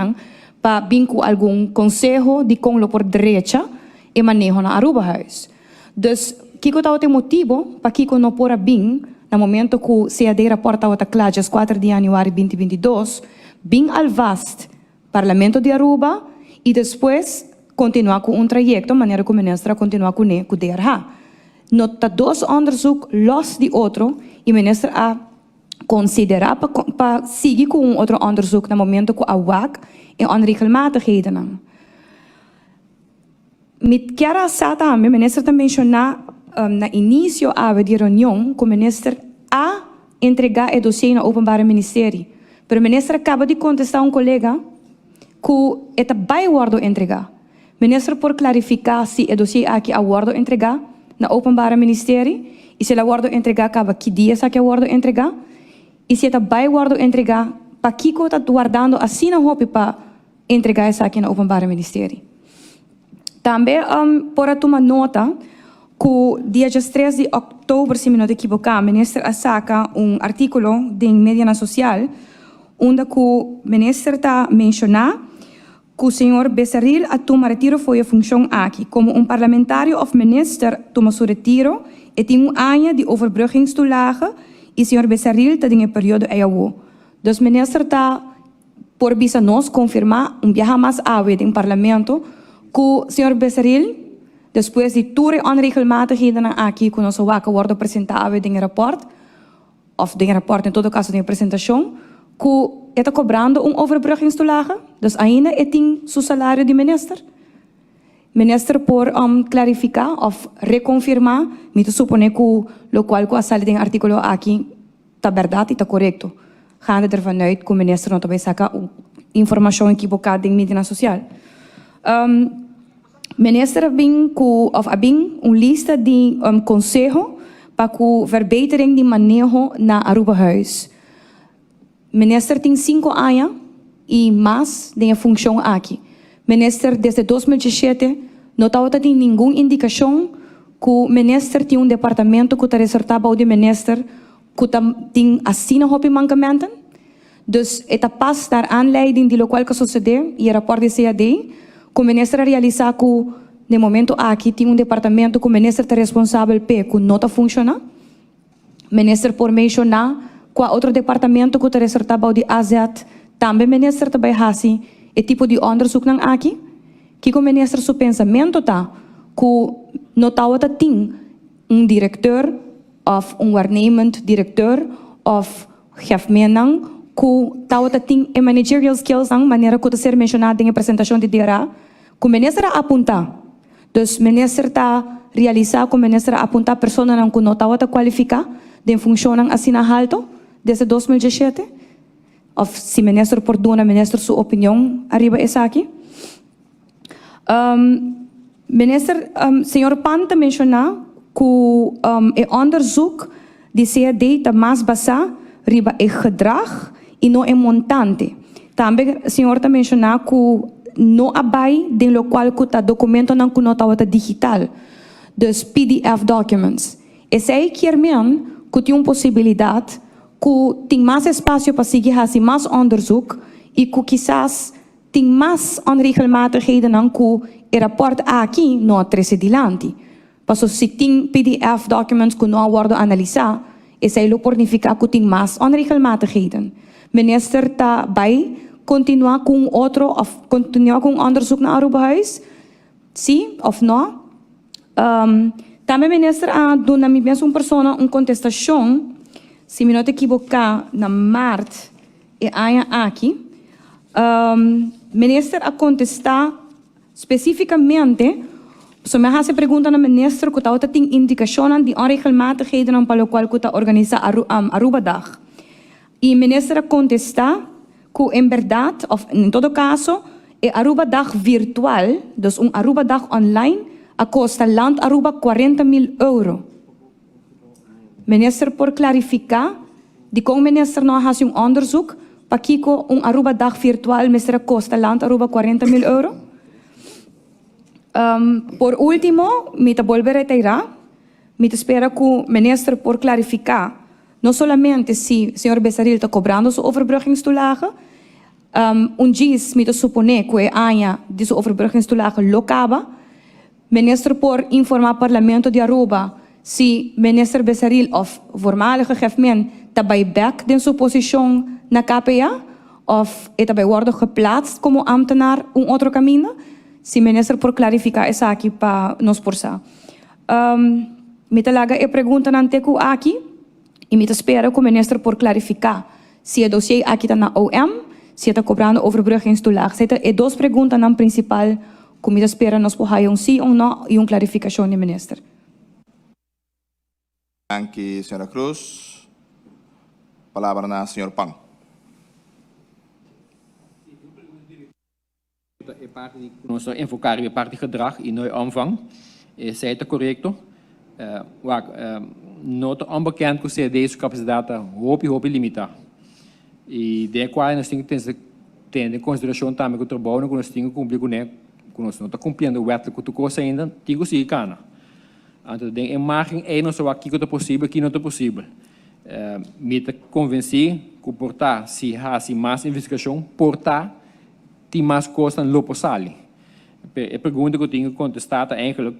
para bem com algum conselho de como por direita e manejo na Aruba-huis. Dus, kiko tao te motivo para kiko não pôr bem no momento que o CAD raporta o claro, 4 de januari 2022, bem al vast Parlamento de Aruba e depois continuar com trajeto, maneira que o ministro continua com o DRH. Nota dois onderzoek los de outro e o ministro a considerar para seguir com outro onderzoek no momento que a WAC e onregelmatigheden. Met Chiara Sata, o ministro também mencionou no início da reunião que o ministro a entregar o dossiê no Openbaar Ministerie. Mas o ministro acaba de contestar colega que é vai worden entregar. O ministro por clarificar se o dossiê aqui a worden entregar no Openbaar Ministerie e se a worden entregar acaba que dia que a worden entregar e se vai worden entregar para que está guardando assim na roupa para entregar essa aqui no Openbaar Ministerie. Também, por tomar nota, que dia 3 de outubro, se me não equivocar, o ministro saca artículo de mídia social, onde o ministro está mencionando que o senhor Becerril toma retiro foi a função aqui. Como parlamentário ou minister toma seu retiro e tem ano de overbruggingstoelage e o senhor Becerril está em período EAO. Dus o ministro está, por bisa nós, confirmar viaje mais ávido em parlamento que o senhor Becerril, depois de toda a onregelmatigheden aqui que nós vamos worden apresentado em rapport, of em rapport, em todo caso, em apresentação, que está cobrando overbruggingstoelage, dus ainda tem seu salário de minister. Minister por clarificar ou reconfirmar, me supone que o qual que a sala tem artículo aqui está verdade e está correto. Gaande ervan uit que o minister não também saca informação equivocada em mídia social. Minister bem lista de conselho para a verbetering de manejo na Aruba-huis. Minister tem 5 anos e mais de função aqui. Minister desde 2017 não tem nenhuma indicação que o minister tem departamento que está reservado ao minister que tem assim a mancamento. Dus het pas naar aanleiding de lokaal que sucedeu e o rapport de CAD, que o ministro realizar que no momento aqui tem departamento que o ministro está responsável que não está funcionando. O ministro por mencionar que outro departamento que está reservado de AZET, também o ministro também faz e tipo de onderzoek aqui, que o ministro seu pensamento está que não tem diretor ou waarnemend diretor ou chefmenang que tem managerial skills maneira que está ser mencionado em apresentação de DRA, Que o ministro aponta. Dus minister está realizar que o ministro aponta a pessoa que não estava a qualificar de função assim na alto desde 2017. Ou se o ministro por dona, ministro sua opinião arriba essa aqui. Minister, senhor Pan também mencionou que o onderzoek de CAD está mais baseado riba é gedrag e não é montante. Também o senhor também mencionou que não abai de lo qual que está documento não que não está digital, dus PDF documents. Esse aí que tem uma possibilidade que tem mais espaço para seguir fazer mais onderzoek e que quizás tem mais onregelmatigheden dan que o rapport aqui não traz adiante. Passo se tem PDF documents que não worden analisados, esse aí significa que tem mais onregelmatigheden. Minister está bij continuar com outro of continuar com onderzoek naar Arubahuis? Sim of não? Também minister do na minha pessoa uma contestação, se me não te equivocar, na março e aqui, minister a contestar especificamente, se me hace pergunta na minister que está tem indicação de onregelmatigheden para o qual está organiza Aruba Dag. E minister a contestar que em verdade, of em todo caso, é Aruba Dag virtual, dus Aruba Dag online, a costa land Aruba 40.000 euro. Minister, por clarificar, de como minister não faz onderzoek, para que Aruba Dag virtual, minister, costa land Aruba 40.000 euro. Por último, me te volver a retirar, me te espera que o minister por clarificar, não somente se o senhor Besseril está cobrando sua overbruggingstoelage, diz, me te supone que é aña de sua overbruggingstoelage locaba, minister por informar o parlamento de Aruba, se minister Besseril of voormalige gevmen está bij back de sua posição na KPA, of está bij worden geplaatst como ambtenaar outro caminho, se minister por clarificar essa aqui para nos forçar. Me talaga e pergunta nante ku aqui, e me espera que o minister por clarificar se o dossiê aqui está na OM, se está cobrando overbruggingstoelage. São duas perguntas na principal que me espera nos por sim ou não e uma clarificação do minister. Danke, senhora Cruz. Palavra na senhor Pang. É parte de nós enfocar a parte de gedrag e não omvang. Is het correcto? Não é onbekend que se deze capacidade hoop limita. E de qual nós temos que ter em consideração também que o trabalho que nós temos que cumprir com nós não está cumprindo o wettelijk que coisa ainda tem que seguir cana. Então, de imagem é não só aqui que é possível, aqui não é possível. Me te convenci que portar se há mais investigação, portar tem mais coisas no lopo sali. A pergunta que eu tenho que contestar é eigenlijk